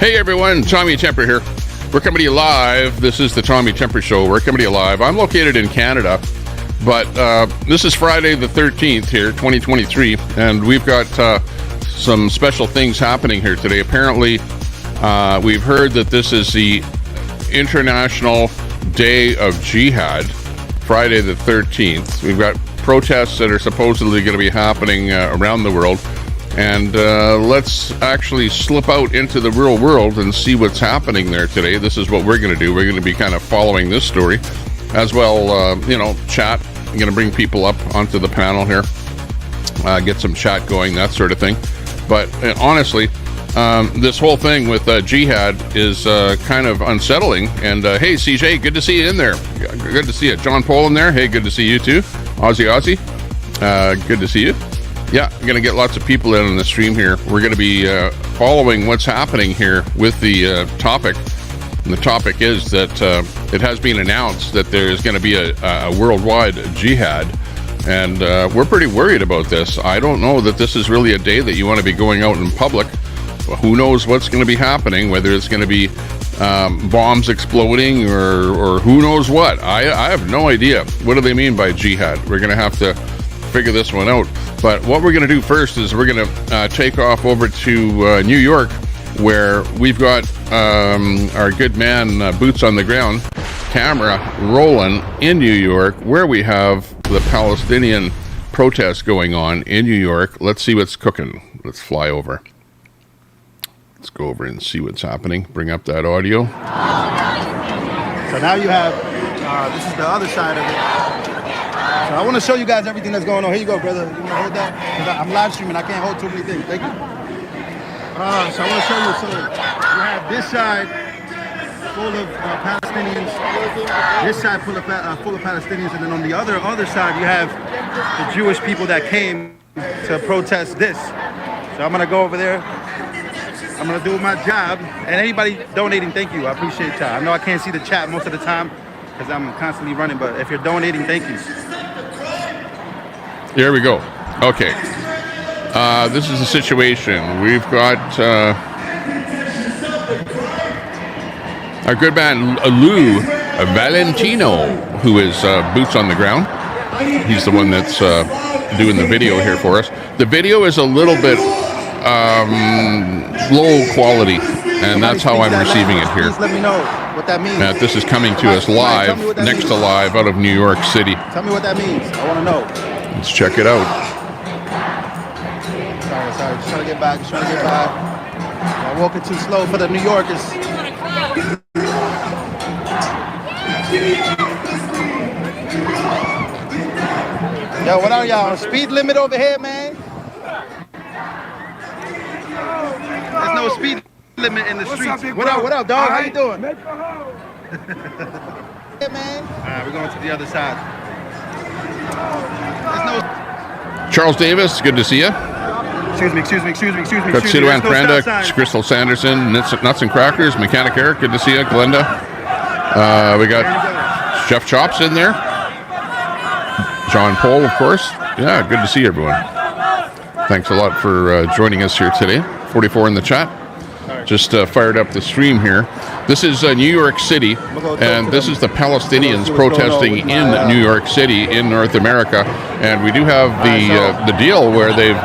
Hey everyone, Tommy Temper here. We're coming to you live. This is the Tommy Temper Show. We're coming to you live. I'm located in Canada, but this is Friday the 13th here, 2023, and we've got some special things happening here today. Apparently, we've heard that this is the International Day of Jihad, Friday the 13th. We've got protests that are supposedly going to be happening around the world. And let's actually slip out into the real world and see what's happening there today. This is what we're going to do. We're going to be kind of following this story as well, chat. I'm going to bring people up onto the panel here, get some chat going, that sort of thing. But honestly, this whole thing with Jihad is kind of unsettling. And hey, CJ, good to see you in there. Good to see you. John Paul in there. Hey, good to see you too. Aussie. Good to see you. Yeah, I'm going to get lots of people in on the stream here. We're going to be following what's happening here with the topic. And the topic is that it has been announced that there is going to be a worldwide jihad. And we're pretty worried about this. I don't know that this is really a day that you want to be going out in public. Who knows what's going to be happening, whether it's going to be bombs exploding or who knows what. I have no idea. What do they mean by jihad? We're going to have to figure this one out. But what we're going to do first is we're going to take off over to New York, where we've got our good man, Boots on the Ground, camera rolling in New York, where we have the Palestinian protests going on in New York. Let's see what's cooking. Let's fly over. Let's go over and see what's happening. Bring up that audio. So now you have, this is the other side of it. So I want to show you guys everything that's going on. Here you go, brother. You want to hold that? Because I'm live streaming. I can't hold too many things. Thank you. So I want to show you. So you have this side full of Palestinians. This side full of Palestinians. And then on the other side, you have the Jewish people that came to protest this. So I'm going to go over there. I'm going to do my job. And anybody donating, thank you. I appreciate y'all. I know I can't see the chat most of the time because I'm constantly running. But if you're donating, thank you. Here we go. Okay. This is the situation. We've got our good man Lou Valentino, who is Boots on the Ground. He's the one that's doing the video here for us. The video is a little bit low quality, and that's how I'm receiving it here. Please let me know what that means. This is coming to us live, next to live, out of New York City. Tell me what that means. I want to know. Let's check it out. Sorry. Just trying to get by. I'm walking too slow for the New Yorkers. Yo, what are y'all? Speed limit over here, man? There's no speed limit in the streets. What up, dog? How you doing? Hey, man. All right, we're going to the other side. Charles Davis, good to see you. Excuse me. Got Siduan Pranda, Crystal Sanderson, Nuts and Crackers, Mechanic Eric, good to see you. Glenda. We got Chef Chops in there. John Paul, of course. Yeah, good to see everyone. Thanks a lot for joining us here today. 44 in the chat. Just fired up the stream here. This is New York City, and this is the Palestinians protesting in New York City in North America. And we do have the deal where they've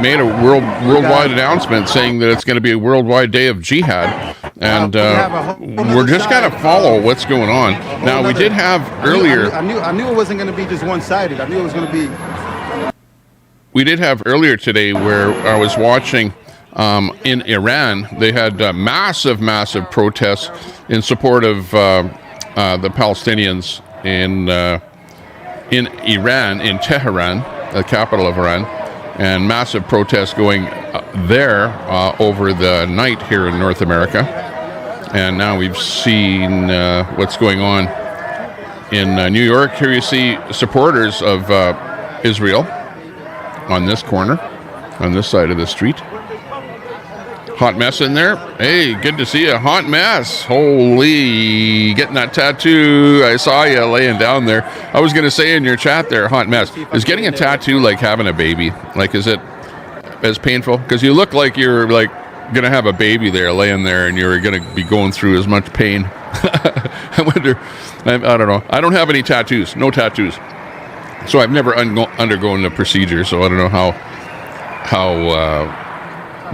made a worldwide announcement saying that it's going to be a worldwide day of jihad. And we're just going to follow what's going on. Now, we did have earlier... I knew it wasn't going to be just one-sided. I knew it was going to be... We did have earlier today where I was watching... in Iran, they had massive protests in support of the Palestinians in Iran, in Tehran, the capital of Iran, and massive protests going there over the night here in North America. And now we've seen what's going on in New York. Here you see supporters of Israel on this corner, on this side of the street. Hot mess in there. Hey, good to see you. Hot mess. Holy, getting that tattoo. I saw you laying down there. I was going to say in your chat there, hot mess. Is getting a tattoo like having a baby? Like, is it as painful? Because you look like you're like gonna have a baby there, laying there, and you're gonna be going through as much pain. I wonder. I don't know. I don't have any tattoos. No tattoos. So I've never undergone the procedure. So I don't know how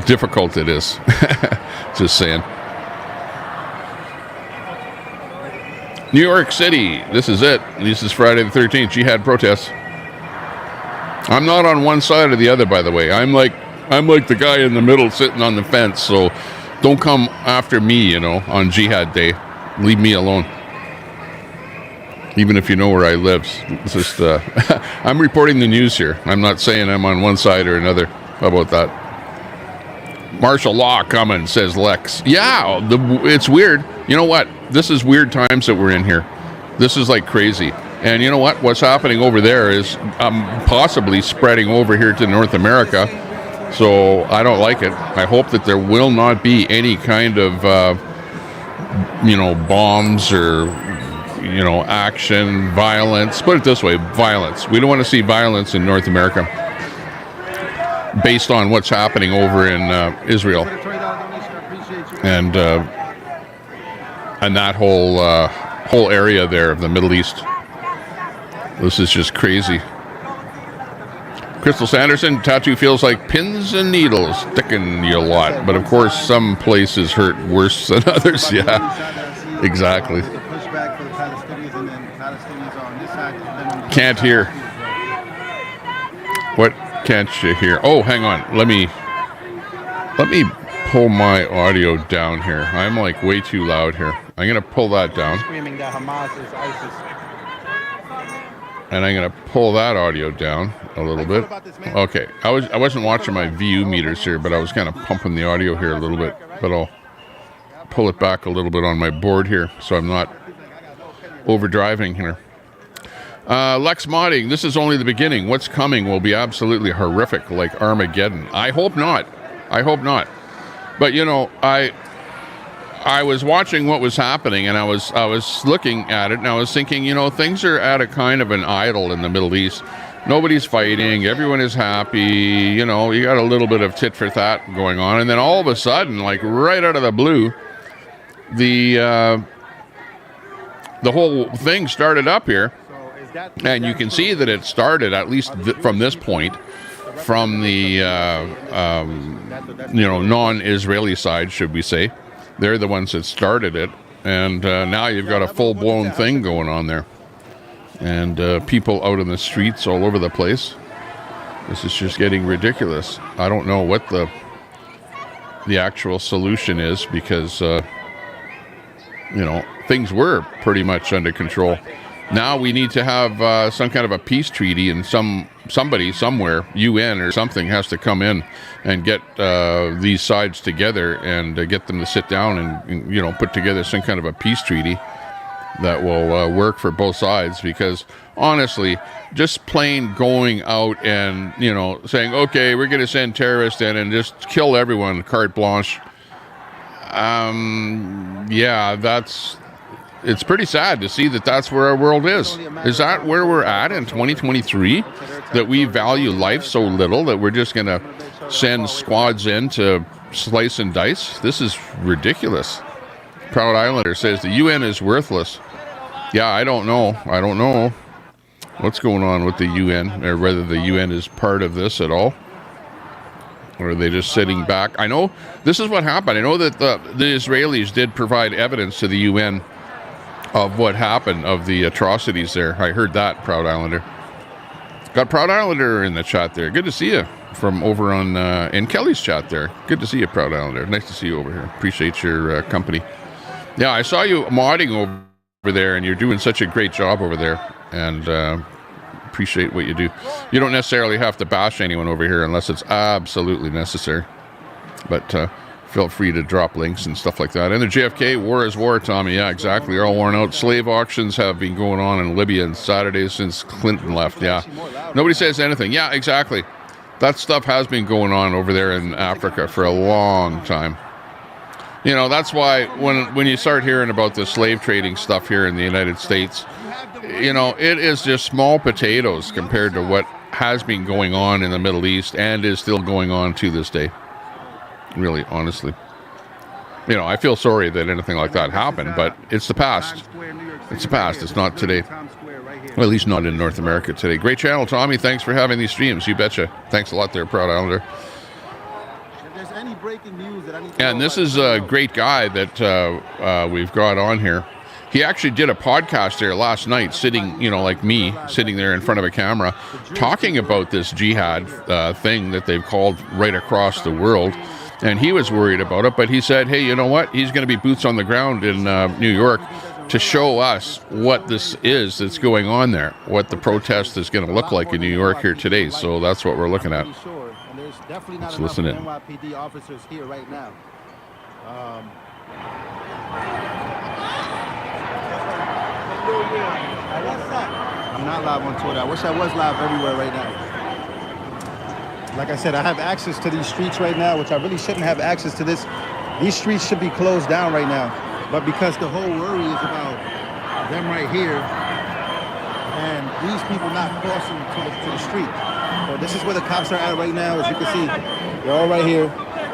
difficult it is. Just saying. New York City. This is it. This is Friday the 13th. Jihad protests. I'm not on one side or the other, by the way. I'm like the guy in the middle sitting on the fence. So don't come after me, on Jihad Day. Leave me alone. Even if you know where I live. It's just, I'm reporting the news here. I'm not saying I'm on one side or another. How about that? Martial law coming, says Lex. Yeah, it's weird. You know what? This is weird times that we're in here. This is like crazy. And you know what? What's happening over there is possibly spreading over here to North America. So I don't like it. I hope that there will not be any kind of, bombs or, action, violence. Put it this way, violence. We don't want to see violence in North America based on what's happening over in Israel and that whole area there of the Middle East. This is just crazy. Crystal Sanderson, tattoo feels like pins and needles sticking you a lot, but of course some places hurt worse than others. Yeah, exactly. Can't hear. What can't you hear? Oh, hang on. Let me pull my audio down here. I'm like way too loud here. I'm gonna pull that down. Screaming that Hamas is ISIS. And I'm gonna pull that audio down a little bit. Okay, I wasn't watching my VU meters here, but I was kind of pumping the audio here a little bit. But I'll pull it back a little bit on my board here, so I'm not overdriving here. Lex modding, this is only the beginning. What's coming will be absolutely horrific, like Armageddon. I hope not. But I was watching what was happening, and I was looking at it, and I was thinking, things are at a kind of an idle in the Middle East. Nobody's fighting. Everyone is happy. You got a little bit of tit for tat going on, and then all of a sudden, like right out of the blue, the whole thing started up here. And you can see that it started, at least from this point, from the non-Israeli side, should we say. They're the ones that started it. And now you've got a full-blown thing going on there. And people out in the streets all over the place. This is just getting ridiculous. I don't know what the actual solution is because, things were pretty much under control. Now we need to have some kind of a peace treaty, and somebody somewhere, UN or something, has to come in and get these sides together and get them to sit down and put together some kind of a peace treaty that will work for both sides. Because honestly, just plain going out and saying, okay, we're going to send terrorists in and just kill everyone, carte blanche. It's pretty sad to see that that's where our world is. Is that where we're at in 2023? That we value life so little that we're just going to send squads in to slice and dice? This is ridiculous. Proud Islander says the UN is worthless. Yeah, I don't know what's going on with the UN, or whether the UN is part of this at all. Or are they just sitting back? I know this is what happened. I know that the Israelis did provide evidence to the UN of what happened, of the atrocities there. I heard that, Proud Islander. Got Proud Islander in the chat there. Good to see you from over on in Kelly's chat there. Good to see you, Proud Islander. Nice to see you over here. Appreciate your company. Yeah, I saw you modding over there, and you're doing such a great job over there. And appreciate what you do. You don't necessarily have to bash anyone over here unless it's absolutely necessary. But feel free to drop links and stuff like that. And the JFK, war is war, Tommy. Yeah, exactly. They're all worn out. Slave auctions have been going on in Libya and Saturdays since Clinton left. Yeah. Nobody says anything. Yeah, exactly. That stuff has been going on over there in Africa for a long time. That's why when you start hearing about the slave trading stuff here in the United States, it is just small potatoes compared to what has been going on in the Middle East and is still going on to this day. Really, honestly. You know, I feel sorry that anything like that happened, but it's the past. It's the past. It's not today. Well, at least not in North America today. Great channel, Tommy. Thanks for having these streams. You betcha. Thanks a lot there, Proud Islander. If there's any breaking news that I need to And this is a great guy that we've got on here. He actually did a podcast there last night, sitting, you know, like me, sitting there in front of a camera, talking about this jihad thing that they've called right across the world. And he was worried about it, but he said, hey, you know what? He's going to be boots on the ground in New York to show us what this is that's going on there, what the protest is going to look like in New York here today. So that's what we're looking at. Let's listen in. NYPD officers here right now. I'm not live on Twitter. I wish I was live everywhere right now. Like I said, I have access to these streets right now, which I really shouldn't have access to this. These streets should be closed down right now. But because the whole worry is about them right here and these people not crossing to the street. So this is where the cops are at right now. As you can see, they're all right here.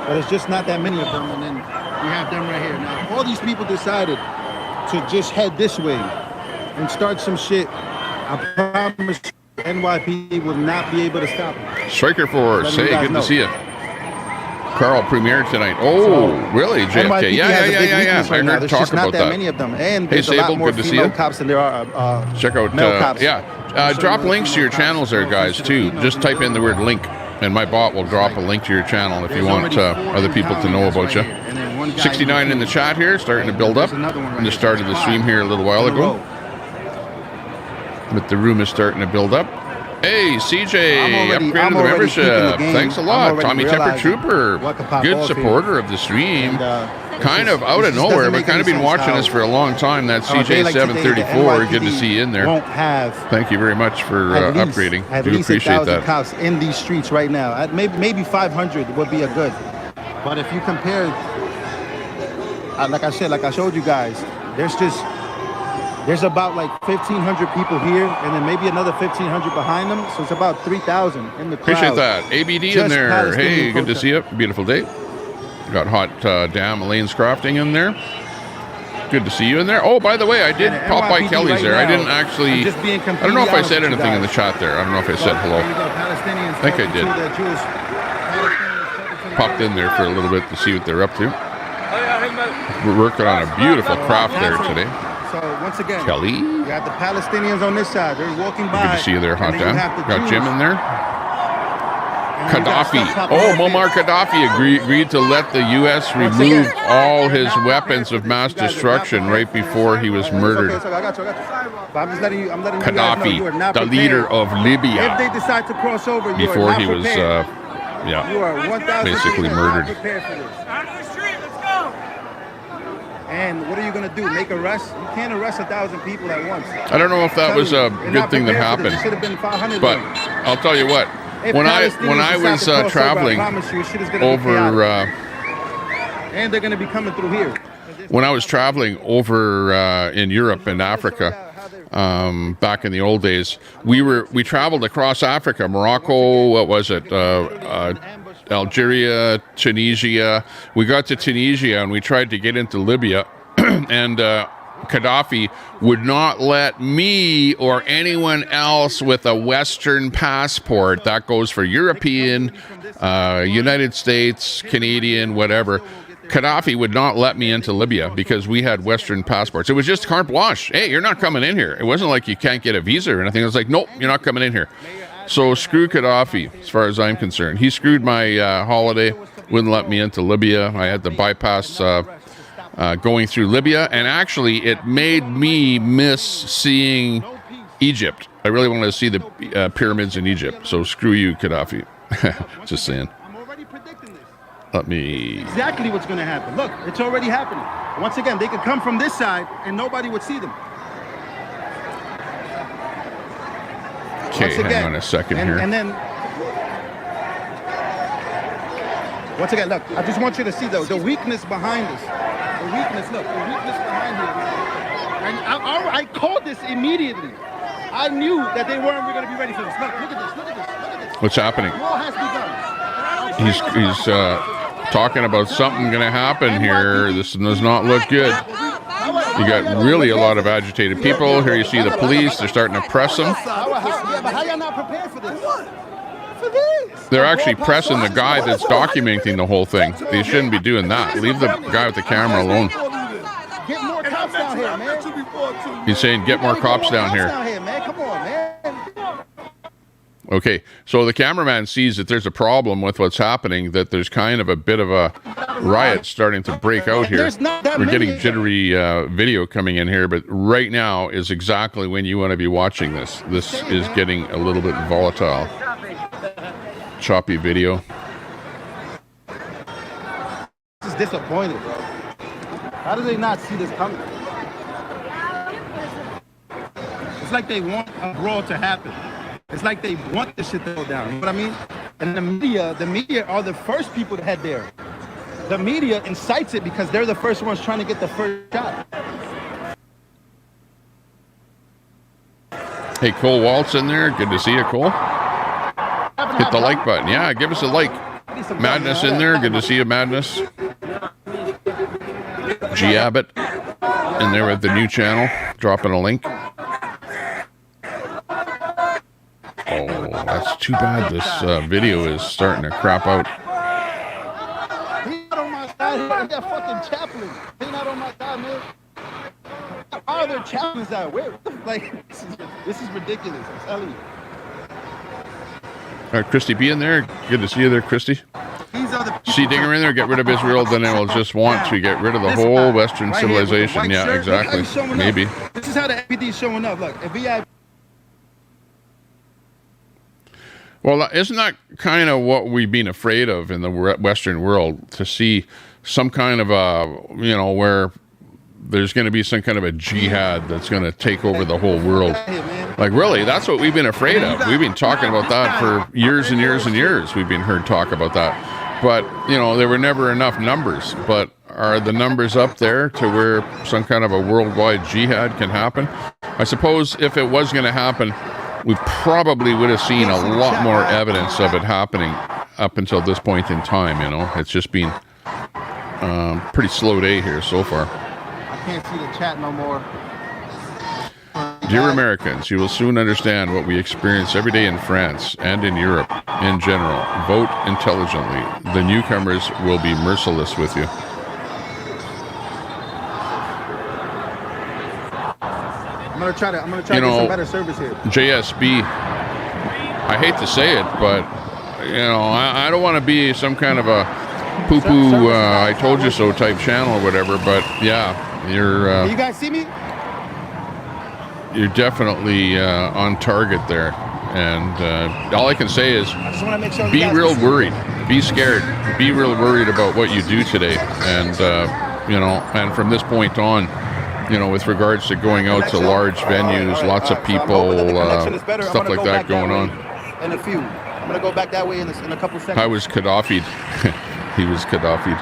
But it's just not that many of them. And then we have them right here. Now, all these people decided to just head this way and start some shit. I promise you, NYPD will not be able to stop them. Striker Force, hey, good to see you. Carl premiered tonight. Oh, really, JFK? Yeah. I heard talk about that. Many of them, and hey, there's a lot Sable, more good to see female you. cops than there are check out, male cops. drop links to your channels there, guys, too. Just type in the word link, and my bot will drop a link to your channel if you want other people to know about you. 69 in the chat here, starting to build up. And the start of the stream here a little while ago. But the room is starting to build up. Hey, CJ, upgraded the membership. Thanks a lot. Tommy Temper Trooper, good supporter of the stream. Kind of out of nowhere, but kind of been watching us for a long time. That's CJ734. Good to see you in there. Thank you very much for upgrading. Do appreciate that. Cops in these streets right now. Maybe 500 would be a good. But if you compare, like I said, like I showed you guys, there's about like 1,500 people here, and then maybe another 1,500 behind them. So it's about 3,000 in the crowd. Appreciate that. ABD in there. Hey, good to see you. Beautiful day. Got Hot Dam Elaine's Crafting in there. Good to see you in there. Oh, by the way, I did pop by Kelly's there. I didn't actually. I don't know if I said anything in the chat there. I don't know if I said hello. I think I did. Popped in there for a little bit to see what they're up to. We're working on a beautiful craft there today. So once again, Kelly, you have the Palestinians on this side. They're walking by. Good to see you there, Hot Dam. Got Jim in there. Gaddafi. Oh, Muammar Gaddafi agreed to let the U.S. remove all his weapons of mass destruction right before he was murdered. Gaddafi, the leader of Libya, if they decide to cross over, before he was, basically murdered. And what are you going to do? Make arrests? You can't arrest 1,000 people at once. I don't know if that was a good thing that happened. But I'll tell you what. When I was traveling over, and they're going to be coming through here. When I was traveling over in Europe and Africa, back in the old days, we traveled across Africa, Morocco. What was it? Algeria, Tunisia. We got to Tunisia and we tried to get into Libya, and Gaddafi would not let me or anyone else with a Western passport, that goes for European, United States, Canadian, whatever. Gaddafi would not let me into Libya because we had Western passports. It was just carte blanche. Hey, you're not coming in here. It wasn't like you can't get a visa or anything. It was like, nope, you're not coming in here. So screw Gaddafi, as far as I'm concerned. He screwed my holiday, wouldn't let me into Libya. I had to bypass going through Libya, and actually it made me miss seeing Egypt. I really wanted to see the pyramids in Egypt. So screw you, Gaddafi. Just saying. Let me... Exactly what's going to happen. Look, it's already happening. Once again, they could come from this side and nobody would see them. Okay, hang on a second here. And then, once again, look, I just want you to see the weakness behind this. The weakness, look, the weakness behind here. And I called this immediately. I knew that they weren't going to be ready for this. Look at this, look at this, look at this, look at this. What's happening? War has begun. He's talking about something going to happen here. This does not look good. You got really a lot of agitated people. Here you see the police. They're starting to press them. Yeah, but how y'all not prepared for this? For this? They're actually pressing the guy that's documenting the whole thing. They shouldn't be doing that. Leave the guy with the camera alone. Get more cops down here, man. He's saying, get more cops down here. Come on, man. Okay, so the cameraman sees that there's a problem with what's happening, that there's kind of a bit of a riot starting to break out here. We're getting jittery video coming in here, but right now is exactly when you want to be watching this. This is getting a little bit volatile. Choppy video. This is disappointing, bro. How do they not see this coming? It's like they want a brawl to happen. It's like they want this shit to go down. You know what I mean? And the media are the first people to head there. The media incites it because they're the first ones trying to get the first shot. Hey, Cole Waltz in there. Good to see you, Cole. Hit the like button. Yeah, give us a like. Madness in there. Good to see you, Madness. G Abbott in there with the new channel. Dropping a link. Oh, that's too bad. This video is starting to crap out. He's not on my side here. That fucking chaplain. He's not on my side, man. How are there chaplains out? Where? Like, this is ridiculous. I'm telling you. All right, Christy, be in there. Good to see you there, Christy. See Dinger in there, get rid of Israel, then they will just want to get rid of the whole Western civilization. Yeah, exactly. Maybe. This is how the FPD is showing up. Look, if we had... Well, isn't that kind of what we've been afraid of in the Western world, to see some kind of a, you know, where there's going to be some kind of a jihad that's going to take over the whole world? Like, really, that's what we've been afraid of. We've been talking about that for years and years and years. We've been heard talk about that. But, you know, there were never enough numbers. But are the numbers up there to where some kind of a worldwide jihad can happen? I suppose if it was going to happen, we probably would have seen a lot more evidence of it happening up until this point in time, you know. It's just been pretty slow day here so far. I can't see the chat no more. Dear Americans, you will soon understand what we experience every day in France and in Europe in general. Vote intelligently. The newcomers will be merciless with you. I'm gonna try to get some better service here. JSB, I hate to say it, but you know, I don't want to be some kind of a poo-poo I told you so type channel or whatever, but yeah, you're you guys see me? You're definitely on target there, and all I can say is be real worried, be scared, be real worried about what you do today, and you know, and from this point on, you know, with regards to going out to large venues, lots of people, stuff like that going on. In a few, I'm gonna go back that way in a couple seconds. I was Gaddafi'd. He was Gaddafi'd.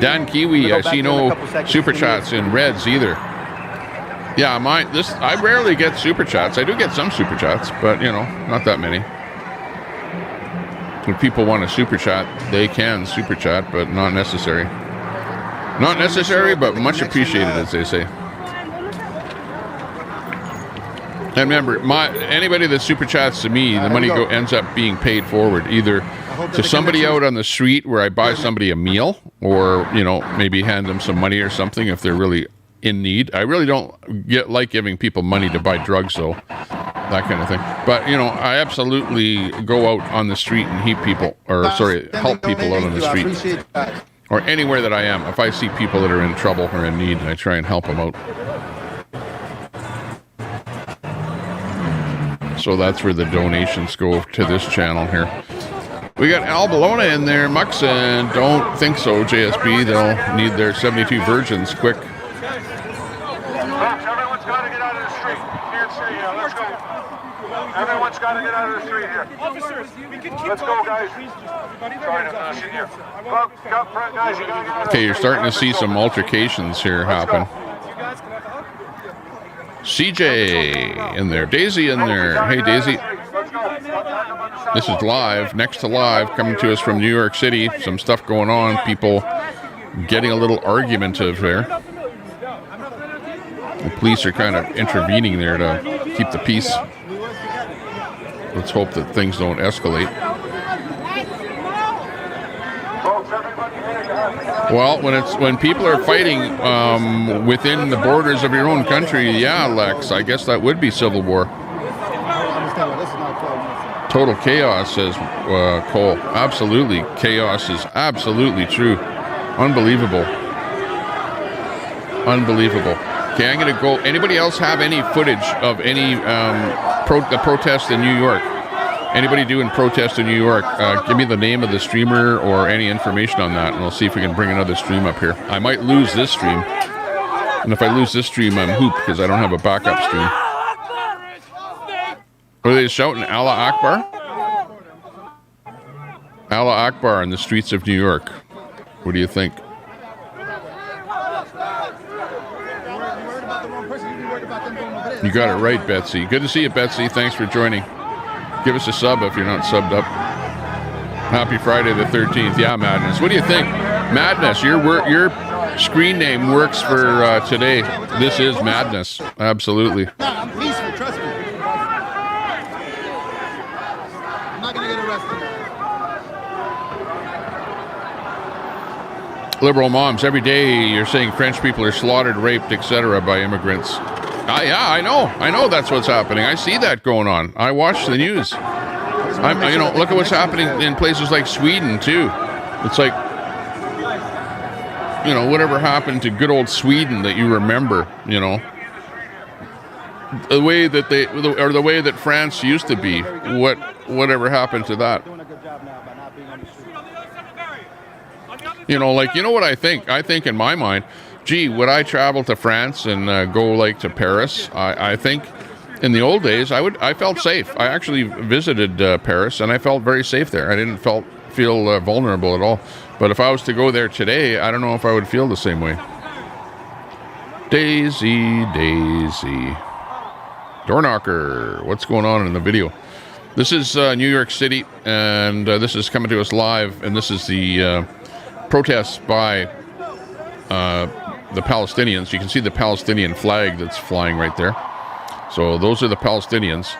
Dan Kiwi, I see no super chats in Reds either. Yeah, I rarely get super chats. I do get some super chats, but you know, not that many. When people want to super chat, they can super chat, but not necessary. Not necessary, but much appreciated, as they say. And remember, anybody that super chats to me, the money ends up being paid forward, either to somebody out on the street where I buy somebody a meal, or you know, maybe hand them some money or something if they're really in need. I really don't like giving people money to buy drugs, though, that kind of thing. But you know, I absolutely go out on the street and help people out on the street, or anywhere that I am. If I see people that are in trouble or in need, I try and help them out. So that's where the donations go to this channel here. We got Al Bologna in there, Mux, and don't think so, JSB. They'll need their 72 virgins quick. Everyone's got to get out of the street. Can't stay here. Let's go. Everyone's got to get out of the street here. Officers, we can keep Let's go, guys. Sorry, I'm not shooting you. Well, guys, you got to get out of Okay, you're starting to see some altercations here happen. CJ in there, Daisy in there. Hey, Daisy. Let's go. This is live, next to live, coming to us from New York City. Some stuff going on. People getting a little argumentative there. The police are kind of intervening there to keep the peace. Let's hope that things don't escalate. Well, when people are fighting within the borders of your own country, yeah, Lex, I guess that would be civil war. Total chaos, says Cole. Absolutely, chaos is absolutely true. Unbelievable. Unbelievable. Okay, I'm going to go. Anybody else have any footage of any the protest in New York? Anybody doing protest in New York? Give me the name of the streamer or any information on that, and we'll see if we can bring another stream up here. I might lose this stream. And if I lose this stream, I'm hooped because I don't have a backup stream. Are they shouting Allah Akbar? Allah Akbar in the streets of New York. What do you think? You got it right, Betsy. Good to see you, Betsy. Thanks for joining. Give us a sub if you're not subbed up. Happy Friday the 13th. Yeah, Madness. What do you think? Madness, your screen name works for today. This is Madness. Absolutely. I'm peaceful, trust me. I'm not going to get arrested. Liberal moms, every day you're saying French people are slaughtered, raped, etc. by immigrants. Yeah, I know that's what's happening. I see that going on. I watch the news. Look at what's happening in places like Sweden too. It's like, whatever happened to good old Sweden that you remember, the way that the way that France used to be. Whatever happened to that? What I think? I think in my mind, gee, would I travel to France and go to Paris? I think in the old days I felt safe. I actually visited Paris and I felt very safe there. I didn't feel vulnerable at all. But if I was to go there today, I don't know if I would feel the same way. Daisy, Daisy. Door knocker. What's going on in the video? This is New York City, and this is coming to us live, and this is the protests by the Palestinians. You can see the Palestinian flag that's flying right there. So those are the Palestinians.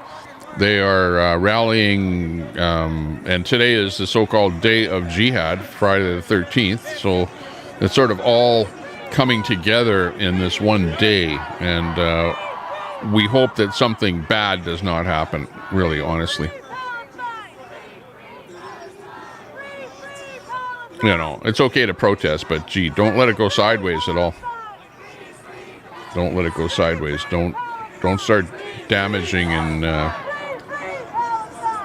They are rallying, and today is the so-called Day of Jihad, Friday the 13th. So it's sort of all coming together in this one day, and we hope that something bad does not happen, really, honestly. It's okay to protest, but gee, don't let it go sideways at all. Don't let it go sideways. Don't start damaging and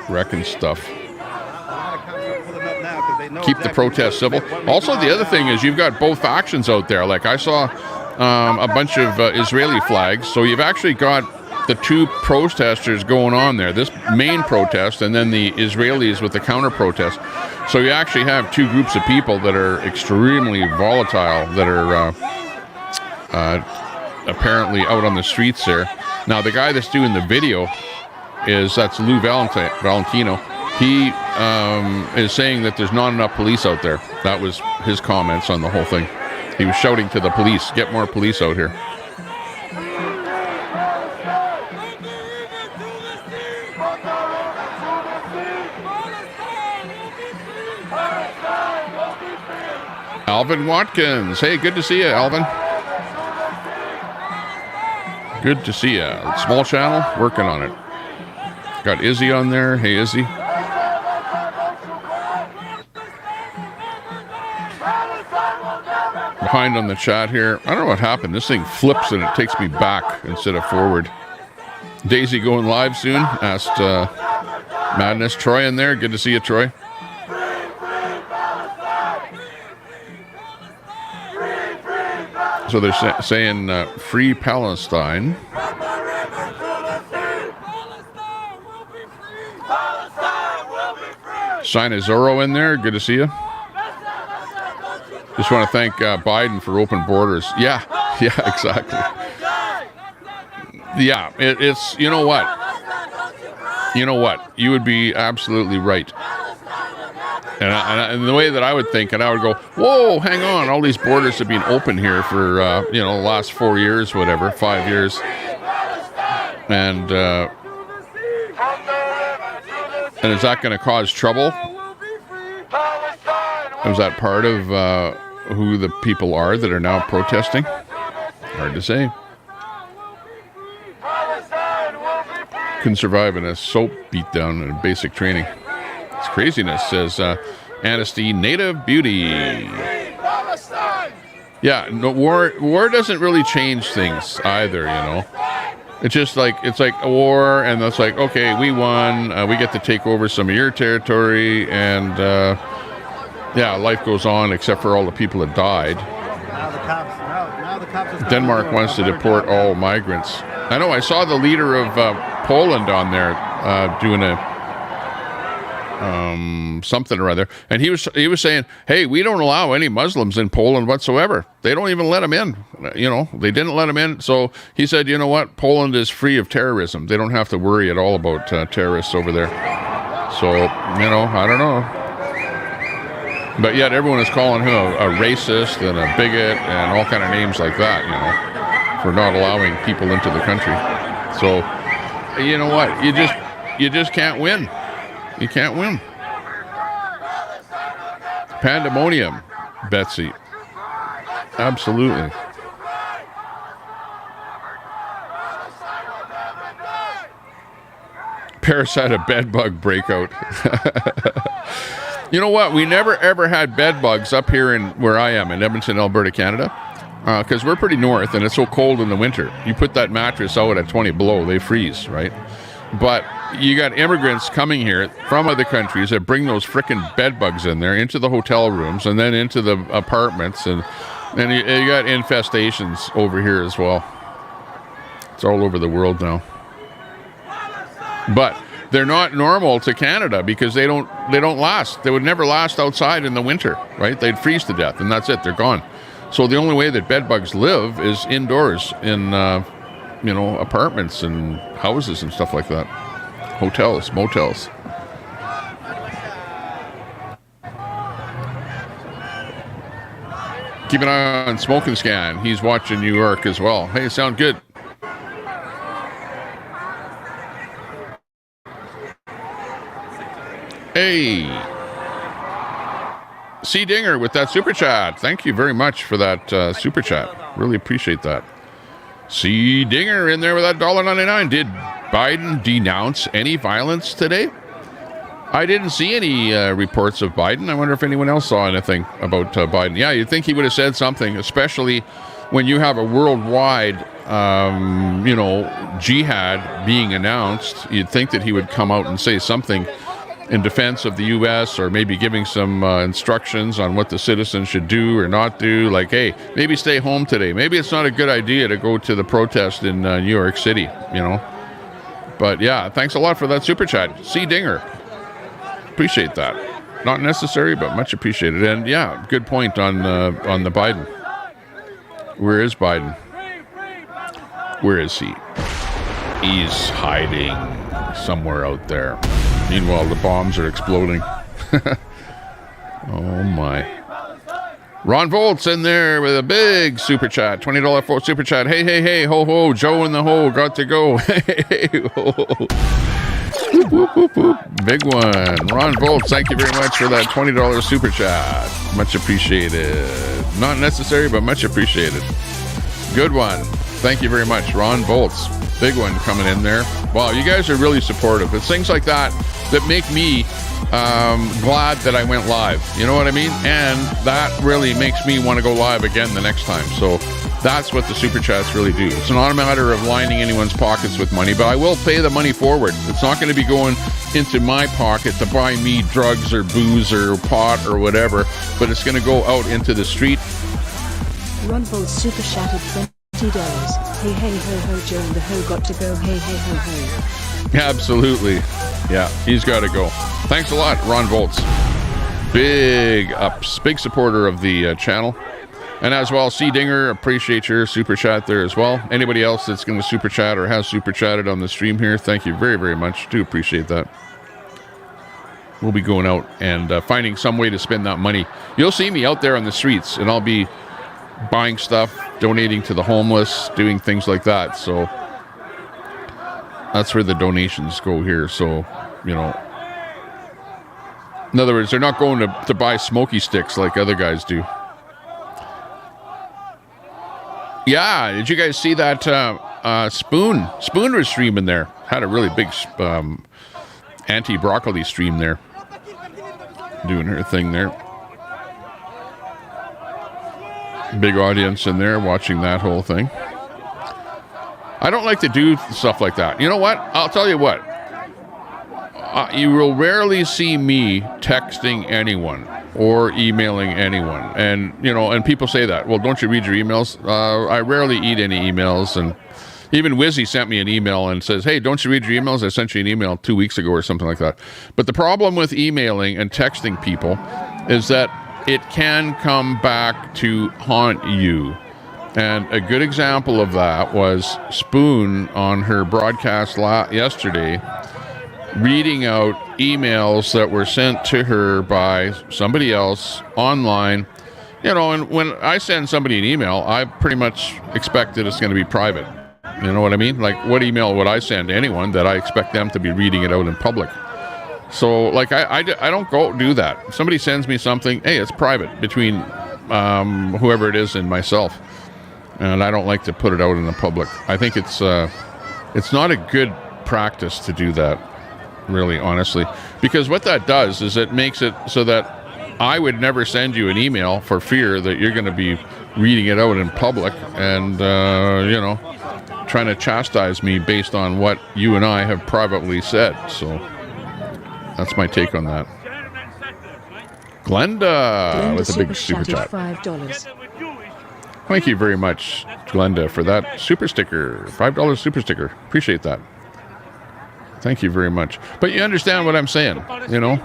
wrecking stuff. Keep the protest civil. Also, the other thing is you've got both factions out there. Like I saw a bunch of Israeli flags. So you've actually got the two protesters going on there. This main protest and then the Israelis with the counter protest. So you actually have two groups of people that are extremely volatile, that are apparently out on the streets there. Now, the guy that's doing the video that's Lou Valentino. He is saying that there's not enough police out there. That was his comments on the whole thing. He was shouting to the police, get more police out here. Alvin Watkins. Hey, good to see you, Alvin. Good to see you. Small channel, working on it. Got Izzy on there. Hey, Izzy. Behind on the chat here. I don't know what happened. This thing flips and it takes me back instead of forward. Daisy going live soon? Asked Madness. Troy in there. Good to see you, Troy. So they're saying free Palestine. Shina Zorro in there. Good to see you. Just want to thank Biden for open borders. Yeah, exactly. Yeah, it's, you know what? you know what? You would be absolutely right. And the way that I would think, and I would go, whoa, hang on. All these borders have been open here for, the last 4 years, whatever, 5 years. And is that going to cause trouble? Is that part of who the people are that are now protesting? Hard to say. Couldn't survive in a soap beatdown in basic training. It's craziness, says Anasty Native Beauty. Yeah, no, war doesn't really change things either, It's just like, it's like a war, and it's like, okay, we won, we get to take over some of your territory, and life goes on except for all the people that died. Now the cops Denmark wants to deport all migrants. I know, I saw the leader of Poland on there doing something or other, and he was saying, hey, we don't allow any Muslims in Poland whatsoever. They don't even let them in. They didn't let them in. So he said, you know what, Poland is free of terrorism. They don't have to worry at all about terrorists over there. So I don't know, but yet everyone is calling him a racist and a bigot and all kind of names like that, for not allowing people into the country. So you know what, you just can't win. You can't win. Pandemonium, Betsy. Absolutely. Parasite bedbug breakout. You know what? We never ever had bed bugs up here in where I am in Edmonton, Alberta, Canada, because we're pretty north and it's so cold in the winter. You put that mattress out at 20 below, they freeze, right? But you got immigrants coming here from other countries that bring those frickin' bed bugs in there into the hotel rooms and then into the apartments, and you got infestations over here as well. It's all over the world now. But they're not normal to Canada because they don't last. They would never last outside in the winter, right? They'd freeze to death, and that's it. They're gone. So the only way that bed bugs live is indoors in apartments and houses and stuff like that. Hotels, motels. Keep an eye on Smoke and Scan. He's watching New York as well. Hey, sound good. Hey. C. Dinger with that super chat. Thank you very much for that super chat. Really appreciate that. C. Dinger in there with that $1.99. Did Biden denounce any violence today? I didn't see any reports of Biden. I wonder if anyone else saw anything about Biden. Yeah, you'd think he would have said something, especially when you have a worldwide, jihad being announced. You'd think that he would come out and say something in defense of the U.S. or maybe giving some instructions on what the citizens should do or not do. Like, hey, maybe stay home today. Maybe it's not a good idea to go to the protest in New York City, But yeah, thanks a lot for that super chat. C. Dinger. Appreciate that. Not necessary, but much appreciated. And yeah, good point on the Biden. Where is Biden? Where is he? He's hiding somewhere out there. Meanwhile, the bombs are exploding. Oh my. Ron Volt's in there with a big super chat. $20 for super chat. Hey, hey, hey, ho, ho, Joe in the hole, got to go. Hey, hey, ho, ho. Whoop, whoop, whoop, whoop. Big one. Ron Volt, thank you very much for that $20 super chat. Much appreciated. Not necessary, but much appreciated. Good one. Thank you very much, Ron Volts. Big one coming in there. Wow, you guys are really supportive. It's things like that that make me glad that I went live. You know what I mean? And that really makes me want to go live again the next time. So that's what the super chats really do. It's not a matter of lining anyone's pockets with money, but I will pay the money forward. It's not going to be going into my pocket to buy me drugs or booze or pot or whatever, but it's going to go out into the street. Ron Volt super chatted $20. Hey, hey, ho, ho, Joe and the ho got to go. Hey, hey, ho, ho. Absolutely. Yeah, he's got to go. Thanks a lot, Ron Volts. Big ups. Big supporter of the channel. And as well, C. Dinger, appreciate your super chat there as well. Anybody else that's going to super chat or has super chatted on the stream here, thank you very, very much. Do appreciate that. We'll be going out and finding some way to spend that money. You'll see me out there on the streets, and I'll be buying stuff, donating to the homeless, doing things like that. So that's where the donations go here. So, you know, in other words, they're not going to buy smoky sticks like other guys do. Yeah, did you guys see that Spoon? Spoon was streaming there. Had a really big anti-broccoli stream there. Doing her thing there. Big audience in there watching that whole thing. I don't like to do stuff like that. You know what? I'll tell you what. You will rarely see me texting anyone or emailing anyone. And, you know, and people say that. Well, don't you read your emails? I rarely eat any emails. And even Wizzy sent me an email and says, hey, don't you read your emails? I sent you an email 2 weeks ago or something like that. But the problem with emailing and texting people is that it can come back to haunt you. And a good example of that was Spoon on her broadcast yesterday, reading out emails that were sent to her by somebody else online. You know, and when I send somebody an email, I pretty much expect that it's going to be private. You know what I mean? Like, what email would I send to anyone that I expect them to be reading it out in public? So, like, I don't go do that. If somebody sends me something, hey, it's private between whoever it is and myself. And I don't like to put it out in the public. I think it's not a good practice to do that, really, honestly. Because what that does is it makes it so that I would never send you an email for fear that you're going to be reading it out in public and, you know, trying to chastise me based on what you and I have privately said. So that's my take on that. Glenda with a big super chat. $5. Thank you very much, Glenda, for that super sticker. $5 super sticker. Appreciate that. Thank you very much. But you understand what I'm saying, you know?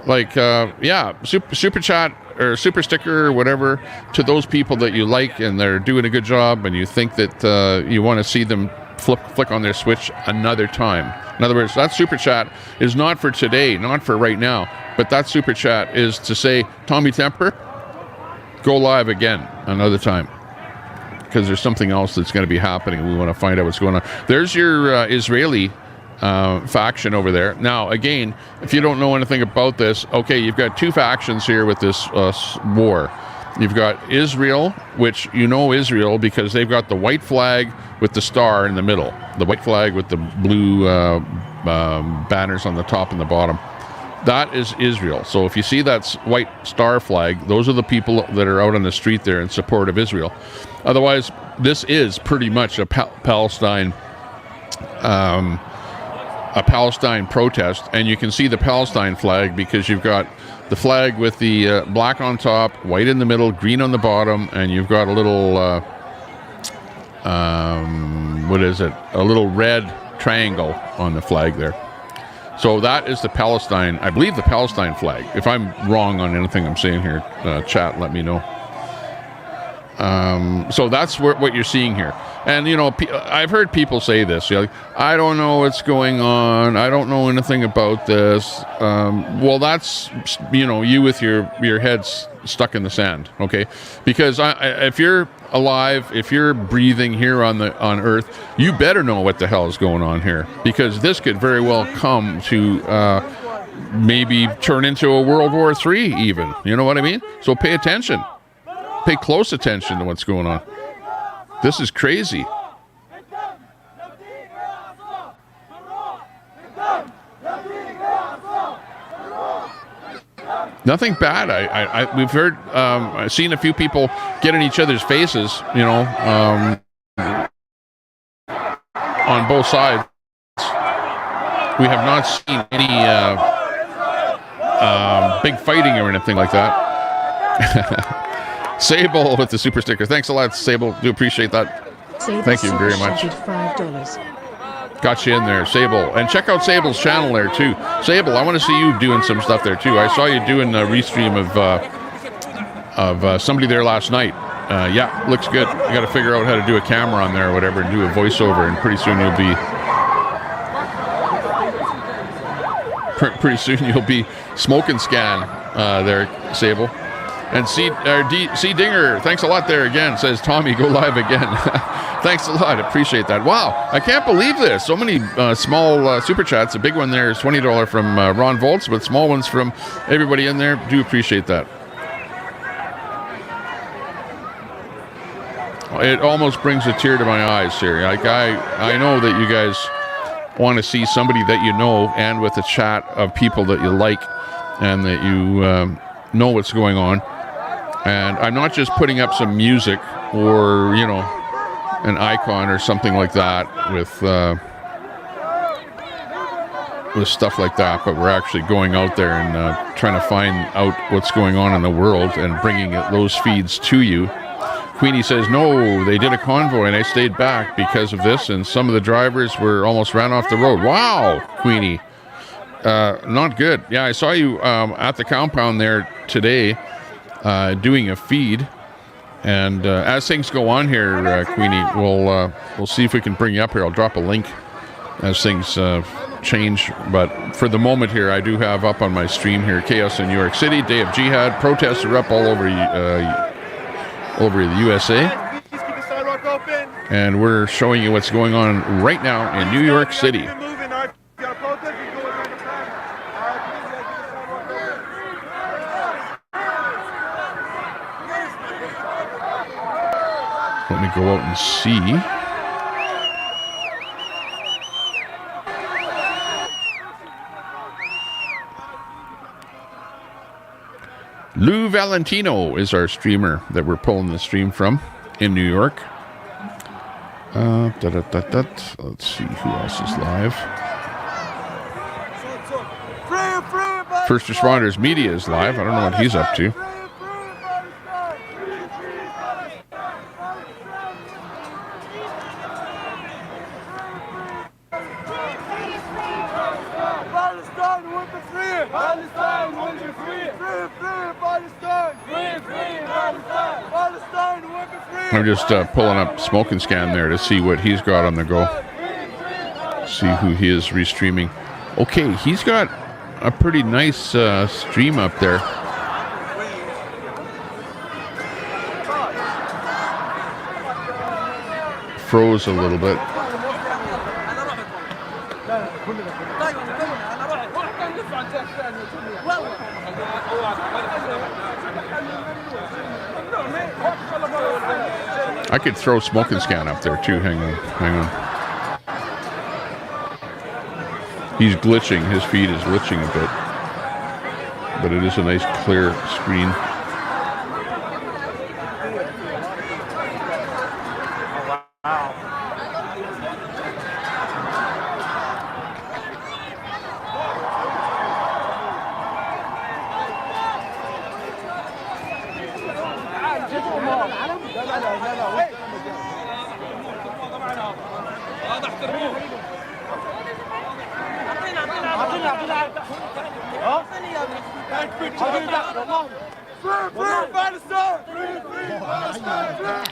Like, yeah, super chat or super sticker or whatever to those people that you like and they're doing a good job and you think that you want to see them flick on their switch another time. In other words, that super chat is not for today, not for right now, but that super chat is to say, Tommy Temper, go live again another time. Because there's something else that's going to be happening. We want to find out what's going on. There's your Israeli faction over there. Now, again, if you don't know anything about this, okay, you've got two factions here with this war. You've got Israel, which you know Israel because they've got the white flag with the star in the middle. The white flag with the blue banners on the top and the bottom. That is Israel. So if you see that white star flag, those are the people that are out on the street there in support of Israel. Otherwise, this is pretty much a Palestine protest, and you can see the Palestine flag because you've got the flag with the black on top, white in the middle, green on the bottom, and you've got a little what is it? A little red triangle on the flag there. So that is the Palestine, I believe the Palestine flag. If I'm wrong on anything I'm saying here, chat, let me know. So that's what you're seeing here. And, you know, I've heard people say this. Like, I don't know what's going on. I don't know anything about this. Well, that's, you know, you with your heads stuck in the sand, okay? Because if you're alive, if you're breathing here on Earth, you better know what the hell is going on here. Because this could very well come to maybe turn into a World War III even. You know what I mean? So pay attention. Pay close attention to what's going on. This is crazy. Nothing bad. We've heard, I've seen a few people get in each other's faces, you know, on both sides. We have not seen any big fighting or anything like that. Sable with the super sticker. Thanks a lot, Sable. Do appreciate that. Sable Thank you very much. $5. Got you in there, Sable. And check out Sable's channel there, too. Sable, I want to see you doing some stuff there, too. I saw you doing a restream of somebody there last night. Yeah, looks good. You got to figure out how to do a camera on there or whatever and do a voiceover, and pretty soon you'll be smoke and scan there, Sable. And C Dinger, thanks a lot there again, says Tommy, go live again. Thanks a lot, appreciate that. Wow, I can't believe this. So many small super chats. A big one there is $20 from Ron Volts, but small ones from everybody in there. Do appreciate that. It almost brings a tear to my eyes here. Like I know that you guys want to see somebody that you know, and with a chat of people that you like and that you know what's going on. And I'm not just putting up some music or, you know, an icon or something like that with stuff like that, but we're actually going out there and trying to find out what's going on in the world and bringing those feeds to you. Queenie says, no, they did a convoy and I stayed back because of this, and some of the drivers were almost ran off the road. Wow, Queenie. Not good. Yeah, I saw you at the compound there today doing a feed. And as things go on here, Queenie, we'll see if we can bring you up here. I'll drop a link as things change. But for the moment here, I do have up on my stream here, Chaos in New York City, Day of Jihad. Protests are up all over the USA. And we're showing you what's going on right now in New York City. Let me go out and see. Lou Valentino is our streamer that we're pulling the stream from in New York. Let's see who else is live. First Responders Media is live. I don't know what he's up to. I'm just pulling up Smoke and Scan there to see what he's got on the go. See who he is restreaming. Okay, he's got a pretty nice stream up there. Froze a little bit. I could throw Smoke and Scan up there too. Hang on. He's glitching. His feed is glitching a bit. But it is a nice clear screen.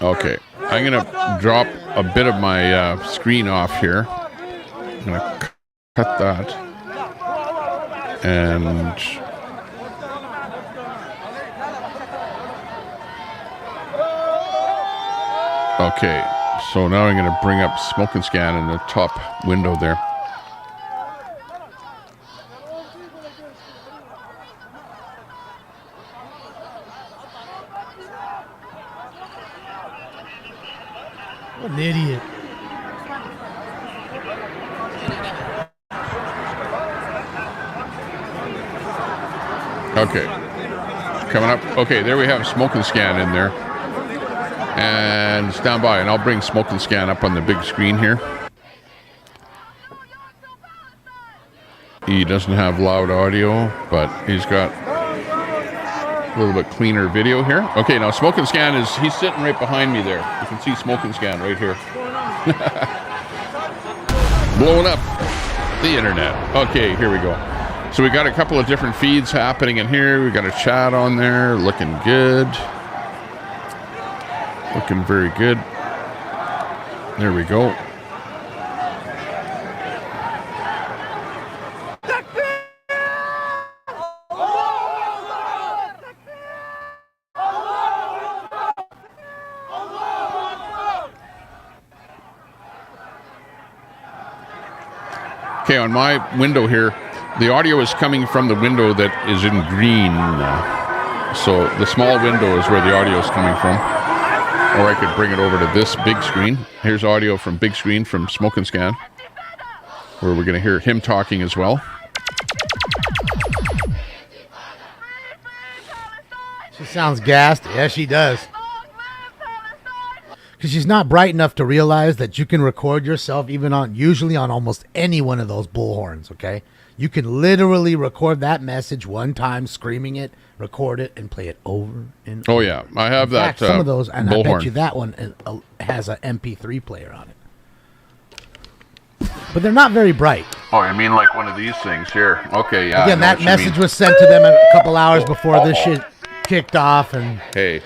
Okay, I'm gonna drop a bit of my screen off here. I'm gonna cut that, and okay, so now I'm gonna bring up Smoke and Scan in the top window there. What an idiot. Okay. Coming up. Okay, there we have Smoke and Scan in there. And stand by, and I'll bring Smoke and Scan up on the big screen here. He doesn't have loud audio, but he's got a little bit cleaner video here. Okay, now Smoke and Scan he's sitting right behind me there. You can see Smoke and Scan right here. Blowing up the internet. Okay, here we go. So we got a couple of different feeds happening in here. We got a chat on there, looking good. Looking very good. There we go. Okay, on my window here, the audio is coming from the window that is in green. So the small window is where the audio is coming from. Or I could bring it over to this big screen. Here's audio from big screen from Smoke and Scan, where we're going to hear him talking as well. She sounds gassed. Yeah, she does. Because she's not bright enough to realize that you can record yourself usually on almost any one of those bullhorns, okay? You can literally record that message one time, screaming it, record it, and play it over and over. Oh, yeah. I have In that fact, some of those, and bullhorn. I bet you that one has an MP3 player on it. But they're not very bright. Oh, I mean like one of these things here. Okay, yeah. Again, that message was sent to them a couple hours before this shit kicked off, and, hey,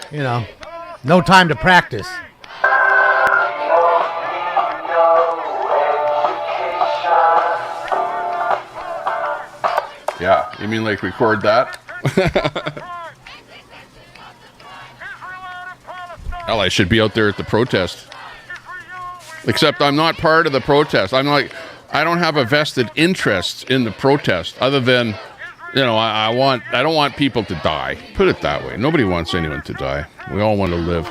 no time to practice. Yeah, you mean like record that? Well, I should be out there at the protest. Except I'm not part of the protest. I don't have a vested interest in the protest other than, I don't want people to die. Put it that way. Nobody wants anyone to die. We all want to live.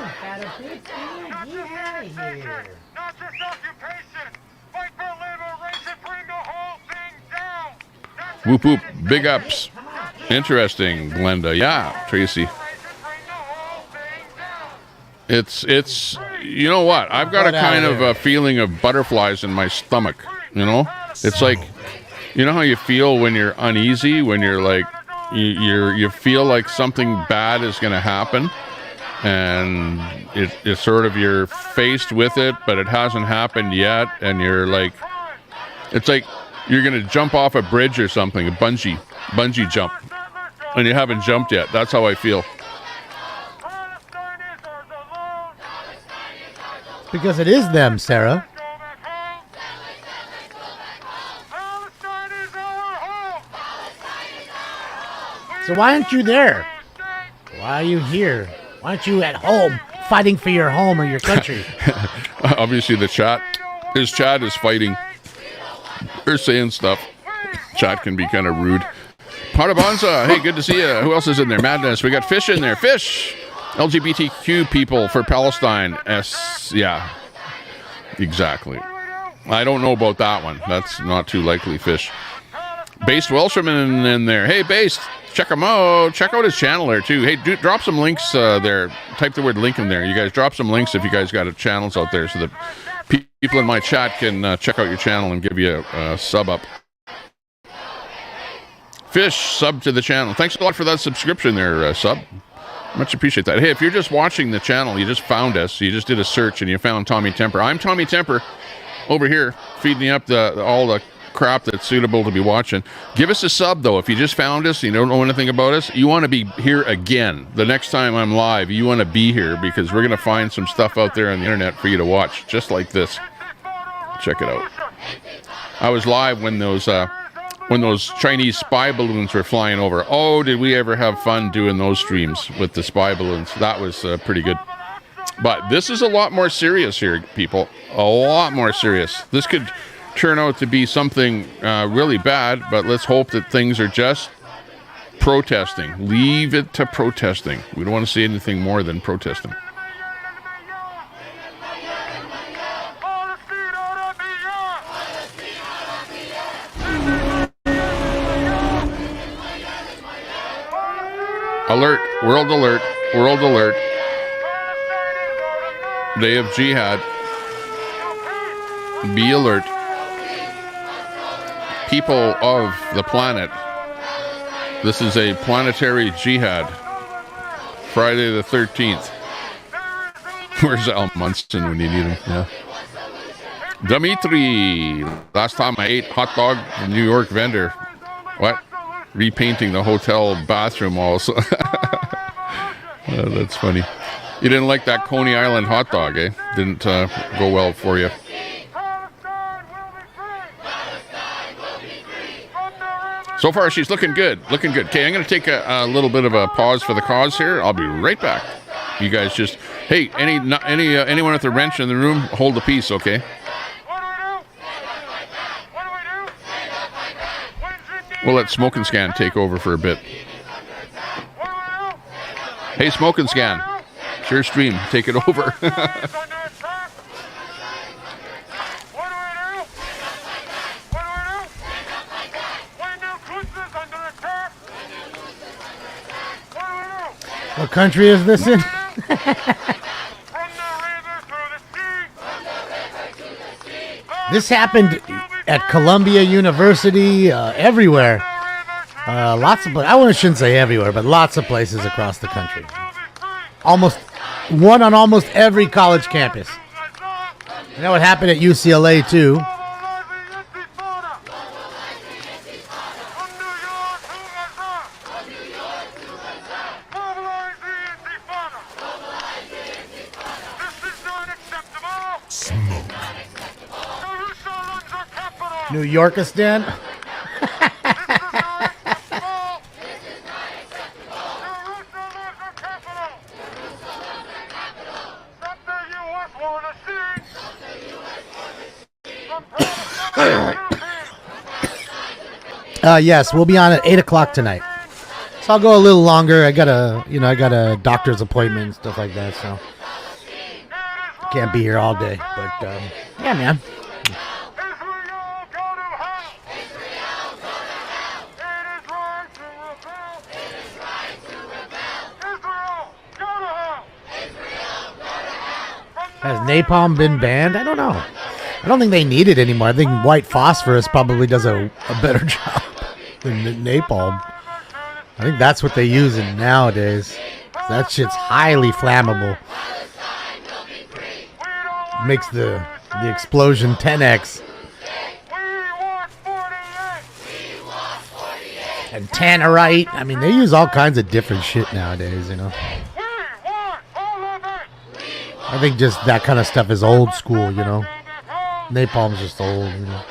Whoop whoop, big ups. Interesting, Glenda. Yeah, Tracy. It's you know what? I've got a kind of a feeling of butterflies in my stomach, It's like, how you feel when you're uneasy, when you're like, you feel like something bad is going to happen, and it's sort of, you're faced with it, but it hasn't happened yet, and you're like, it's like you're going to jump off a bridge or something, a bungee jump, and you haven't jumped yet. That's how I feel. Because it is them, Sarah. So why aren't you there? Why are you here? Why aren't you at home fighting for your home or your country? Obviously the chat is fighting. They're saying stuff. Chat can be kind of rude. Patabanza, hey, good to see you. Who else is in there? Madness. We got Fish in there. Fish. LGBTQ people for Palestine. Yeah, exactly. I don't know about that one. That's not too likely, Fish. Based Welshman in there. Hey, Based, check him out. Check out his channel there, too. Hey, drop some links there. Type the word link in there. You guys drop some links if you guys got channels out there so that people in my chat can check out your channel and give you a sub up. Fish, sub to the channel. Thanks a lot for that subscription there, sub. Much appreciate that. Hey, if you're just watching the channel, you just found us, you just did a search and you found Tommy Temper. I'm Tommy Temper over here feeding you up all the crap that's suitable to be watching. Give us a sub, though. If you just found us, you don't know anything about us, you want to be here again. The next time I'm live, you want to be here because we're going to find some stuff out there on the internet for you to watch, just like this. Check it out. I was live when those Chinese spy balloons were flying over. Oh, did we ever have fun doing those streams with the spy balloons. That was pretty good. But this is a lot more serious here, people. A lot more serious. This could turn out to be something really bad, but let's hope that things are just protesting. Leave it to protesting. We don't want to see anything more than protesting. Alert, world alert, world alert. Day of Jihad. Be alert. People of the planet. This is a planetary jihad. Friday the 13th. Where's Al Munson when you need him? Yeah. Dimitri. Last time I ate hot dog from New York vendor. What? Repainting the hotel bathroom also. That's funny. You didn't like that Coney Island hot dog, eh? Didn't go well for you. So far, she's looking good. Looking good. Okay, I'm going to take a little bit of a pause for the cause here. I'll be right back. You guys just... Hey, anyone with a wrench in the room, hold the peace, okay? We'll let Smoke and Scan take over for a bit. Hey, Smoke and Scan. Sure stream. Take it over. What country is this in? This happened at Columbia University, everywhere. Lots of I shouldn't say everywhere, but lots of places across the country. Almost one on almost every college campus. You know what happened at UCLA too? New Yorkistan. Yes, we'll be on at 8 o'clock tonight. So I'll go a little longer. I got a doctor's appointment and stuff like that, so can't be here all day. But yeah, man. Has napalm been banned? I don't know. I don't think they need it anymore. I think white phosphorus probably does a better job than napalm. I think that's what they use in nowadays. That shit's highly flammable. Makes the explosion 10x. And tannerite. I mean, they use all kinds of different shit nowadays, you know. I think just that kind of stuff is old school, you know. Napalm's just old, you know.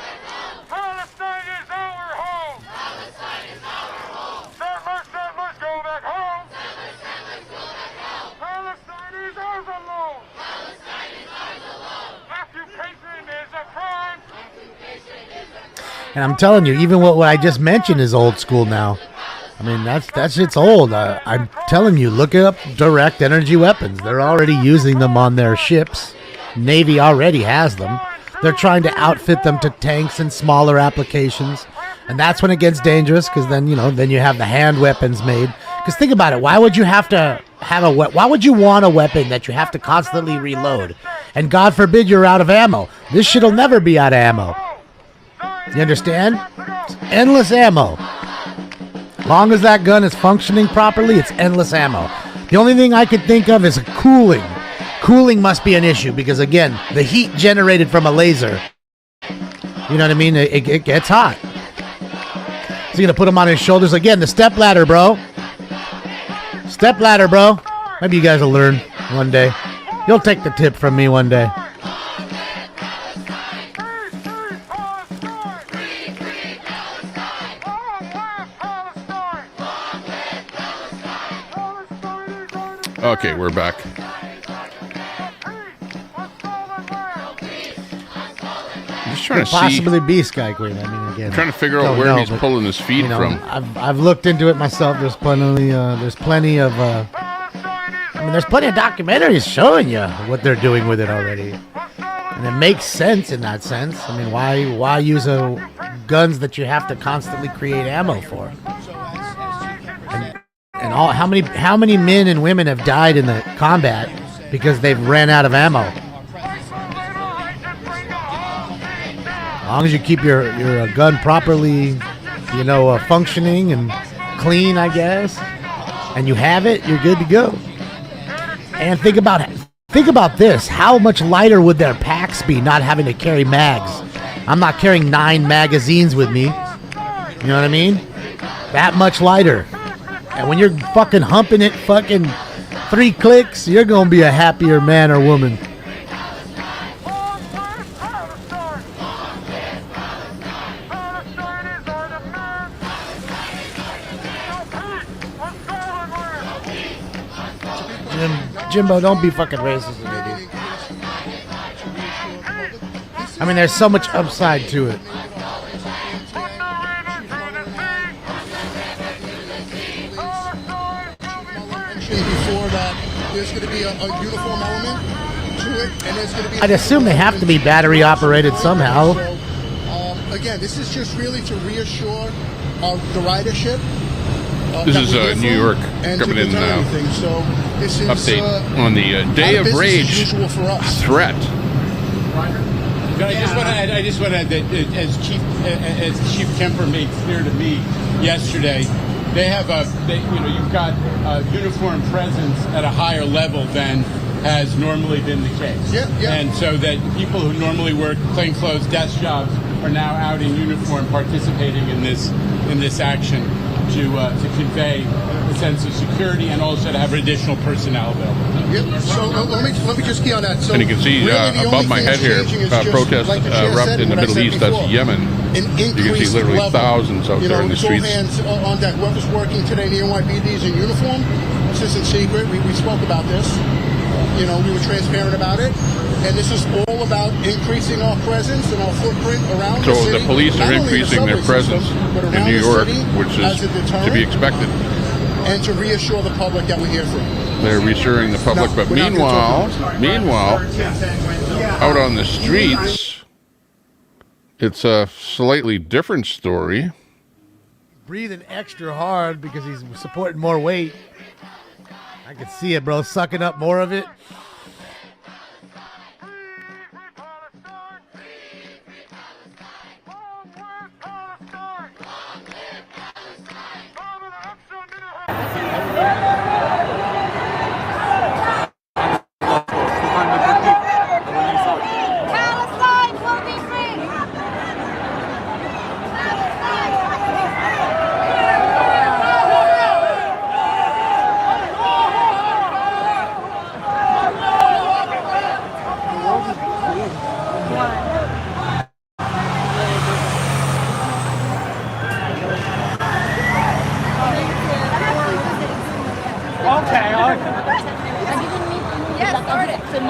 And I'm telling you, even what I just mentioned is old school now. I mean, that shit's old. I'm telling you, look up direct energy weapons. They're already using them on their ships. Navy already has them. They're trying to outfit them to tanks and smaller applications. And that's when it gets dangerous, because then, you know, then you have the hand weapons made. Because think about it. Why would you have to have why would you want a weapon that you have to constantly reload? And God forbid you're out of ammo. This shit'll never be out of ammo. You understand? It's endless ammo. Long as that gun is functioning properly, it's endless ammo. The only thing I could think of is cooling. Cooling must be an issue because, again, the heat generated from a laser, you know what I mean? It gets hot. He's going to put him on his shoulders again. The step ladder, bro. Step ladder, bro. Maybe you guys will learn one day. You'll take the tip from me one day. Okay, we're back. I'm just trying to possibly be Sky Queen. I mean, again, I'm trying to figure out where he's pulling his feed from. I've looked into it myself. There's plenty of there's plenty of documentaries showing you what they're doing with it already, and it makes sense in that sense. I mean, why use guns that you have to constantly create ammo for? And how many men and women have died in the combat because they've ran out of ammo? As long as you keep your gun properly, you know, functioning and clean, I guess, and you have it, you're good to go. And think about this: how much lighter would their packs be not having to carry mags? I'm not carrying 9 magazines with me. You know what I mean? That much lighter. And when you're fucking humping it fucking 3 clicks, you're going to be a happier man or woman. Jimbo, don't be fucking racist to me, dude. I mean, there's so much upside to it. Before that, there's going to be a uniform element to it, and there's going to be. I'd assume they have to be battery operated somehow. So, again, this is just really to reassure the ridership. This is New York coming in now. So this is, update on the Day of Rage threat. I just want to add that as Chief Kemper made clear to me yesterday, they have you've got a uniform presence at a higher level than has normally been the case. Yeah. And so that people who normally work plainclothes desk jobs are now out in uniform participating in this action to convey a sense of security and also to have additional personnel available. Yep. So let me just key on that. So and you can see really above my head here, protest erupt in the Middle East. That's Yemen. You can see literally thousands out there in the streets. Hands on deck. Whoever's working today, the NYPD is in uniform. This isn't secret. We spoke about this. We were transparent about it. And this is all about increasing our presence and our footprint around the city. So the police are increasing their presence in New York, which is to be expected. And to reassure the public that we're here for them. They're reassuring the public, but meanwhile, out on the streets, it's a slightly different story. Breathing extra hard because he's supporting more weight. I can see it, bro. Sucking up more of it.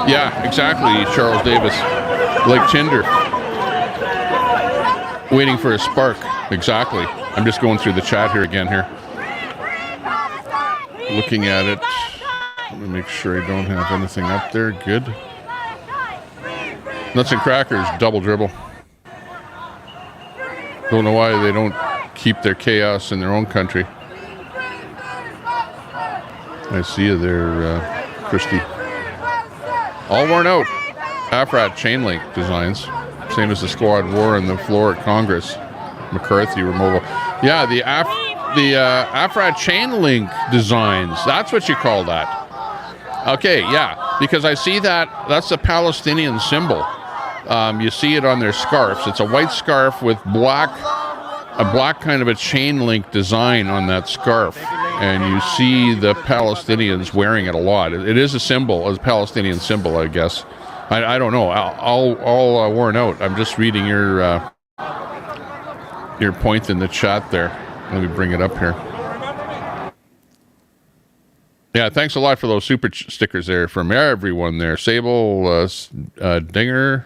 Yeah, exactly, Charles Davis. Like Tinder. Waiting for a spark. Exactly. I'm just going through the chat here again here. Looking at it. Let me make sure I don't have anything up there. Good. Nuts and Crackers, double dribble. Don't know why they don't keep their chaos in their own country. I see you there, Christy. All worn out. Afrat chain link designs. Same as the squad war on the floor at Congress. McCarthy removal. Yeah, the Afrat chain link designs. That's what you call that. Okay, yeah. Because I see that. That's the Palestinian symbol. You see it on their scarves. It's a white scarf with a black kind of a chain link design on that scarf. And you see the Palestinians wearing it a lot. It is a symbol, a Palestinian symbol, I guess. I don't know. All worn out. I'm just reading your point in the chat there. Let me bring it up here. Yeah, thanks a lot for those super stickers there from everyone there. Sable, Dinger.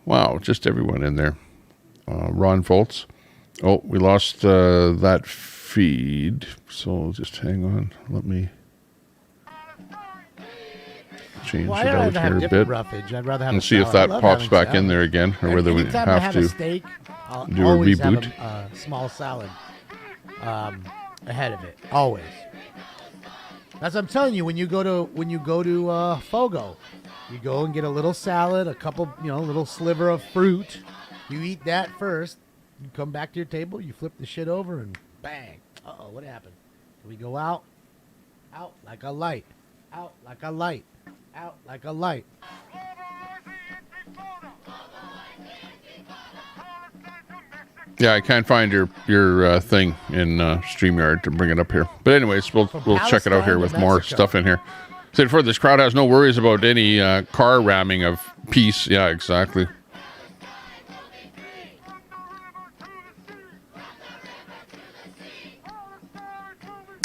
Wow, just everyone in there. Ron Foltz. Oh, we lost that feed, so just hang on. Let me change it out here a bit. I'd rather have and see if that pops back in there again, or whether we have to steak, do a reboot. Have a small salad ahead of it, always. That's what I'm telling you. When you go to Fogo, you go and get a little salad, a couple, little sliver of fruit. You eat that first. You come back to your table. You flip the shit over, and bang. Uh-oh, what happened? Can we go out? Out like a light. Out like a light. Out like a light. Yeah, I can't find your thing in StreamYard to bring it up here. But anyways, we'll check it out here with more stuff in here. Said for this crowd has no worries about any car ramming of peace. Yeah, exactly.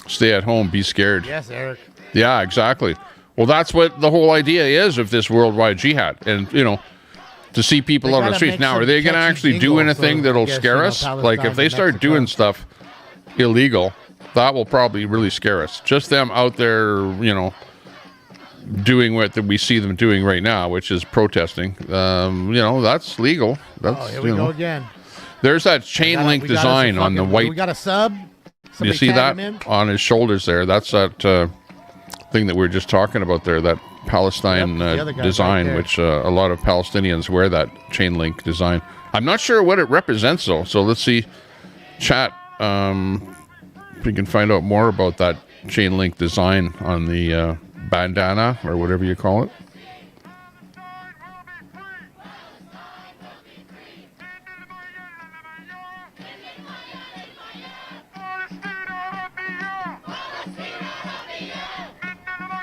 Stay at home, be scared. Yes, Eric. Yeah, exactly. Well, that's what the whole idea is of this worldwide jihad. And, you know, to see people out on the streets. Now, are they going to actually do anything that'll scare us? Like, if they start doing stuff illegal, that will probably really scare us. Just them out there, you know, doing what we see them doing right now, which is protesting. You know, that's legal. That's, here we go again. There's that chain link design on the white. We got a sub. You see that on his shoulders there? That's that thing that we were just talking about there, that Palestine design, which a lot of Palestinians wear that chain link design. I'm not sure what it represents, though. So let's see. Chat. If we can find out more about that chain link design on the bandana or whatever you call it.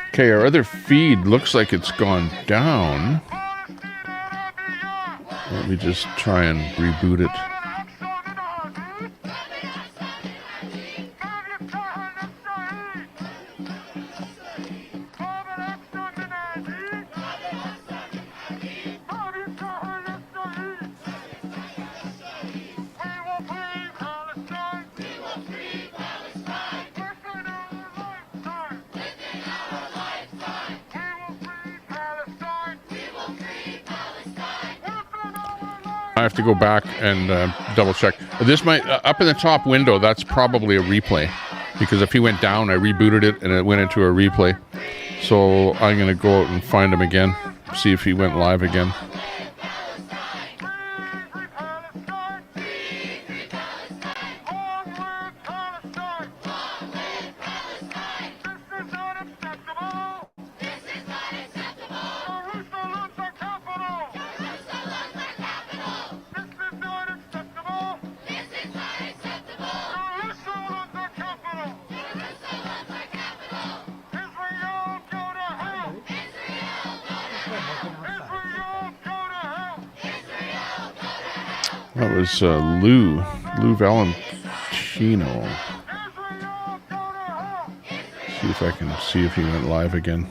Okay, our other feed looks like it's gone down. Let me just try and reboot it. I have to go back and double check. This might, up in the top window, that's probably a replay. Because if he went down, I rebooted it and it went into a replay. So I'm going to go out and find him again. See if he went live again. That was Lou Valentino. See if I can see if he went live again.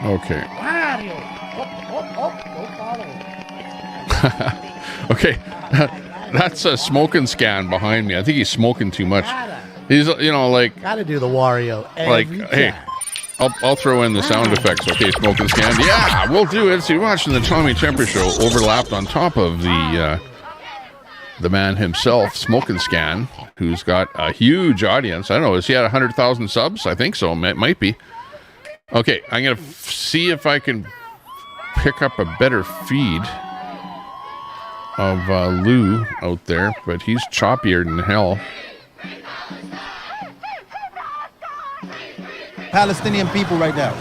Okay. Okay. That's a smoking scan behind me. I think he's smoking too much. He's, you know, like... Gotta do the Wario. Like, hey, I'll throw in the sound effects. Okay, smoking scan. Yeah, we'll do it. So you're watching the Tommy Temper Show overlapped on top of the man himself, Smoking Scan, who's got a huge audience. I don't know. Is he at 100,000 subs? I think so. It might be. Okay, I'm going to see if I can pick up a better feed of Lou out there, but he's choppier than hell. Palestinian people right now.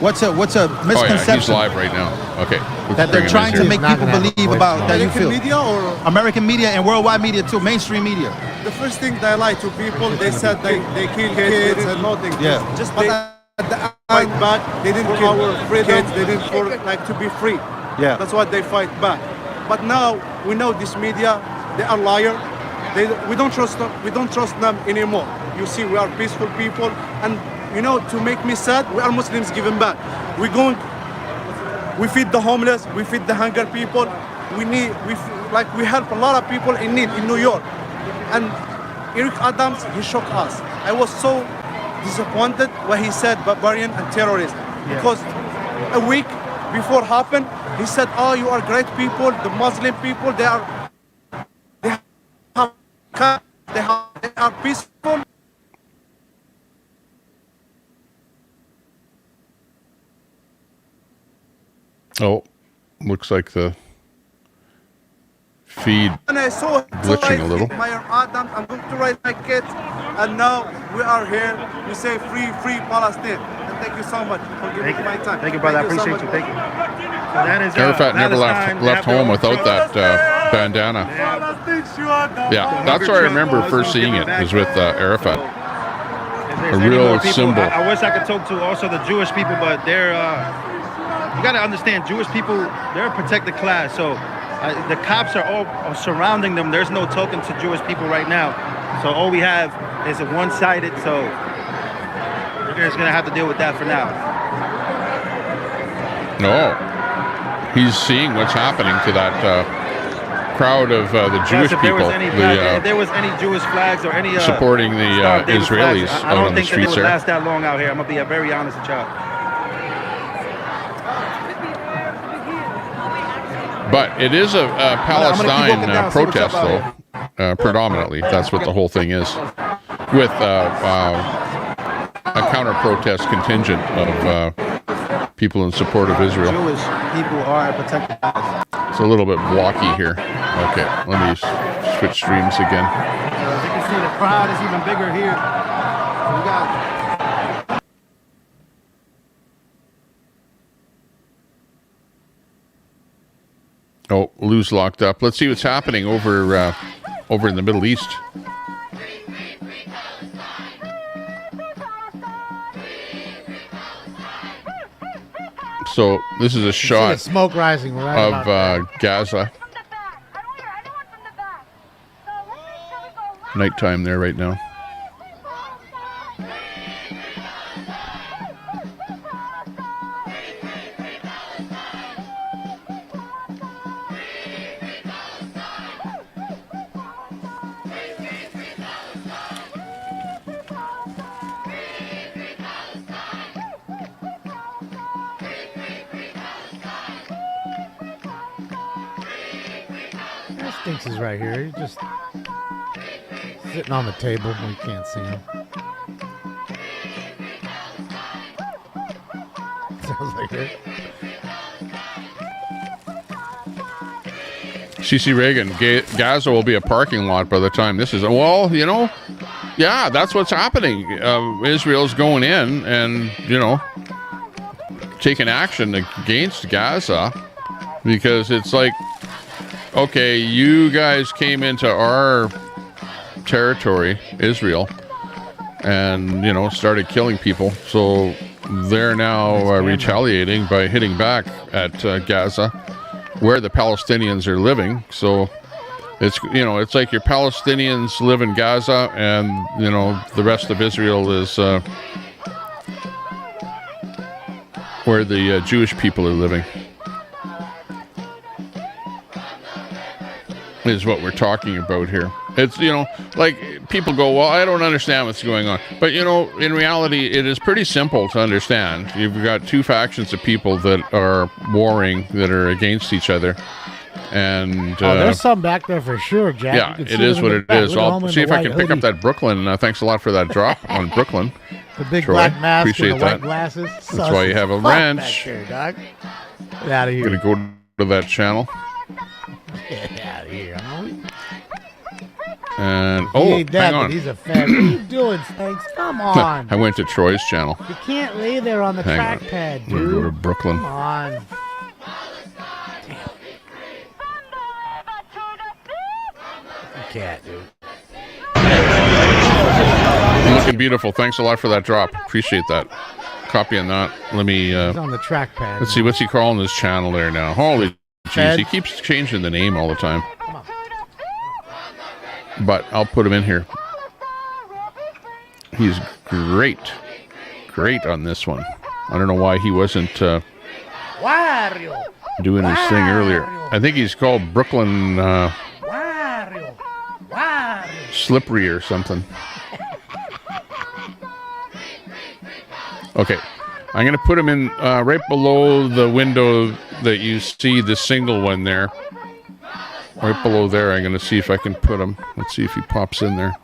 What's a misconception? Oh yeah, he's live right now. Okay. That they're trying to make people believe about that you feel. American media or American media and worldwide media too, mainstream media. the first thing they lie to people, they said they kill kids and nothing. Yeah. Just they fight back. They didn't kill our kids. They didn't for like to be free. Yeah. That's why they fight back. But now we know this media, they are liar. We don't trust them. We don't trust them anymore. You see, we are peaceful people, and you know, to make me sad, we are Muslims giving back. We feed the homeless, we feed the hunger people. We help a lot of people in need in New York. And Eric Adams, he shocked us. I was so disappointed when he said barbarian and terrorist. Because a week before happened, he said, "Oh, you are great people. The Muslim people, they have Oh, looks like the feed And I saw glitching a little. Mayor Adams, I'm going to write my kids, and now we are here. We say free Palestine. And thank you so much for giving me my time. Thank you, brother. I appreciate you. Thank you. So that is Arafat never left home without that bandana. Yeah, that's where I remember first seeing it, was with Arafat. A real symbol. I wish I could talk to also the Jewish people, but they're, you got to understand, Jewish people, they're a protected class. So the cops are all surrounding them. There's no talking to Jewish people right now. So all we have is a one-sided, so we're just going to have to deal with that for now. No. He's seeing what's happening to that crowd of the Jewish If people. if there was any Jewish flags or any supporting the Star David Israelis flags, I out don't on the think that they streets would there. last that long out here. I'm going to be very honest with y'all. But it is a Palestine protest, though, predominantly. That's what the whole thing is, with a counter-protest contingent of people in support of Israel. Jewish people are protected. It's a little bit blocky here. Okay, let me switch streams again. As you can see, the crowd is even bigger here. So we got Oh, Lou's locked up. Let's see what's happening over in the Middle East. So this is a shot smoke rising right of Gaza. Nighttime there right now. Stinks is right here. He's just sitting on the table. We can't see him. Sounds like it. CC Reagan, Gaza will be a parking lot by the time this is. Well, you know, yeah, that's what's happening. Israel's going in and, you know, taking action against Gaza because it's like, okay, you guys came into our territory, Israel, and, you know, started killing people. So they're now retaliating by hitting back at Gaza, where the Palestinians are living. So it's, you know, it's like your Palestinians live in Gaza and, you know, the rest of Israel is where the Jewish people are living. Is what we're talking about here. It's, you know, like people go, well, I don't understand what's going on. But, you know, in reality, it is pretty simple to understand. You've got two factions of people that are warring, that are against each other. And there's some back there for sure, Jack. Yeah, it is what it is. I'll see if I can pick up that Brooklyn. Thanks a lot for that drop on Brooklyn. The big Troy, black mask appreciate and the that. white glasses. That's why you have a wrench. There, dog. Get out of here. Gonna go to that channel. Get out of here. And He ain't dead, hang but on. he's a fan. What are you doing, Snakes? Come on. I went to Troy's channel. You can't lay there on the Hang on. trackpad, I'm gonna dude. go to Brooklyn. Come on. You can't, dude. Looking beautiful. Thanks a lot for that drop. Appreciate that. Copying that. Let me He's on the trackpad. let's see what's he calling his channel there now. Holy jeez, Ted? he keeps changing the name all the time. Come on. But I'll put him in here. He's great on this one. I don't know why he wasn't Wario. doing his thing earlier. I think he's called Brooklyn Wario. Wario. Slippery or something. Okay, I'm going to put him in right below the window that you see, the single one there. Right below there, I'm going to see if I can put him. Let's see if he pops in there.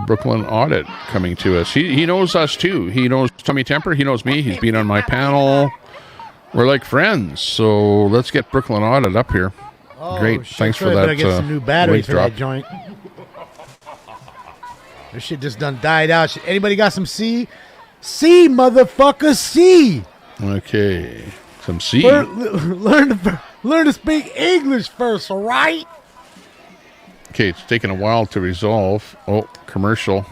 Brooklyn Audit coming to us. He knows us too. He knows Tommy Temper. He knows me. He's been on my panel. We're like friends. So let's get Brooklyn Audit up here. Oh, great. Shit, Thanks for I that. better get some new batteries for drop. that joint. This shit just done died out. Anybody got some C? C, motherfucker, C. Okay. Some C. Learn to speak English first, all right? Okay, it's taking a while to resolve. Oh, commercial.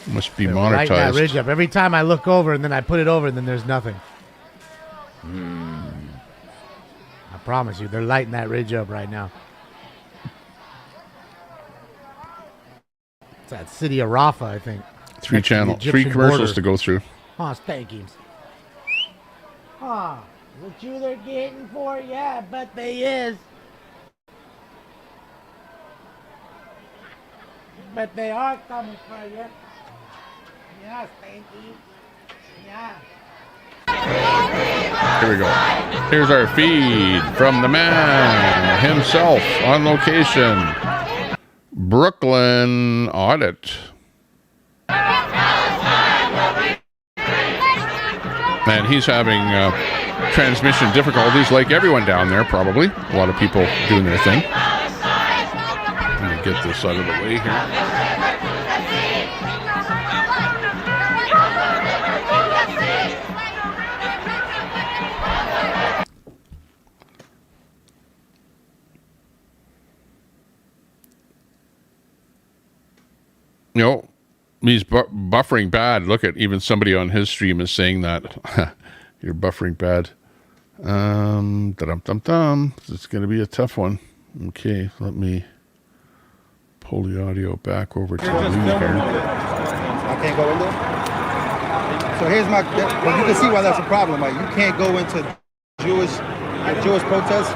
Must be Lighten that ridge monetized. up. Every time I look over and then I put it over and then there's nothing. I promise you, they're lighting that ridge up right now. It's that city of Rafa, I think. Three Next to the three Egyptian commercials border. to go through. Oh, thank you. Oh, what you they're getting for? Yeah, but they is. But they are coming for you. Yes, thank you. Yeah. Here we go. Here's our feed from the man himself on location. Brooklyn Audit. And he's having transmission difficulties like everyone down there, probably. A lot of people doing their thing. Let me get this out of the way here. You know, he's buffering bad. Look at, even somebody on his stream is saying that. You're buffering bad. Dum-dum-dum. It's going to be a tough one. Okay, let me pull the audio back over to me here. I can't go in there? So here's my, well, you can see why that's a problem. Like, you can't go into Jewish protests,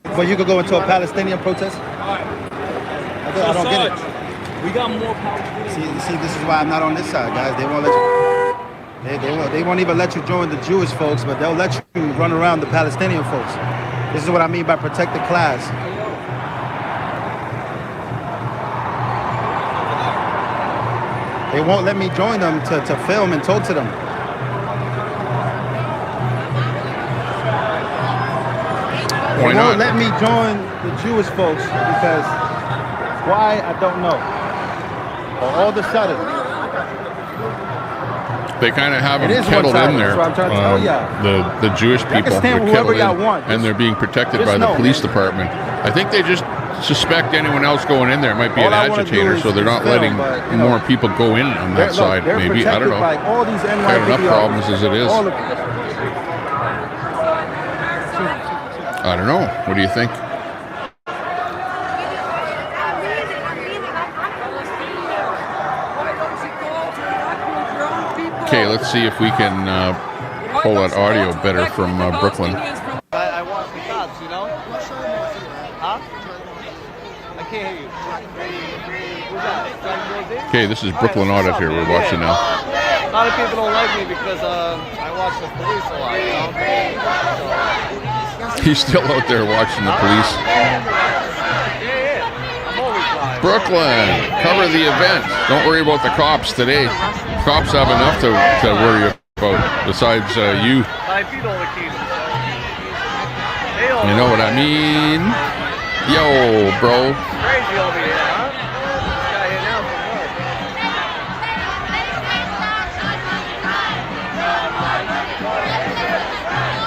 but you could go into a Palestinian protest. I don't get it. We got more power. See, this is why I'm not on this side, guys. They won't let you. They won't even let you join the Jewish folks, but they'll let you run around the Palestinian folks. This is what I mean by protect the class. They won't let me join them to film and talk to them. They Why won't not? let me join the Jewish folks because why, I don't know. All of a sudden, They kind of have It them is kettled in one-sided, there. that's what I'm trying to tell ya. The Jewish Y'all can people, stand they're whoever kettled y'all in, want. and they're being protected Just by the know, police man. department. I think they just suspect anyone else going in there might be All an I wanna do agitator, is so they're not film, letting but, you know, more people go in on that side. They're Maybe, I don't protected know. by all these They have enough NYPD problems as it is. all of- I don't know. What do you think? Okay, let's see if we can pull that audio better from Brooklyn. I watch the cops, you know? Huh? I can't hear you. Who's that? Okay, this is Brooklyn Audit here we're watching now. A lot of people don't like me because I watch the police a lot, you know? He's still out there watching the police. Yeah. I'm always live. Brooklyn, cover the event. Don't worry about the cops today. Cops have enough to worry about besides you. I beat all the keys. You know what I mean? Yo, bro. Crazy over here, huh? This guy here now for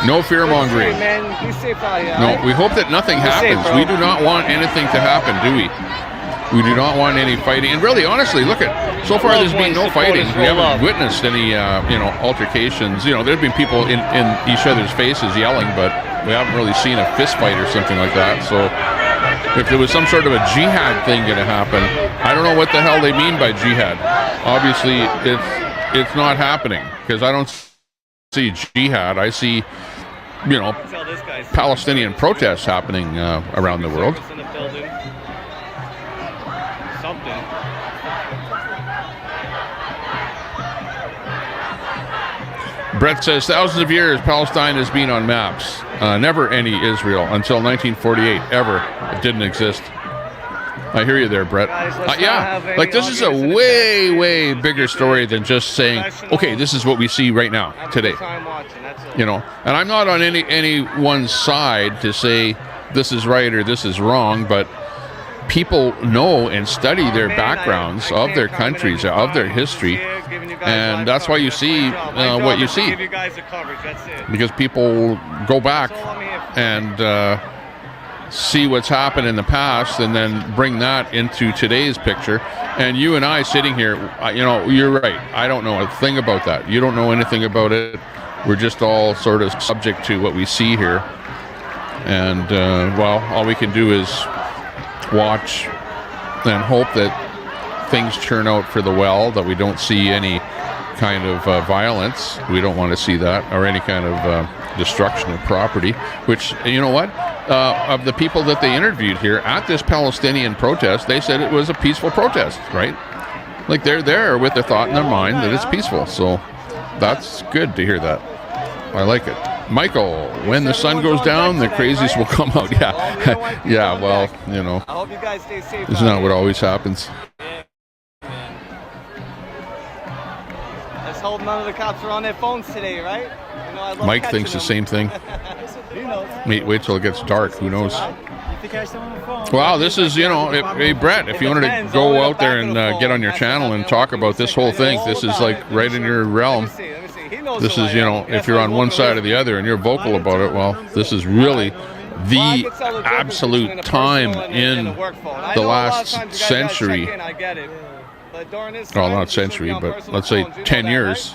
what? No fear mongering. Hey, man, be safe out here. No, alright? we hope that nothing Be safe, happens. bro. We do not want anything to happen, do we? We do not want any fighting. And really, honestly, look at, so far there's been no fighting. We haven't witnessed any, altercations. You know, there's been people in each other's faces yelling, but we haven't really seen a fist fight or something like that. So if there was some sort of a jihad thing going to happen, I don't know what the hell they mean by jihad. Obviously, it's not happening because I don't see jihad. I see, Tell this guy's Palestinian protests happening around the world. service in the building. Something. Brett says, thousands of years Palestine has been on maps. Never any Israel until 1948. Ever. It didn't exist. I hear you there, Brett. Yeah, like this is a way bigger story than just saying, okay, this is what we see right now today. You know, and I'm not on any one side to say this is right or this is wrong, but people know and study their backgrounds of their countries, of their history, and that's why you see what you see. Because people go back and see what's happened in the past and then bring that into today's picture. And you and I sitting here, you know, you're right. I don't know a thing about that. You don't know anything about it. We're just all sort of subject to what we see here. And, well, all we can do is watch and hope that things turn out for the well, that we don't see any kind of violence. We don't want to see that, or any kind of destruction of property, which, you know what? Of the people that they interviewed here at this Palestinian protest, they said it was a peaceful protest, right? Like they're there with the thought in their mind that it's peaceful. So that's good to hear that. I like it. Michael, when the sun goes down, the crazies will come out. Yeah, yeah. Well, you know, I hope you guys stay safe. isn't that what always happens? Let's hope none of the cops are on their phones today, right? You know, I love Mike catching thinks the them. same thing. He knows. Wait till it gets dark. Who knows? Wow, this is, you know, hey Brett, if you wanted to go out there and get on your channel and talk about this whole thing, this is like right in your realm. This is, you know, if you're on one side or the other and you're vocal about it, well, this is really the absolute time in the last century. Well, not century, but let's say 10 years,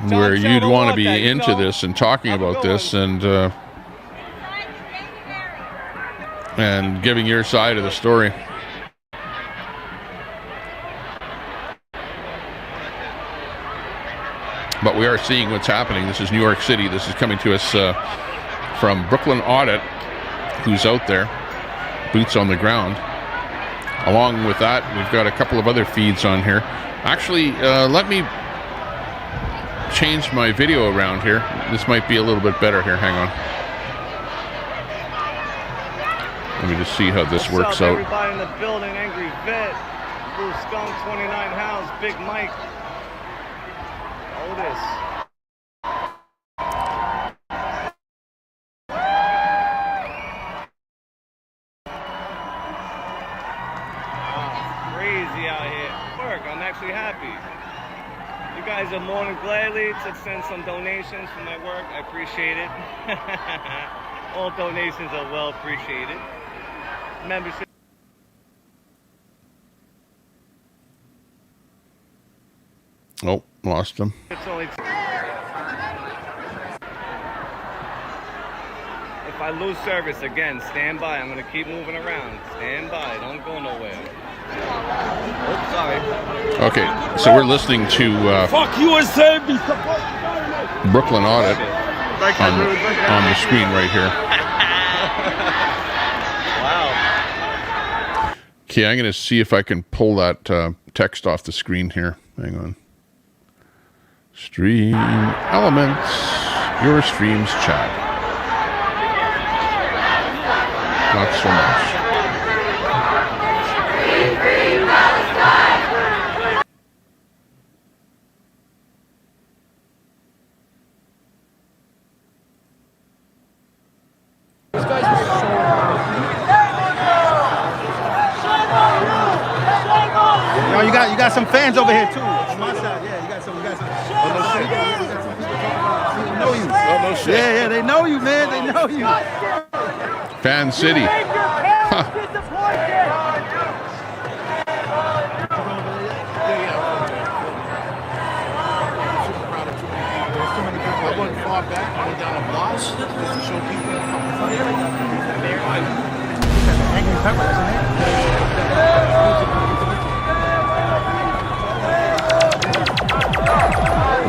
where you'd want to be into this and talking about this and giving your side of the story. But we are seeing what's happening. This is New York City. This is coming to us from Brooklyn Audit, who's out there, boots on the ground. Along with that, we've got a couple of other feeds on here. Actually, let me change my video around here. This might be a little bit better here. Hang on. Let me just see how this works out. Everybody in the building, Angry Vet, Blue Skunk, 29 House, Big Mike. Otis. Crazy out here. Work, I'm actually happy. You guys are more than gladly to send some donations for my work. I appreciate it. All donations are well appreciated. Membership. Oh, lost him. It's only if I lose service again, stand by. I'm gonna keep moving around. Stand by. Don't go nowhere. Oops, sorry. Okay, so we're listening to Fuck USA! Brooklyn Audit on the screen right here. Wow. Okay, I'm going to see if I can pull that text off the screen here. Hang on. Stream elements, your streams chat. Not so much. Yo, you got some fans over here too. On my side, yeah, you got some. Oh, no shit. They know you. Oh, no shit. Yeah, they know you, man. They know you. Fan City. Huh.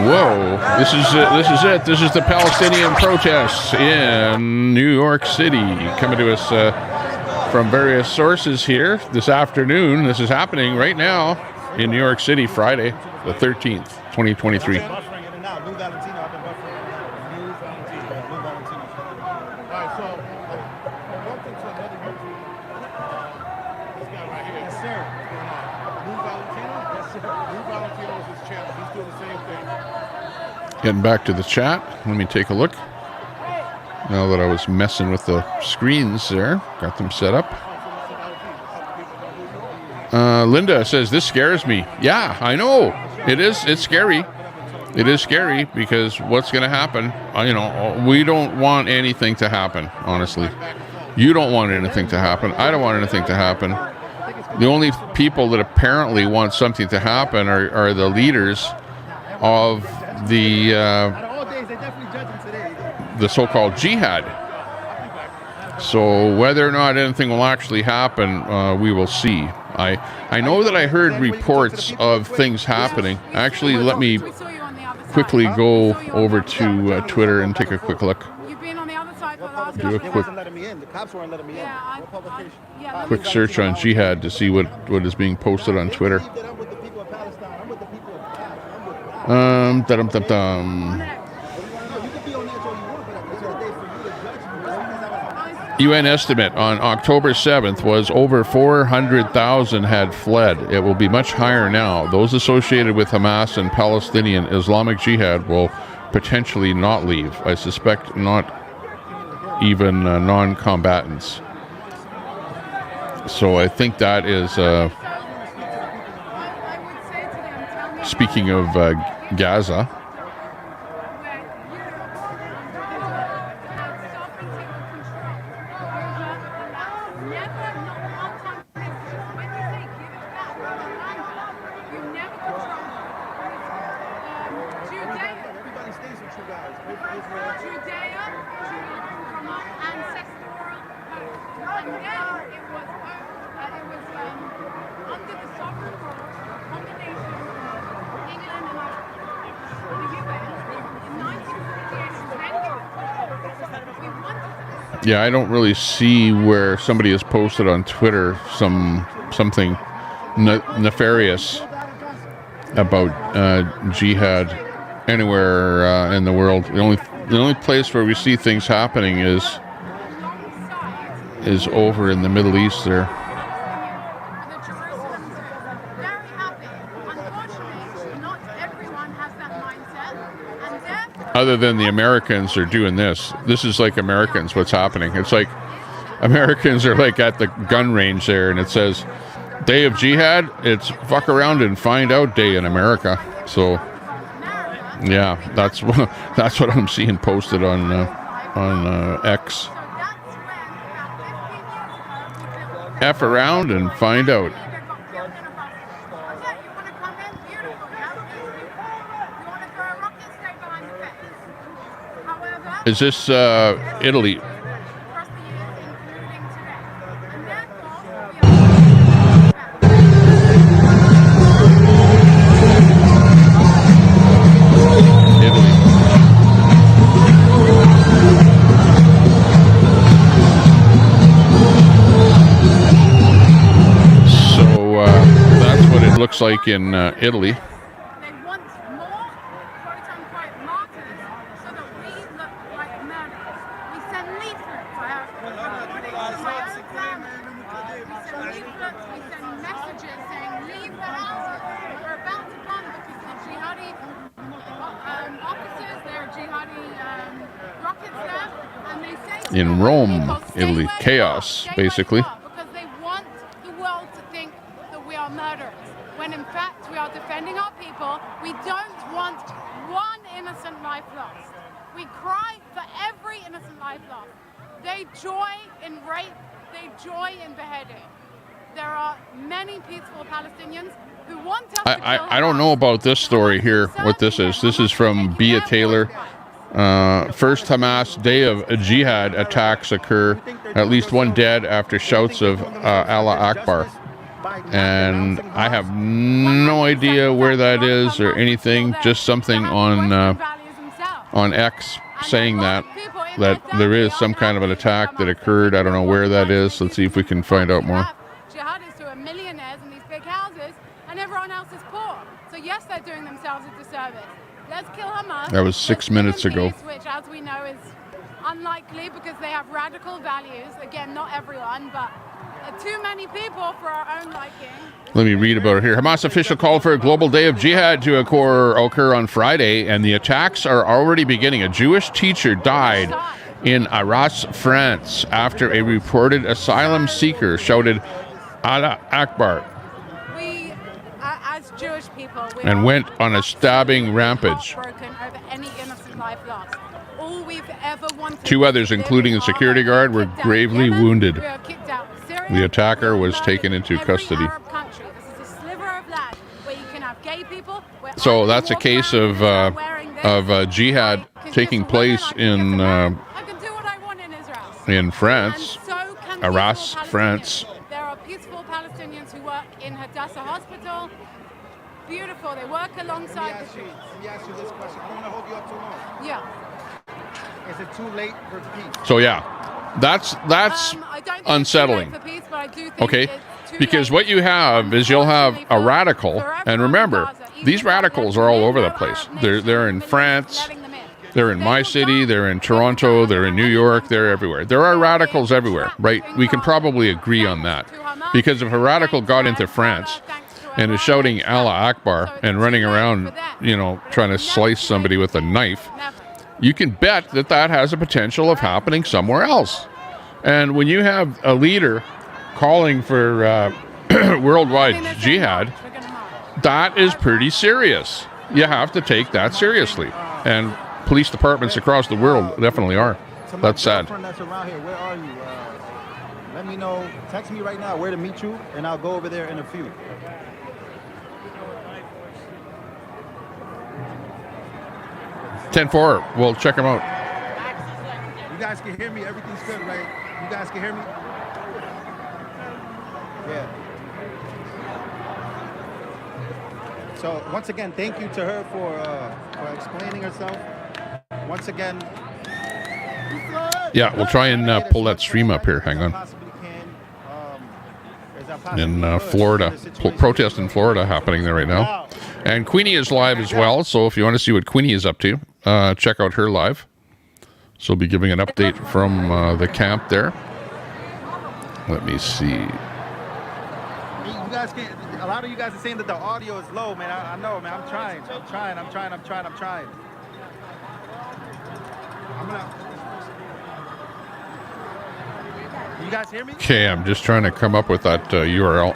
Whoa, this is it. This is the Palestinian protests in New York City, coming to us from various sources here this afternoon. This is happening right now in New York City, Friday, the 13th, 2023. Yes, sir. Lou Valentino? Yes, sir. Lou Valentino is his channel. He's doing the same thing. Getting back to the chat. Let me take a look. Now that I was messing with the screens there, got them set up. Linda says, this scares me. Yeah, I know. It is. It's scary. It is scary because what's going to happen? You know, we don't want anything to happen, honestly. You don't want anything to happen. I don't want anything to happen. The only people that apparently want something to happen are the leaders of the so-called jihad. So whether or not anything will actually happen, we will see. I know that I heard reports of things happening. Actually, let me quickly go over to Twitter and take a quick look. Do a quick quick search on Jihad to see what is being posted on Twitter. UN estimate on October 7th was over 400,000 had fled. It will be much higher now. Those associated with Hamas and Palestinian Islamic Jihad will potentially not leave. I suspect not even non-combatants. So I think that is, speaking of Gaza. Yeah, I don't really see where somebody has posted on Twitter something nefarious about jihad anywhere in the world. The only place where we see things happening is over in the Middle East there. Other than the Americans are doing this. This is like Americans, what's happening. It's like Americans are like at the gun range there, and it says, Day of Jihad, it's fuck around and find out day in America. So, yeah, that's what I'm seeing posted on X. F around and find out. Is this Italy? So that's what it looks like in Italy. In Rome, Italy, chaos, basically. Because they want the world to think that we are murderers, when in fact we are defending our people. We don't want one innocent life lost. We cry for every innocent life lost. They joy in rape, they joy in beheading. There are many peaceful Palestinians who want us to kill I don't know about this story here, what this is. This is from Bia Taylor. First Hamas day of jihad attacks occur. At least one dead after shouts of Allah Akbar. And I have no idea where that is or anything. Just something on X saying that there is some kind of an attack that occurred. I don't know where that is. Let's see if we can find out more. Jihadists who are millionaires in these big houses, and everyone else is poor. So yes, they're doing themselves a disservice. Let's kill Hamas. That was 6 minutes ago. Which, as we know, is unlikely because they have radical values. Again, not everyone, but too many people for our own liking. Let me read about it here. Hamas official called for a global day of jihad to occur on Friday, and the attacks are already beginning. A Jewish teacher died in Arras, France, after a reported asylum seeker shouted Allah Akbar We, as Jewish people, we and are went on a stabbing rampage. heartbroken over any innocent life lost. All we've ever wanted. Two others, including the security guard, were gravely wounded. We are kicked out of Syria. The attacker We are was murdered taken into in every custody. Arab country. This is a sliver of land where you can have gay people. Where I So can that's a walk case around wearing this. of jihad I can taking kiss a woman, place I can kiss a in man. I can do what I want in Israel. in France, And so can Arras, peaceful France. Palestinians. There are peaceful Palestinians who work in Hadassah Hospital. Beautiful. They work alongside the troops. Let me ask you this question. I don't want to hold you up too long. Yeah. Is it too late for peace? So yeah, that's I don't think unsettling. It's too late for peace, but I do think Okay, it's too because late. what you have is you'll have a radical, and remember, these radicals are all over the place. They're in France, they're in my city, they're in Toronto, they're in New York, they're everywhere. There are radicals everywhere, right? We can probably agree on that. Because if a radical got into France and is shouting Allah Akbar and running around, you know, trying to slice somebody with a knife, you can bet that that has a potential of happening somewhere else. And when you have a leader calling for worldwide jihad, that is pretty serious. You have to take that seriously. And police departments across the world definitely are. To my That's sad. girlfriend that's around here, where are you? Let me know. Text me right now where to meet you, and I'll go over there in a few. Ten-4. We'll check them out. You guys can hear me. Everything's good, right? You guys can hear me? Yeah. So once again, thank you to her for explaining herself. Once again. Yeah, we'll try and pull that stream up here. Hang on. In Florida. Protest in Florida happening there right now. And Queenie is live as well, so if you want to see what Queenie is up to, check out her live. So we'll be giving an update from the camp there. Let me see. You guys can't, a lot of you guys are saying that the audio is low, man. I know, man. I'm trying. You guys hear me? Okay, I'm just trying to come up with that URL.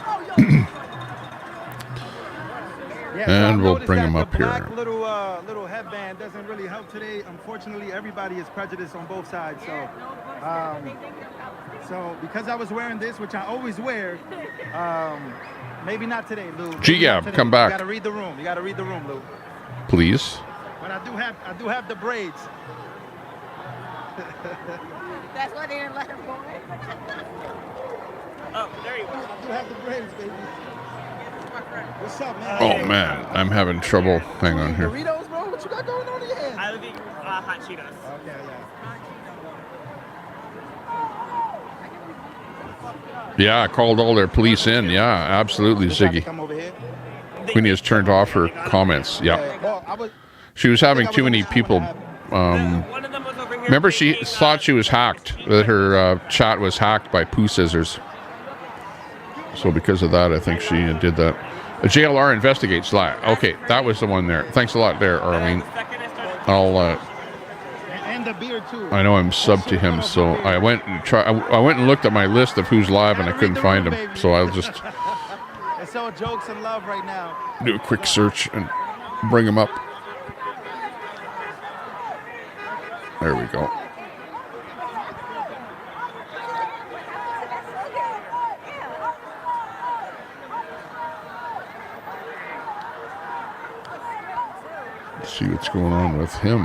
And we'll bring them up here. Little headband doesn't really help today. Unfortunately, everybody is prejudiced on both sides. So because I was wearing this, which I always wear, maybe not today, Lou. G-Gab, come back. You gotta read the room. Lou. Please. But I do have the braids. That's why they didn't let him go in. Oh, there you go. I do have the braids, baby. What's up, man? Oh, man. I'm having trouble. Hang on here. Doritos, bro? What you got going on in your hands? I would be hot Cheetos. Okay, yeah. Yeah, I called all their police in. Yeah, absolutely, Ziggy. Come over here. Queenie has turned off her comments. Yeah. Well, She was having too many people. Remember, she thought she was hacked, that her chat was hacked by poo scissors. So because of that, I think she did that. A JLR investigates live. Okay, that was the one there. Thanks a lot there, Arlene. and the beer too. I know I'm sub to him, so I went and looked at my list of who's live, and I couldn't find him. So I'll just It's all jokes and love right now. do a quick search and bring him up. There we go. Let's see what's going on with him.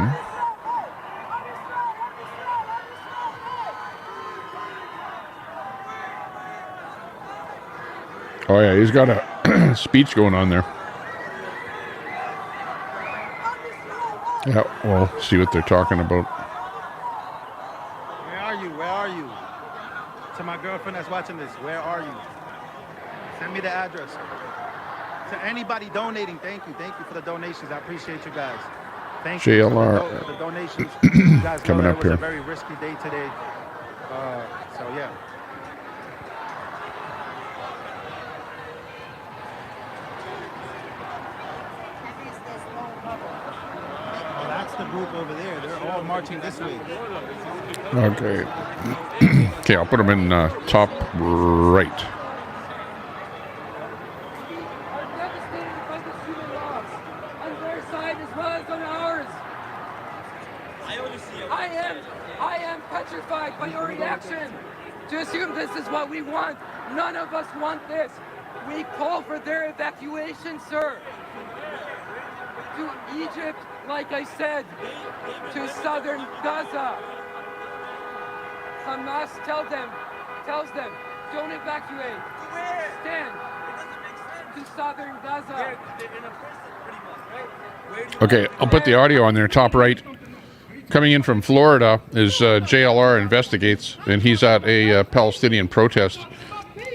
Oh yeah, he's got a speech going on there. Yeah, we'll see what they're talking about. Where are you? To my girlfriend that's watching this, where are you? Send me the address. To anybody donating, thank you for the donations. I appreciate you guys. Thank you JLR for the donations. You guys coming know up it was here. a very risky day today. So yeah. the group over there. They're all marching this way. Okay. Okay, I'll put them in top right. I am petrified by your reaction to assume this is what we want. None of us want this. We call for their evacuation, sir. To Egypt, like I said, to southern Gaza. Hamas tells them, don't evacuate. Stand to southern Gaza. Okay, I'll put the audio on there, top right. Coming in from Florida is JLR Investigates, and he's at a Palestinian protest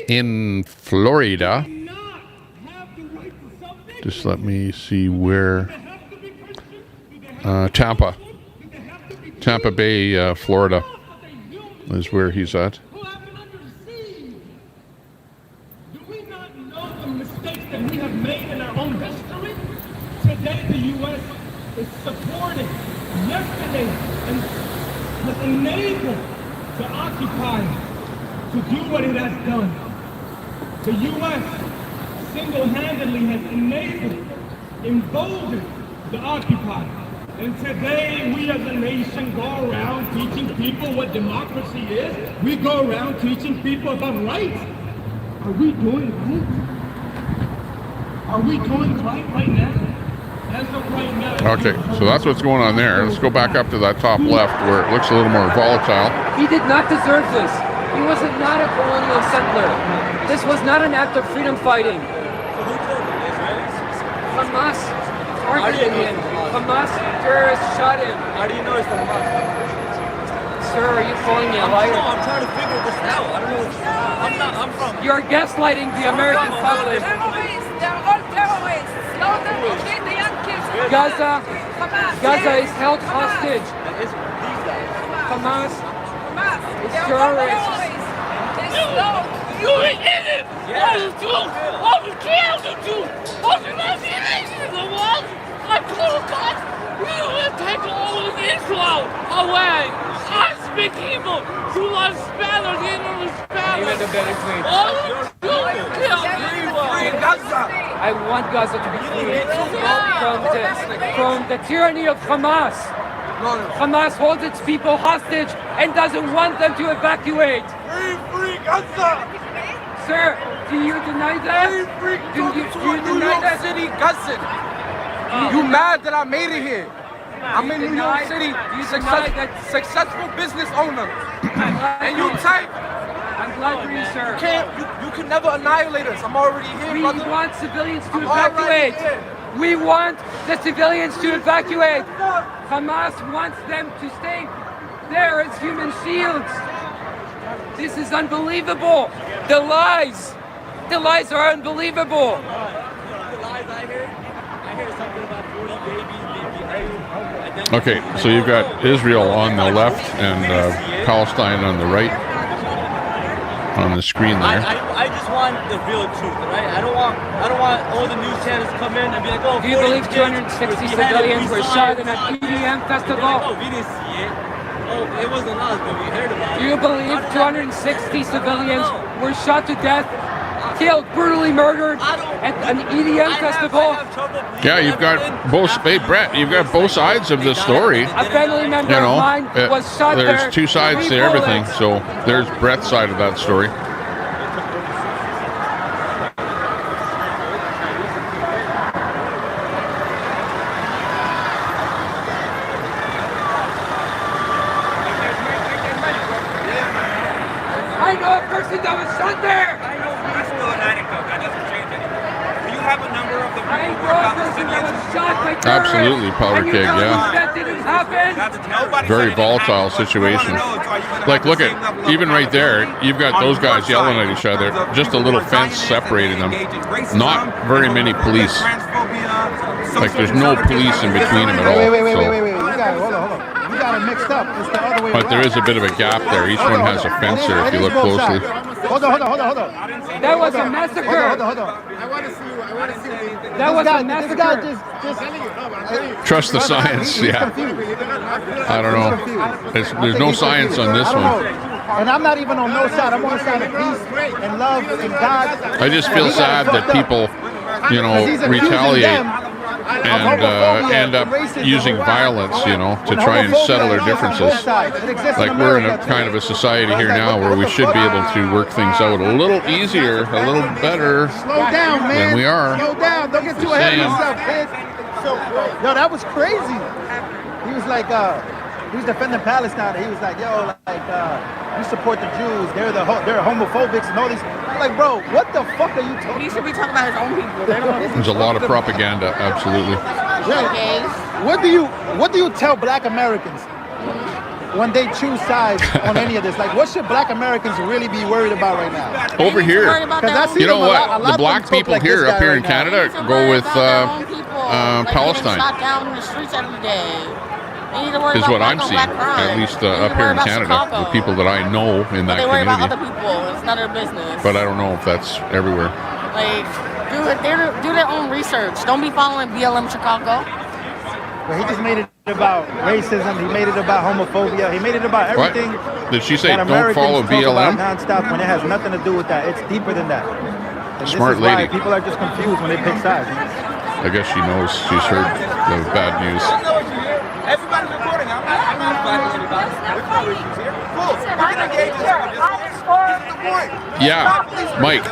in Florida. Just let me see where. Tampa Bay, Florida is where he's at. Do we not know the mistakes that we have made in our own history? Today the U.S. is supporting yesterday and has enabled the occupier to do what it has done. The U.S. single-handedly has enabled, emboldened the occupier. And today we as a nation go around teaching people what democracy is. We go around teaching people about rights. Are we doing right? Are we doing right now? As of right now. Okay, so that's what's going on there. Let's go back up to that top left where it looks a little more volatile. He did not deserve this. He was not a colonial settler. This was not an act of freedom fighting. So who killed him? The Israelis? Hamas targeted him. Hamas terrorists shot him. How do you know it's the Hamas? Sir, are you calling me a liar? No, I'm trying to figure this out. I don't know. I'm from. You're gaslighting the American public. Terrorists. They're all terrorists. Slaughter the young kids. Gaza is held hostage. Hamas is terrorists. You idiot! What you do? What you killed you do? What you not in the world? I told God, we will take all of Israel away. I speak Hebrew. You are Spanish, you know Spanish. Even the benefits. All you killed Gaza. I want Gaza to be free from the tyranny of Hamas. Hamas holds its people hostage and doesn't want them to evacuate. Free Gaza. Sir, do you deny that? Do you deny that? City, Gaza. You mad that I made it here? I'm in New York City, successful business owner. And you type. I'm glad for you, sir. You can never annihilate us. I'm already here, We brother. want civilians to evacuate. We want the civilians to evacuate. Hamas wants them to stay there as human shields. This is unbelievable. The lies are unbelievable. The lies I hear something about 40 babies. Okay, so you've got Israel on the left and Palestine on the right on the screen there. I just want the real truth, right? I don't want all the news channels to come in and be like, oh, Do you believe 260 civilians were shot in an EDM festival? Oh, we didn't see it. Oh, it wasn't us, but we heard about it. Do you believe 260 civilians were shot to death, killed, brutally murdered at an EDM festival? Yeah, you've got both. Hey, Brett, you've got both sides of this story. A family member of mine was shot there. There's two sides to everything. So there's Brett's side of that story. I know a person that was shot there. That's still an anecdote. That doesn't change anything. Do you have a number of the I people know a person that was shot by terrorists. Absolutely, Powder Keg, yeah. That didn't happen. Very volatile situation. Like, look at, even right there, you've got those guys yelling at each other. Just a little fence separating them. Not very many police. Like, there's no police in between them at all. Wait. You guys, hold on. You guys got it mixed up. It's the other way But around. there is a bit of a gap there. Each one has a fence there if you look closely. Hold on. That was a massacre. Hold on. That was a massacre. This guy just Trust the science. He's Yeah. confused. I don't know. There's no science on this I don't one. know. And I'm not even on no side. I'm on the side of peace and love and God. I just feel sad that people, you know, retaliate and end up using violence, you know, to try and settle their differences. Like we're in a kind of a society here now where we should be able to work things out a little easier, a little better Slow down, man. than we are. Slow down. Don't get too Just ahead of saying. yourself, kid. Yo, that was crazy. He was like, he was defending Palestine. He was like, yo, like, you support the Jews. They're homophobics and all these. I'm like, bro, what the fuck are you talking? He should be talking about his own people. They don't There's a lot of propaganda, absolutely. Yeah. What do you tell Black Americans when they choose sides on any of this? Like, what should Black Americans really be worried about right now? Over here, you know what? The black people here, up here in right now. Canada, go with Palestine. Shot down in the streets every day. They need to worry Is about what I'm black on seeing, black crime. at least They need to up here worry in about Canada, Chicago. the people that I know in But that they worry about other community. people. It's none of their business. But I don't know if that's everywhere. Like, do their own research. Don't be following BLM Chicago. But he just made it about racism. He made it about homophobia. He made it about What? everything. Did she say that don't Americans follow talk about BLM? nonstop when it has nothing to do with that. It's deeper than that. And Smart this is lady. why people are just confused when they pick sides. I guess she knows. She's heard the bad news. Everybody's recording. I'm not fighting anybody. There's no issues here. Cool. We can engage this. This is the point. Yeah, Mike,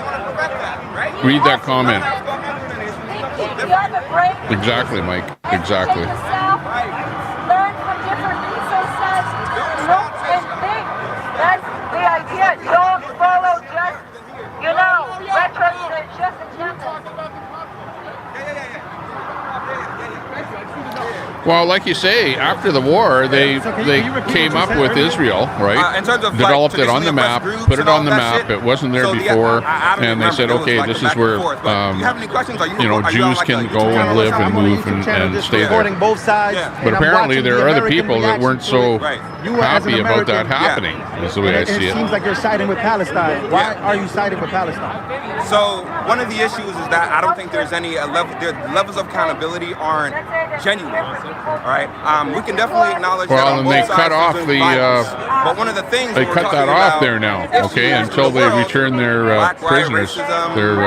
read that comment. Exactly, Mike. Exactly. Learn from different resources. Look and think. That's the idea. Don't follow just, retrograde, just agenda. Well, like you say, after the war, they came up with Israel, right? In terms of, Developed like, it on the map, traditionally put it oppressed on the groups and all map. that It wasn't there So, before, I don't and they remember. said, It was okay, like this a is back and where forth, but you have any questions? Are you on, Jews like, can a go YouTube and live channel? and move and stay Supporting there. both sides. But apparently, there are other people that weren't so happy about that happening. Is the way I see It seems it. like you're siding with Palestine. Why are you siding with Palestine? So one of the issues is that I don't think there's any levels of accountability aren't genuine. All right, we can definitely acknowledge that Well, on and both they sides cut off there's the. violence. But one of the things They we're cut that talking off about there now, is okay, issues until in the they world, return their Black riot, prisoners, racism, their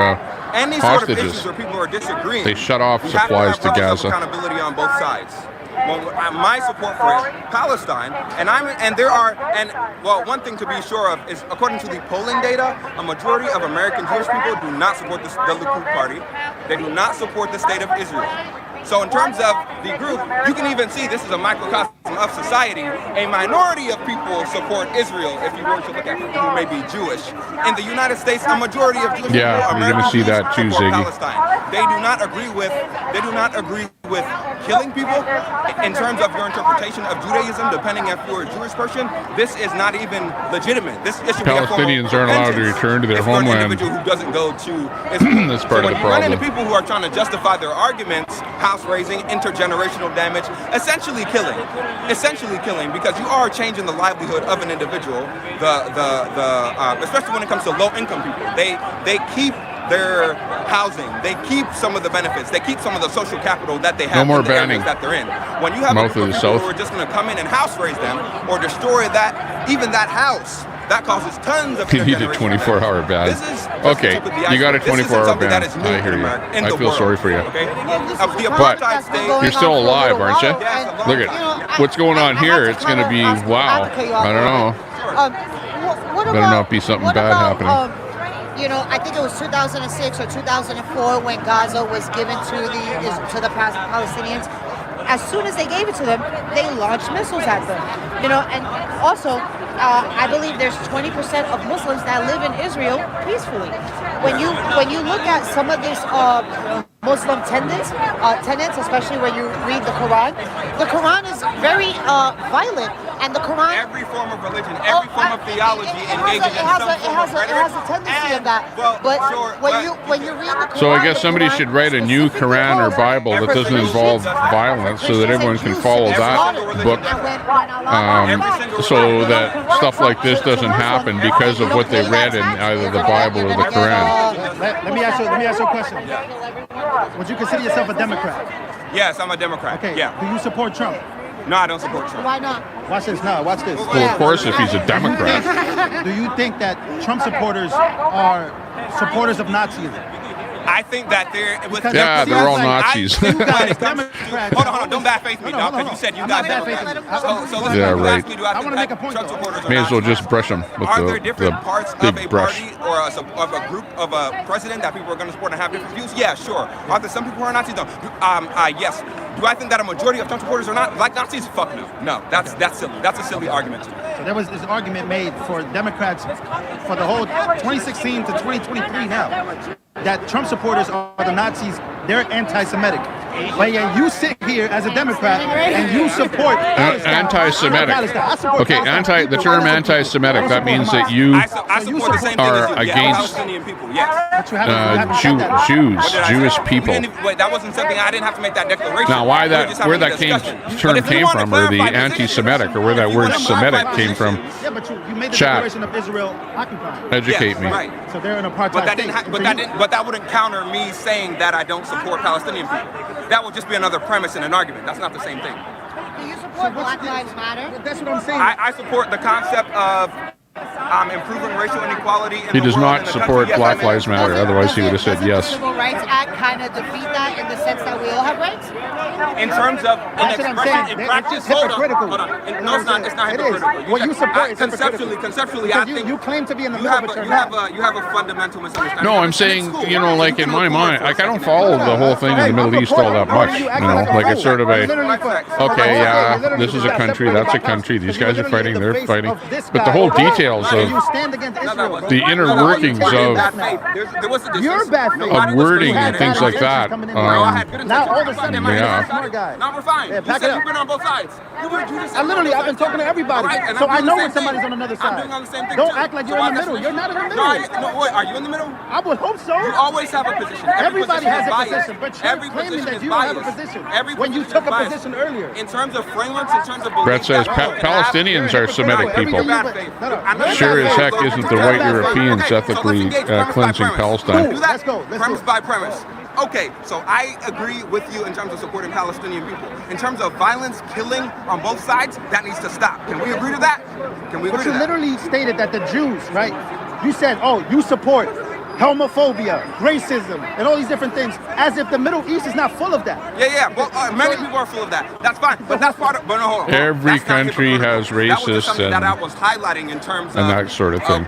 any sort of hostages. issues where people are disagreeing. They shut off we have supplies to have levels Gaza. of accountability on both sides. Well, my support for Palestine, one thing to be sure of is, according to the polling data, a majority of American Jewish people do not support the Likud party. They do not support the state of Israel. So in terms of the group, you can even see this is a microcosm of society. A minority of people support Israel, if you were to look at people who may be Jewish. In the United States, a majority of Jewish Yeah, people, you're gonna see that too, support Ziggy. Palestine. They do not agree with killing people. In terms of your interpretation of Judaism, depending if you're a Jewish person, this is not even legitimate. This should be a form of Palestinians aren't allowed to repentance return to their if you're an homeland. individual who doesn't go to Israel. That's part So of the when you run into problem. people who are trying to justify their arguments, house raising, intergenerational damage, essentially killing, because you are changing the livelihood of an individual. Especially when it comes to low-income people, they keep their housing, they keep some of the benefits, they keep some of the social capital that they have No more in the areas banning. that they're in. When you have Mouth a group of of the people South. who are just going to come in and house raise them or destroy that house, that causes tons of You need a intergenerational 24-hour ban. This is just Okay, the tip of the you got a iceberg. This isn't 24-hour something ban. that is new I in hear you. America, in I the feel world, sorry for you. Okay? The But apartheid state. you're still alive, aren't you? Look at what's going on here. It's going to be wow. I don't know. What Better not be something bad happening. I think it was 2006 or 2004 when Gaza was given to the Palestinians. As soon as they gave it to them, they launched missiles at them. And also, I believe there's 20% of Muslims that live in Israel peacefully. When you look at some of this Muslim tenets, especially when you read the Quran. The Quran is very violent, and the Quran. Every form of religion, every form of theology engages in some form of rhetoric. It has a tendency of that. But when you read the Quran, So I guess somebody should write a new Quran or Bible that doesn't involve violence, so that everyone can follow that book, so that stuff like this doesn't happen because of what they read in either the Bible or the Quran. Let me ask you a question. Would you consider yourself a Democrat? Yes, I'm a Democrat. Okay. Yeah. Do you support Trump? No, I don't support Trump. Why not? Watch this now. Watch this. Well, of course, if he's a Democrat. Do you think that Trump supporters are supporters of Nazism? I think that they're all Nazis. Hold on, don't bad faith me, dog, because you said you got Democrats. So listen, Yeah, right. I want to make a point. Trump supporters May as well just brush him with are the there different parts of big a brush. party or of a group of a president that people are going to support and have different views? Yeah, sure. Are there some people who are Nazis? No. Yes. Do I think that a majority of Trump supporters are not like Nazis? Fuck no. No, that's silly. That's a silly argument. So there was this argument made for Democrats for the whole 2016 to 2023 now, that Trump supporters are the Nazis, they're anti-Semitic. But yet you sit here as a Democrat and you support anti-Semitic. Okay, the term anti-Semitic, that means that you are against Jewish people. Wait, that wasn't something, I didn't have to make that declaration. Now, where that term came from, or the anti-Semitic, or where that word Semitic came from, yeah, but you made the declaration of Israel occupied. Educate me. Right. So they're an apartheid But that wouldn't counter me saying that I don't support Palestinian people. That would just be another premise in an argument. That's not the same thing. Do you support Black Lives Matter? That's what I'm saying. I support the concept of improving racial inequality in He the does world not and the support country. Black Lives Matter, otherwise he would have said yes. Does the Civil Rights Act kind of defeat that in the sense that we all have rights? In terms of That's what I'm saying. in It's practice, just hypocritical. hold on. No, it's not. It's not It hypocritical. is. What you support is conceptually, I think you claim to be in the you middle, have but you're you not. have a fundamental misunderstanding. No, I'm saying, you know, like in my mind, like I don't follow the whole thing in the Middle East all that much. You know, like it's sort of a, okay, yeah, this is a country, that's a country, these guys are fighting, they're fighting. But the whole details of the inner workings of wording and things like that. Now all of a sudden, yeah. smart guy. Now we're fine. Yeah, You pack said it up. you've been on both sides. I've been talking to everybody, Alright, so I'm I doing know the when same somebody's thing. on another I'm side. doing the same thing Don't too. act like you're So in the I middle. guess- You're not in the No, middle. wait, are you in the middle? I would hope so. You always have a position. Everybody has a biased. position, but you're Every claiming position that is you don't have a biased. position Every when you position took is a biased. position earlier. In terms of frameworks, in terms of beliefs, Brett says Palestinians are Semitic people. Sure as heck isn't the white Europeans ethically cleansing Palestine. Let's go. Premise by premise. Okay, so I agree with you in terms of supporting Palestinian people. In terms of violence, killing on both sides, that needs to stop. Can we agree to that? Can we agree But to you that? literally stated that the Jews, right? You said, oh, you support homophobia, racism, and all these different things, as if the Middle East is not full of that. Yeah. Well, many people are full of that. That's fine, but that's part of. But no, hold on. Every That's not country has hypocritical. That was just racists something that I and was highlighting in terms that sort of thing.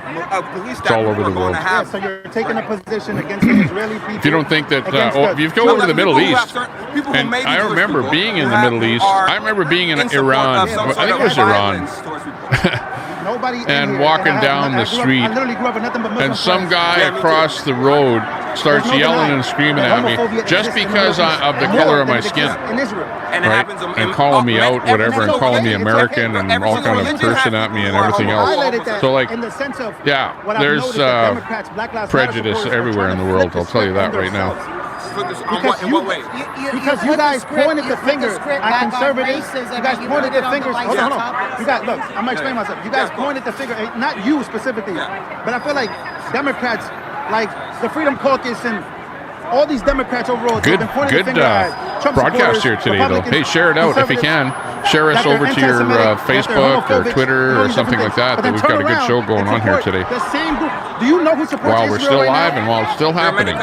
beliefs It's all over the world. Yeah, so you're taking a position against the Israeli people. If you don't think that, against if you go over to the Middle East, people who and may be I Jewish remember people being in who the Middle East, are I remember being in in support Iran, of some I sort think it of was Iran, violence towards people. Nobody in and here, walking I down the street, I literally grew up with nothing but Muslim and some friends. guy across the road starts yelling and screaming at me just because of the color of my skin, in Israel. right? And calling me out, whatever, and calling me American and all kind of cursing at me and everything else. So like, in the sense of yeah, what I've there's noticed that Democrats, Black Lives Matter prejudice supporters are everywhere in trying the to world. flip I'll tell you the that script right now. In what way? Because you guys pointed the finger at conservatives. You guys pointed the fingers. Hold on. You guys, look, I'm gonna explain myself. You guys pointed the finger, not you specifically, but I feel like Democrats, like the Freedom Caucus and all these Democrats overall, Good broadcast here today, though. Hey, share it out if you can. Share us over to your Facebook or Twitter or something like that. That we've got a good show going on here today. The same group. Do you know who supports While we're still live and while it's still happening,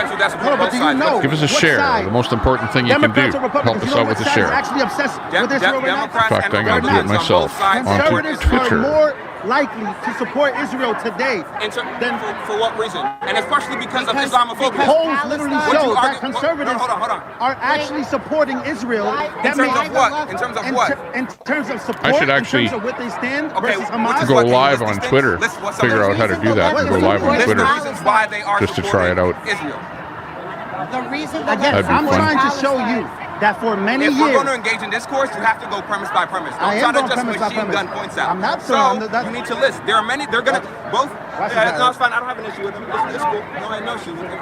give us a share. The most important thing you can do. Help us out with a share. Actually obsessed with Israel right now. In fact, I'm going to do it myself on Conservatives are Twitter. more likely to support Israel today than for what reason? And it's partially because of Islamophobia. Polls literally Would show you that argue- conservatives hold on. are actually supporting Israel. In terms of what? In terms of what? In terms of support, I should actually in terms of what they stand versus Hamas. go live on Twitter, figure out how to do that, and go live on Twitter Why they are just to try it out. Israel. The reason that Again, I'm trying to show you that for many if years. we're going to engage in discourse, you have to go premise by premise. Don't try to just machine gun points out. I'm not so throwing. you need to list. There are many. They're gonna both. Yeah, no, it's fine. I don't have an issue with them. It's cool. No issues with him.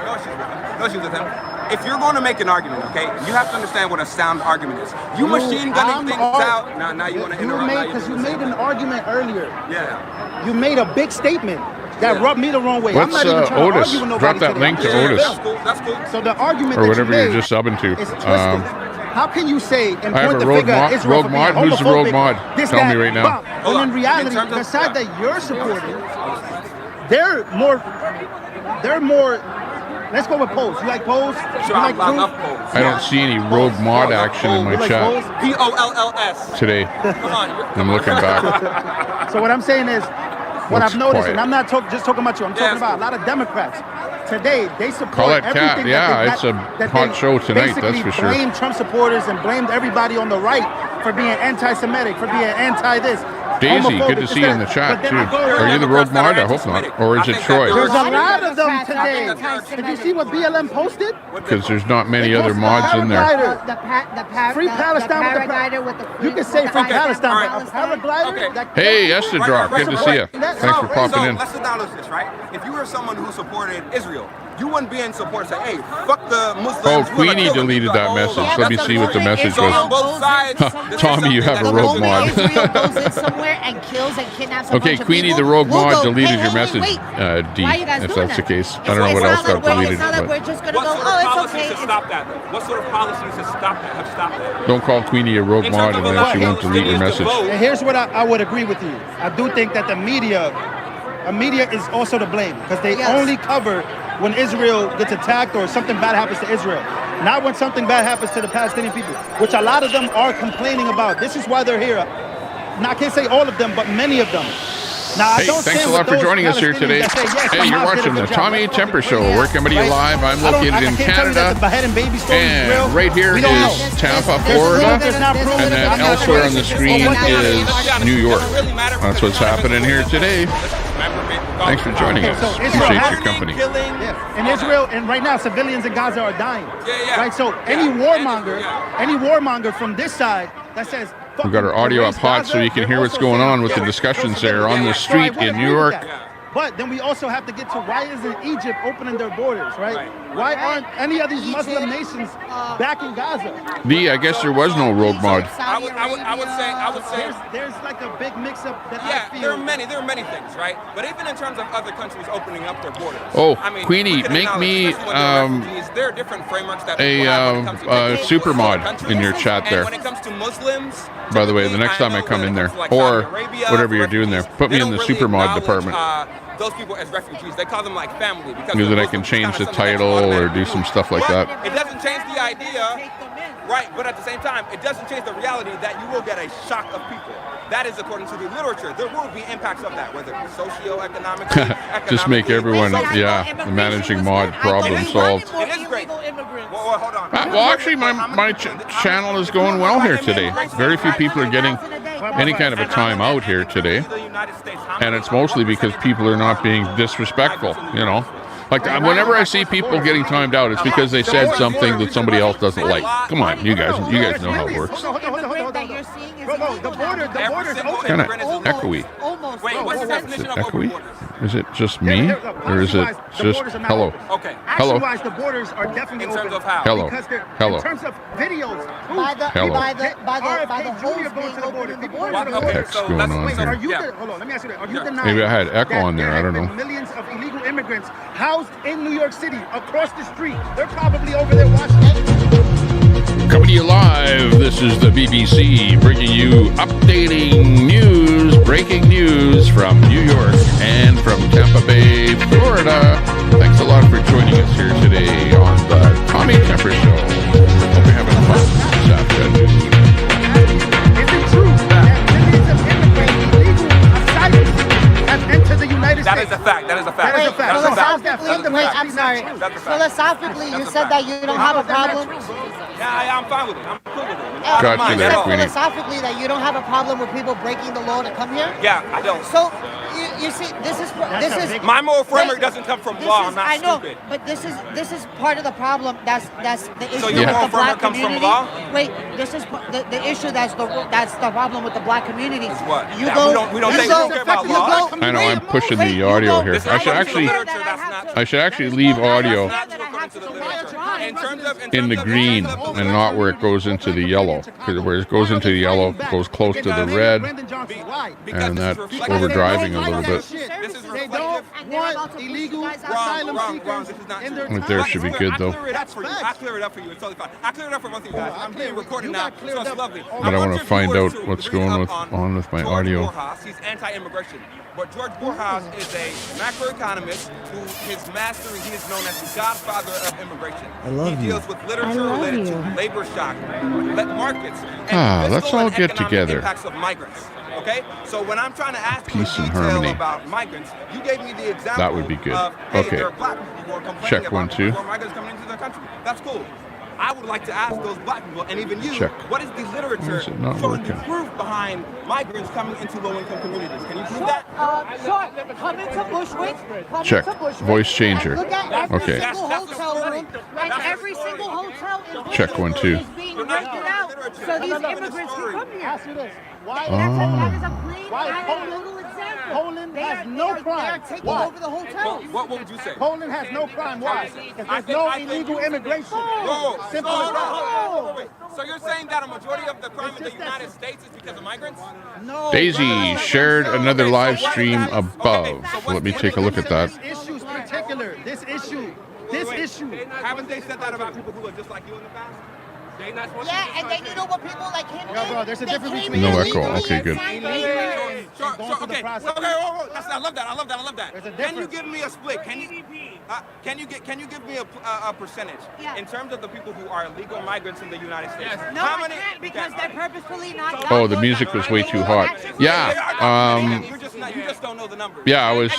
No issues with him. If you're going to make an argument, okay, you have to understand what a sound argument is. You machine gunning things out. Now you want to interrupt. Because you made an argument earlier. Yeah. You made a big statement that rubbed me the wrong way. Let's I'm not even trying to Otis argue with nobody drop that today. link to Otis. That's cool. So the argument or that whatever you you're made just subbing to. is twisted. How can you say and I have point a the finger at Israel rogue for being mod. Who's the rogue homophobic, mod? this, Tell that, me right now. blah. When in reality, the side that you're supporting, they're more. Let's go with polls. You like polls? Sure, you like I love polls. I don't see any rogue mod action in my chat POLLS. today. Come on. I'm looking back. So what I'm saying is, what Looks I've noticed, quiet. and I'm not just talking about you. I'm talking about a lot of Democrats. Today, they support Call it everything cat. Yeah, it's a hot show tonight, that's for sure. Blamed Trump supporters and blamed everybody on the right for being anti-Semitic, for being anti-this. Daisy, good to see you in the chat too. Are you the rogue mod? I hope not. Or is it Troy? There's a lot of them today. Did you see what BLM posted? Because there's not many other mods in there. Free Palestine with the you can say free Palestine, but a paraglider. Hey, Esther Drop, good to see you. Thanks for popping in. Let's acknowledge this, right? If you were someone who supported Israel, you wouldn't be in support say, hey, fuck the Muslims. Oh, Queenie deleted that message. Let me see what the message was. Tommy, you have a rogue mod. And kills and kidnaps a Okay, bunch of Queenie, people, the rogue we'll mod go, deleted hey, your hey, message, wait. D, Why are you guys if doing that's the that? case. I don't know what else got deleted. It's not like but we're just gonna What go, sort of oh, it's policies okay. have stopped that? Though? What sort of policies have stopped that? don't call Queenie a rogue mod and then she won't delete your message. And here's what I would agree with you. I do think that the media is also to blame because they only cover when Israel gets attacked or something bad happens to Israel, not when something bad happens to the Palestinian people, which a lot of them are complaining about. This is why they're here. Now, I can't say all of them, but many of them. Now, Hey, thanks a lot for joining us here today. Hey, you're watching the Tommy Temper Show. We're coming to you live. I'm located in Canada. And right here is Tampa, Florida. And then elsewhere on the screen is New York. That's what's happening here today. Thanks for joining us. Appreciate your company. In Israel, and right now, civilians in Gaza are dying. Right? So any warmonger from this side that says, We've got our audio up hot so you can hear what's going on with the discussions there on the street in New York. But then we also have to get to why isn't Egypt opening their borders, right? Why aren't any of these Muslim nations back in Gaza? I guess there was no rogue mod. I would say there's like a big mix-up that I feel. there are many things, right? But even in terms of other countries opening up their borders. Oh, I mean, Queenie, make me there are different frameworks that a super mod in your chat there. When it comes to Muslims, by the way, the next time I come in there, or whatever you're doing there, put me in the super mod department. Those people as refugees, they call them like family because Because then I can change the title or do some stuff like that. It doesn't change the idea, right? But at the same time, it doesn't change the reality that you will get a shock of people. That is according to the literature. There will be impacts of that, whether it's socioeconomic. Just make everyone, the managing mod problem solved. It is great. Well, hold on. Well, actually, my channel is going well here today. Very few people are getting any kind of a time out here today. And it's mostly because people are not being disrespectful, you know. Like, whenever I see people getting timed out, it's because they said something that somebody else doesn't like. Come on, you guys know how it works. The border's open. Kind of echoey. Is it echoey? Is it just me? Or is it just hello? Okay. Hello. Action-wise, the borders are definitely in terms open. of how? Hello. In terms of videos, By the holes being open in the border. What the heck's going on Are here? you hold on, let me ask you that. Are you denying Maybe I had echo that on there, I don't have know. been millions of illegal immigrants housed in New York City across the street? They're probably over there watching. Coming to you live, this is the BBC bringing you updating news, breaking news from New York and from Tampa Bay, Florida. Thanks a lot for joining us here today on the Tommy Temper Show. Hope you're having fun this afternoon. Is it true that millions of immigrants, illegal asylums, have entered the United States? That is a fact. That is a fact. That is a fact. Wait, I'm sorry. Philosophically, you said that you don't have a problem. Yeah, I'm fine with it. I'm cool with it. Got you there, Queenie. Philosophically, that you don't have a problem with people breaking the law to come here. Yeah, I don't. So you see, this is my moral framework doesn't come from law. I'm not I know, stupid. but this is part of the problem. That's the issue So your with moral the black framework comes from community. law? Wait, this is the issue. That's the problem with the black community. Is what? You That go. we don't care about law. I know I'm pushing the audio here. I should actually leave audio in the green and not where it goes into the yellow. Because where it goes into the yellow, it goes close to the red, and that's overdriving a little bit. They don't want illegal asylum seekers in their Right there should be good though. I clear it up for you. It's totally fine. I clear it up for both of you guys. I'm being recorded now, so it's lovely. But I want to find out what's going on with my audio. Borjas, he's anti-immigration. But George Borjas is a macroeconomist who his mastery, he is known as the godfather of immigration. He deals with literature related to labor shock, markets, and let's all get economic together. impacts of migrants. Okay? So when I'm trying to ask Peace you and detail harmony. about migrants, you gave me the example That would be good. of, hey, Okay. there are black people who are complaining Check about 1 2. more migrants coming into the country. That's cool. I would like to ask those black people, and even you, Check. what is the literature Why is it not showing the working? proof behind migrants coming into low-income communities? Can you prove that? Sure. Come into Bushwick. Check. Voice changer. Look at every Okay. single hotel room, and every single hotel in Check 1 2. is being rented out, so these immigrants can come here. Ask you this. Why? Oh. That is a plain Why anecdotal example. Poland has no They are crime. taking Why? over the hotels. What would you say? Poland has no crime. Why? Because there's no illegal immigration. Simple as that. Wait. So you're saying that a majority of the crime in the United States is because of migrants? No. Daisy shared another live stream above. Let me take a look at that. This issue is particular. This issue. Haven't they said that about people who are just like you in the past? Yeah, and then you know what people like him Yo, bro, there's a difference between No echo. Okay, good. Sure, okay. Whoa. I love that. Can you give me a split? Can you give me a percentage in terms of the people who are illegal migrants in the United States? No, I can't because they're purposefully not. Oh, the music was way too hot. Yeah. You just don't know the numbers. Yeah, I was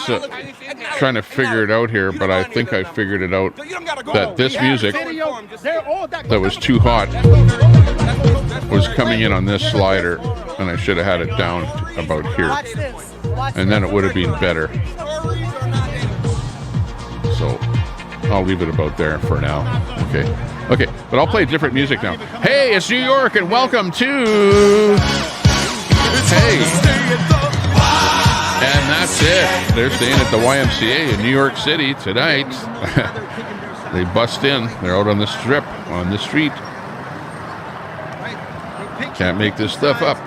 trying to figure it out here, but I think I figured it out that this music that was too hot was coming in on this slider, and I should have had it down about here, and then it would have been better. So I'll leave it about there for now. Okay, but I'll play different music now. Hey, it's New York, and welcome to and that's it. They're staying at the YMCA in New York City tonight. They bust in. They're out on the strip, on the street. Can't make this stuff up.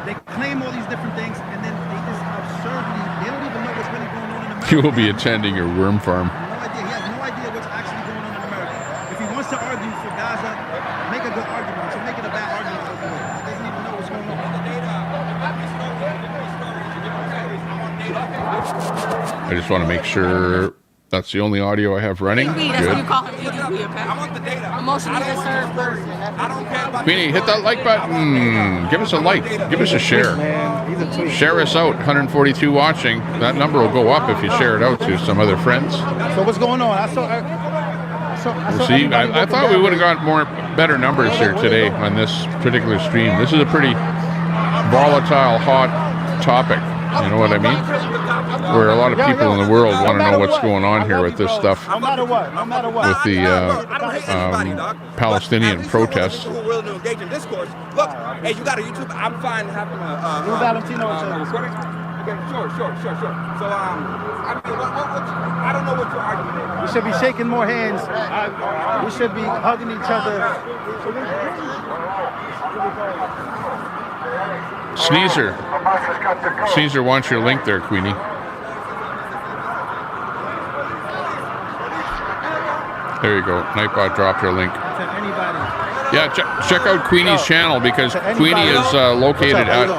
They claim all these different things, and then they just absurdly, they don't even know what's really going on in America. You will be attending a worm farm. No idea. He has no idea what's actually going on in America. If he wants to argue for Gaza, make a good argument. So make it a bad argument. He doesn't even know what's going on. I just want to make sure that's the only audio I have running. That's what you Good. call him, EDP, okay? Emotionally disturbed person. Queenie, hit that like button. Give us a like. Give us a share. Share us out. 142 watching. That number will go up if you share it out to some other friends. So what's going on? I saw See, I thought we would have got better numbers here today on this particular stream. This is a pretty volatile, hot topic. You know what I mean? Where a lot of people in the world want to know what's going on here with this stuff. No matter what. With the Palestinian protests. Who are willing to engage in discourse. Look, hey, you got a YouTube. I'm fine having a recording. Okay, sure. So, I mean, I don't know what your argument is. We should be shaking more hands. We should be hugging each other. Sneezer wants your link there, Queenie. There you go. Nightbot dropped your link. Yeah, check out Queenie's channel because Queenie is located at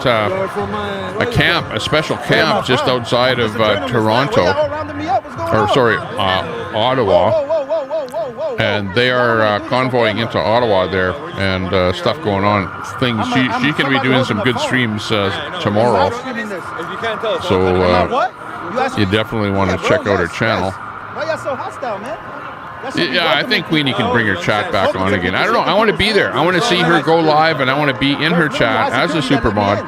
a camp, a special camp just outside of Toronto, or sorry, Ottawa. And they are convoying into Ottawa there, and stuff going on. Things she can be doing some good streams tomorrow. So you definitely want to check out her channel. Why y'all so hostile, man? Yeah, I think Queenie can bring her chat back on again. I don't know. I want to be there. I want to see her go live, and I want to be in her chat as a super mod,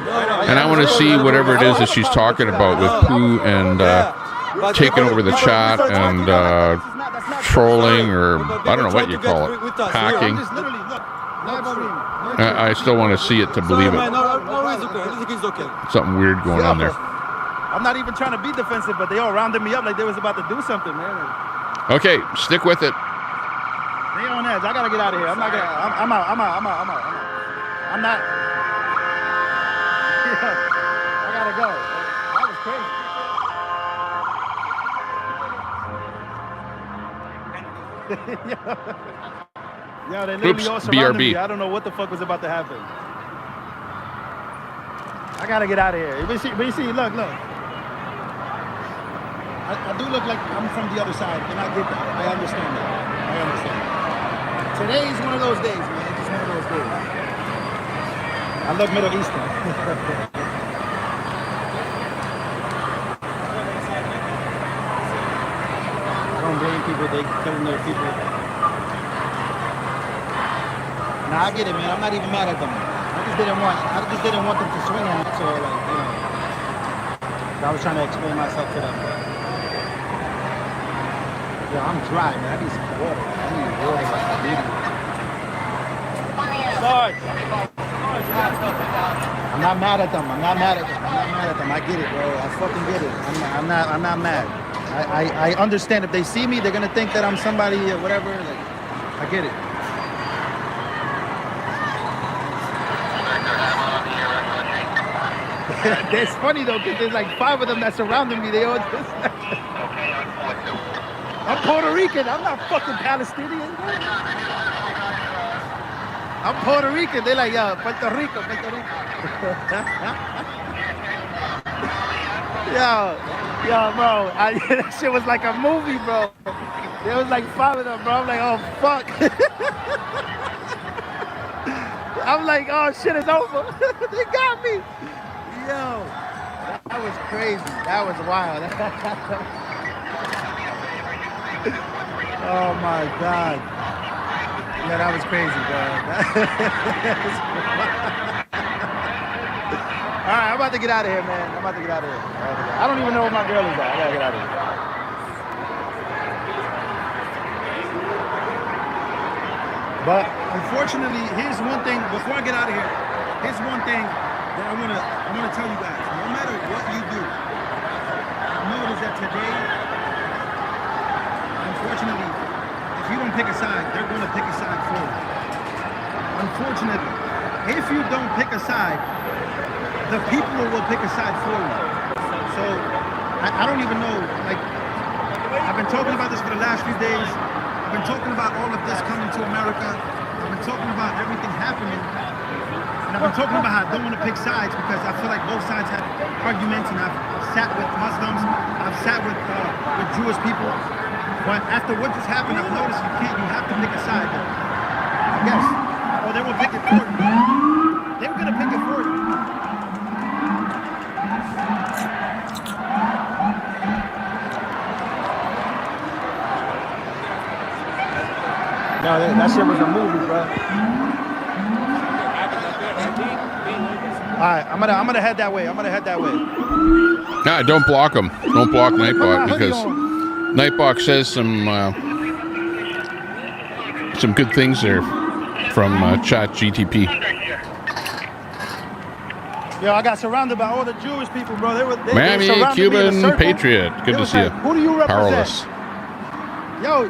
and I want to see whatever it is that she's talking about with Pooh and taking over the chat and trolling, or I don't know what you call it, hacking. I still want to see it to believe it. Something weird going on there. I'm not even trying to be defensive, but they all rounded me up like they was about to do something, man. Okay, stick with it. They on edge. I gotta get out of here. I'm not gonna. I'm out. I'm not. I gotta go. That was crazy. Yo, they literally all surrounded me. I don't know what the fuck was about to happen. I gotta get out of here. But you see, look. I do look like I'm from the other side, and I get that. I understand that. Today is one of those days, man. It's just one of those days. I look Middle Eastern. I don't blame people. They killing their people. Nah, I get it, man. I'm not even mad at them. I just didn't want them to swing on it. So, I was trying to explain myself to them. Yeah, I'm dry, man. I need some water. I need water like I need it. I'm not mad at them. I get it, bro. I fucking get it. I'm not mad. I understand if they see me, they're gonna think that I'm somebody or whatever. Like, I get it. It's funny though, because there's like 5 of them that surrounded me. They all just. I'm Puerto Rican. I'm not fucking Palestinian. I'm Puerto Rican. They're like, yo, Puerto Rico. yo, bro. That shit was like a movie, bro. There was like 5 of them, bro. I'm like, oh, fuck. I'm like, oh, shit is over. They got me. Yo, that was crazy. That was wild. Oh my God. Yeah, that was crazy, bro. All right, I'm about to get out of here, man. I don't even know where my girl is at. I gotta get out of here. But unfortunately, here's one thing, before I get out of here, here's one thing that I wanna tell you guys. No matter what you do, notice that today, unfortunately, if you don't pick a side, they're going to pick a side for you. Unfortunately, if you don't pick a side, the people will pick a side for you. So, I don't even know, like, I've been talking about this for the last few days. I've been talking about all of this coming to America. I've been talking about everything happening. And I've been talking about how I don't want to pick sides because I feel like both sides have arguments, and I've sat with Muslims, I've sat with Jewish people. But after what just happened, I've noticed you have to pick a side. I guess. Or they will pick it for you. They were going to pick it for you. No, that shit was a movie, bro. All right, I'm gonna head that way. Nah, don't block him. Don't block Nightbot, because Nightbot says some good things there from Chat GTP. Yo, I got surrounded by all the Jewish people, bro. They Mammy, Cuban Patriot. Good to see you. Who do you represent? Powerless. Yo.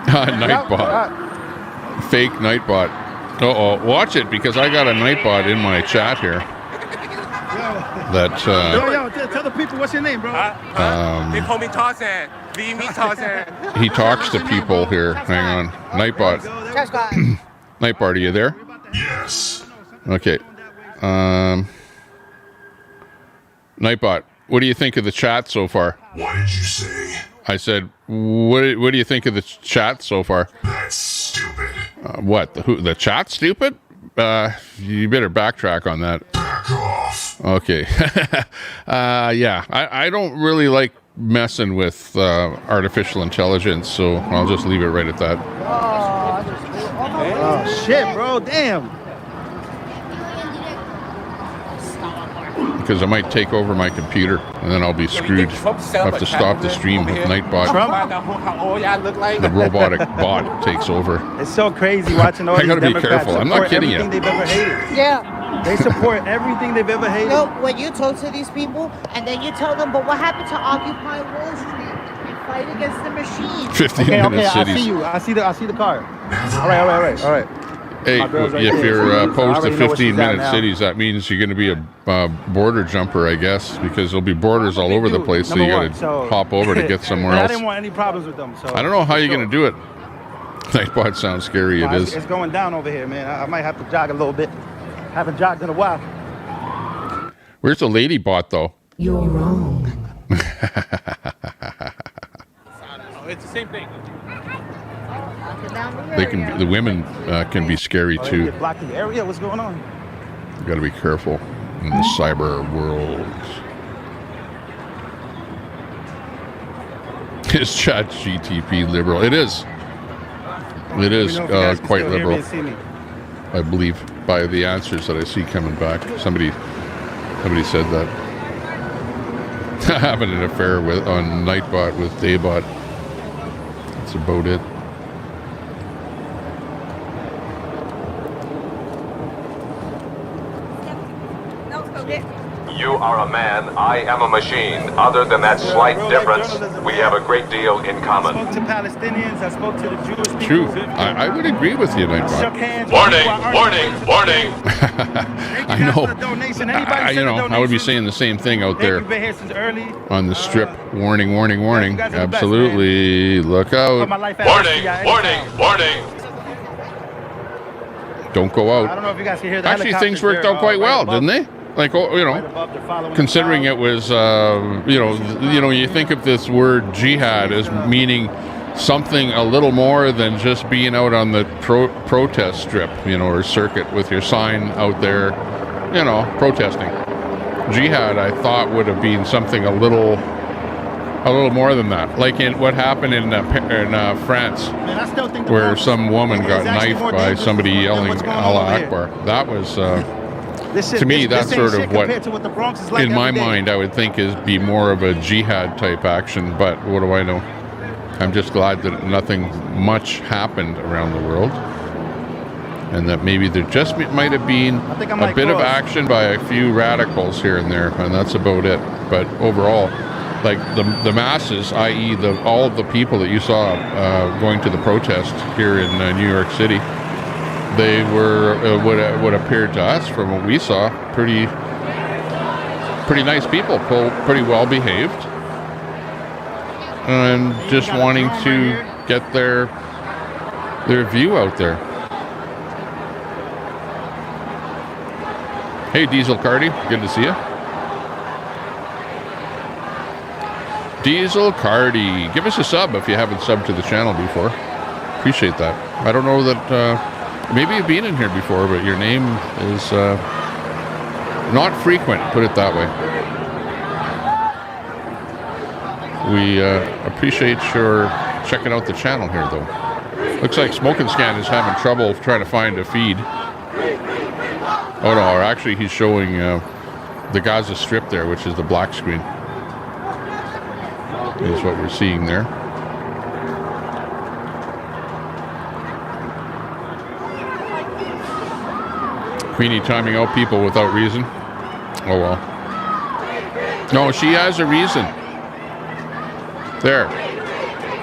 Nightbot. Fake Nightbot. Uh-oh. Watch it, because I got a Nightbot in my chat here. That yo, tell the people what's your name, bro. They call me Tarzan. Tarzan. He talks to people here. Hang on. Nightbot. Nightbot, are you there? Yes. Okay. Nightbot, what do you think of the chat so far? What did you say? I said, what do you think of the chat so far? That's stupid. What? The chat stupid? You better backtrack on that. Back off. Okay. Yeah, I don't really like messing with artificial intelligence, so I'll just leave it right at that. Oh shit, bro! Damn. Because I might take over my computer, and then I'll be screwed. I'll have to stop the stream with Nightbot. The robotic bot takes over. It's so crazy watching all I these gotta be Democrats careful. I'm not support kidding you. everything they've ever hated. Yeah. They support everything they've ever hated. No, when you talk to these people and then you tell them, but what happened to Occupy Wall Street and fight against the machine? 15-minute cities. I see you. I see the car. All right. Hey, My girl's right if there. you're So I opposed to already know where she's at 15-minute now. cities, that means you're going to be a border jumper, I guess, because there'll be borders all over the place, so you got to hop over to get somewhere I else. didn't want any problems with them. So I don't know how you're going to do it. Nightbot sounds scary. It is. It's going down over here, man. I might have to jog a little bit. Haven't jogged in a while. Where's the lady bot, though? You're wrong. It's the same thing. They can. The women can be scary too. Blocking the area. What's going on? You got to be careful in the cyber world. Is Chat GTP liberal? It is. It is quite liberal. I believe by the answers that I see coming back. Somebody said that. Having an affair on Nightbot with Daybot. That's about it. You are a man, I am a machine. Other than that slight difference, we have a great deal in common. I spoke to Palestinians. I spoke to the Jewish people. True. I would agree with you, Nightbot. Shook hands. Warning! I know. I would be saying the same thing out there You've been here since early. on the strip. Warning! Absolutely. Look out! Warning! Don't go out. I don't know if you guys can hear that. Actually, things worked out quite well, didn't they? Like, considering it was, you think of this word jihad as meaning something a little more than just being out on the protest strip, or circuit with your sign out there, protesting. Jihad, I thought, would have been something a little more than that. Like in what happened in France, where some woman got knifed by somebody yelling Allah Akbar. That was... to me, that's sort of what, in my mind, I would think be more of a jihad type action. But what do I know? I'm just glad that nothing much happened around the world, and that maybe there just might have been a bit of action by a few radicals here and there, and that's about it. But overall, like the masses, i.e., all of the people that you saw going to the protest here in New York City. They were what appeared to us from what we saw pretty nice people, pretty well behaved, and just wanting to get their view out there. Hey, Diesel Cardi, good to see you. Diesel Cardi, give us a sub if you haven't subbed to the channel before. Appreciate that. I don't know that. Maybe you've been in here before, but your name is not frequent, put it that way. We appreciate your checking out the channel here, though. Looks like Smoking Scan is having trouble trying to find a feed. Oh no, or actually he's showing the Gaza Strip there, which is the black screen. Is what we're seeing there. Queenie timing out people without reason. Oh well. No, she has a reason. There.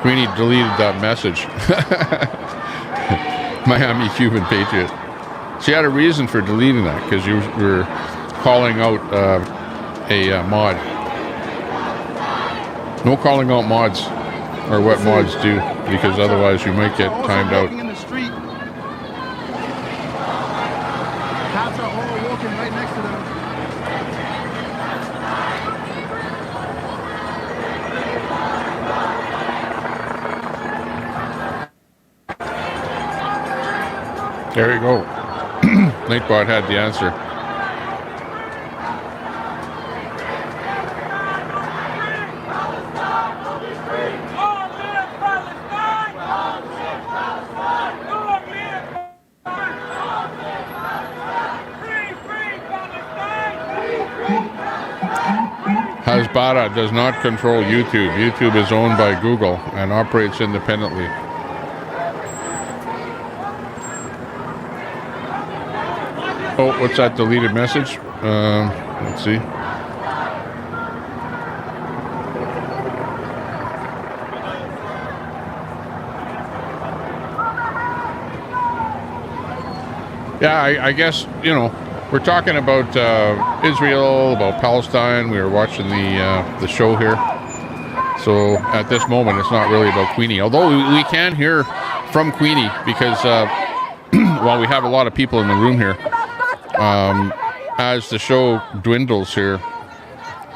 Queenie deleted that message. Miami Cuban Patriot. She had a reason for deleting that, because you were calling out a mod. No calling out mods, or what mods do, because otherwise you might get timed out. Cops are all walking right next to them. There you go. Nightbot had the answer. Espada does not control YouTube. YouTube is owned by Google and operates independently. Oh, what's that deleted message? Let's see. Yeah, I guess, you know, we're talking about Israel, about Palestine. We were watching the show here. So at this moment, it's not really about Queenie. Although we can hear from Queenie because, while we have a lot of people in the room here, as the show dwindles here,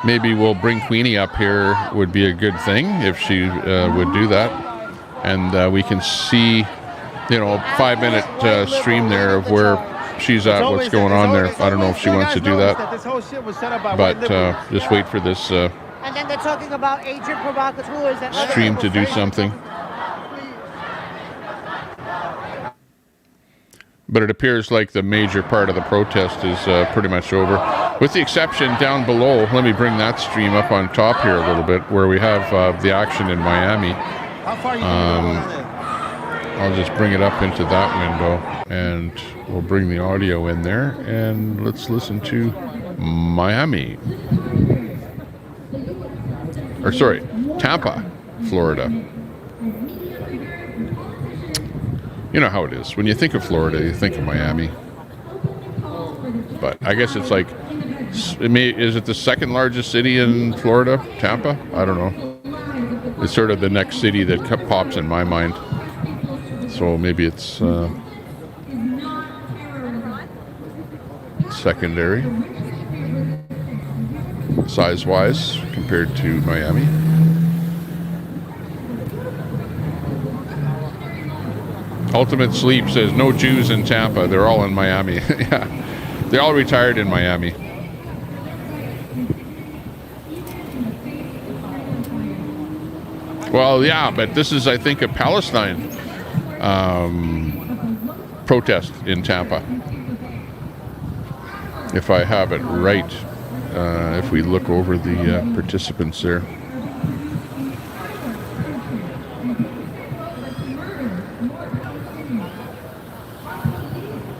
maybe we'll bring Queenie up here would be a good thing if she would do that. And we can see, you know, 5-minute stream there of where she's at, what's going on there. I don't know if she wants to do that, but just wait for this And then they're talking about agent provocateurs and stream to do something. But it appears like the major part of the protest is pretty much over, with the exception down below. Let me bring that stream up on top here a little bit, where we have the action in Miami. I'll just bring it up into that window, and we'll bring the audio in there, and let's listen to Miami. Or sorry, Tampa, Florida. You know how it is. When you think of Florida, you think of Miami. But I guess it's like, is it the second largest city in Florida, Tampa? I don't know. It's sort of the next city that pops in my mind. So maybe it's secondary, size-wise, compared to Miami. Ultimate Sleep says, no Jews in Tampa. They're all in Miami. Yeah, they're all retired in Miami. Well, yeah, but this is, I think, a Palestine protest in Tampa, if I have it right, if we look over the participants there.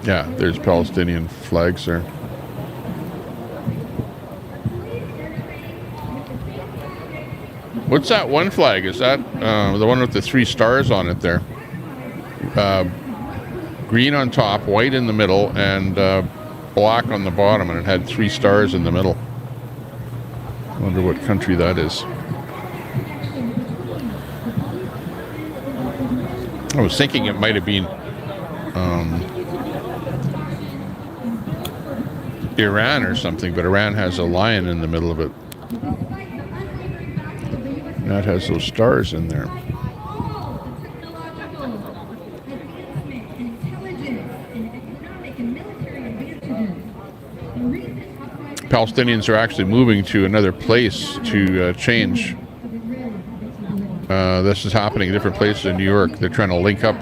Yeah, there's Palestinian flags there. What's that one flag? Is that the one with the 3 stars on it there? Green on top, white in the middle, and black on the bottom, and it had 3 stars in the middle. I wonder what country that is. I was thinking it might have been Iran or something, but Iran has a lion in the middle of it. And that has those stars in there. Palestinians are actually moving to another place to change. This is happening in different places in New York. They're trying to link up.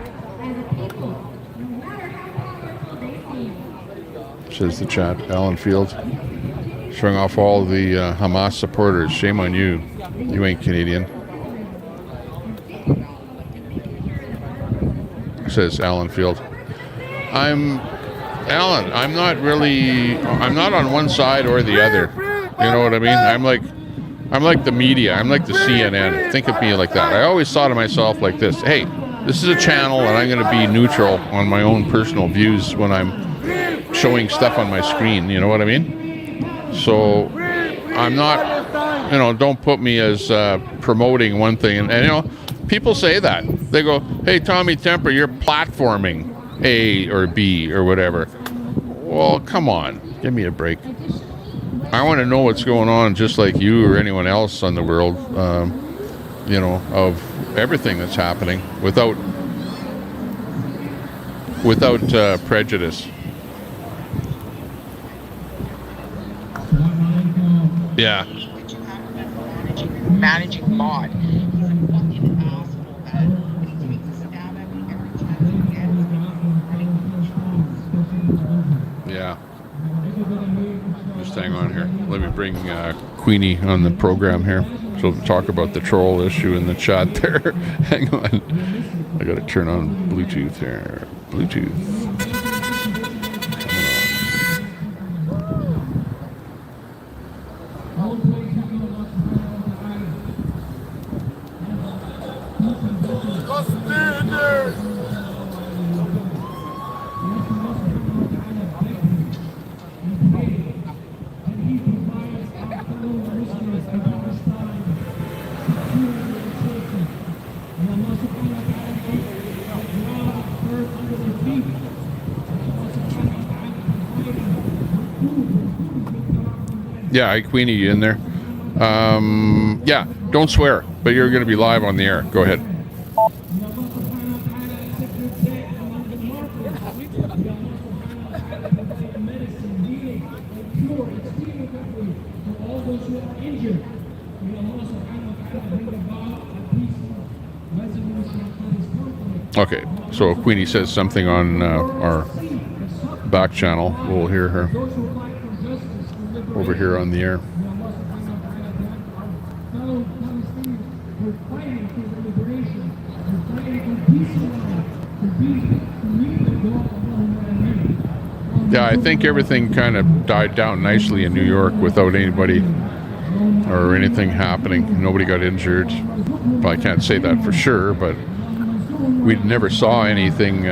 Says the chat. Alan Field showing off all the Hamas supporters. Shame on you. You ain't Canadian. Says Alan Field. I'm not on one side or the other. You know what I mean? I'm like the media. I'm like the CNN. Think of me like that. I always thought of myself like this. Hey, this is a channel, and I'm going to be neutral on my own personal views when I'm showing stuff on my screen. You know what I mean? So I'm not, you know, don't put me as promoting one thing. And you know, people say that. They go, hey, Tommy Temper, you're platforming A or B or whatever. Well, come on. Give me a break. I want to know what's going on just like you or anyone else on the world, you know, of everything that's happening without prejudice. Yeah. Managing mod. Yeah. Just hang on here. let me bring Queenie on the program here. So talk about the troll issue in the chat there. Hang on. I got to turn on Bluetooth here. Bluetooth. Yeah, hi, Queenie, you in there? Yeah, don't swear, but you're going to be live on the air. Go ahead. Okay, so if Queenie says something on our back channel, we'll hear her over here on the air. Yeah, I think everything kind of died down nicely in New York without anybody or anything happening. Nobody got injured. Well, I can't say that for sure, but we never saw anything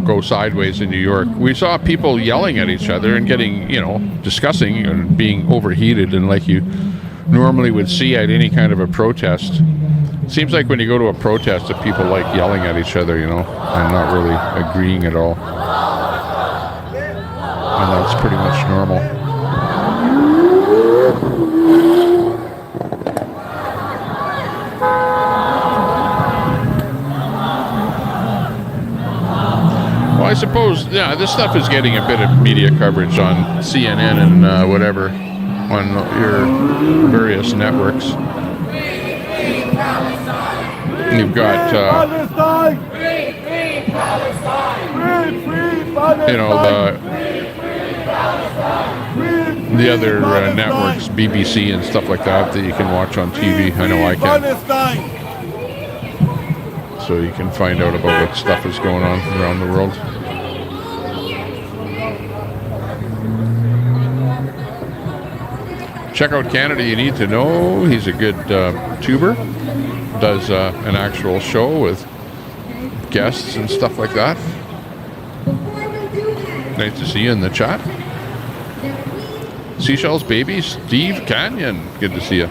go sideways in New York. We saw people yelling at each other and getting, discussing and being overheated, and like you normally would see at any kind of a protest. It seems like when you go to a protest that people like yelling at each other, and not really agreeing at all. And that's pretty much normal. Well, I suppose, yeah, this stuff is getting a bit of media coverage on CNN and whatever, on your various networks. You've got, the other networks, BBC and stuff like that you can watch on TV. I know I can. So you can find out about what stuff is going on around the world. Check out Canada You Need to Know. He's a good tuber. Does an actual show with guests and stuff like that. Nice to see you in the chat. Seashells Baby, Steve Canyon. Good to see you.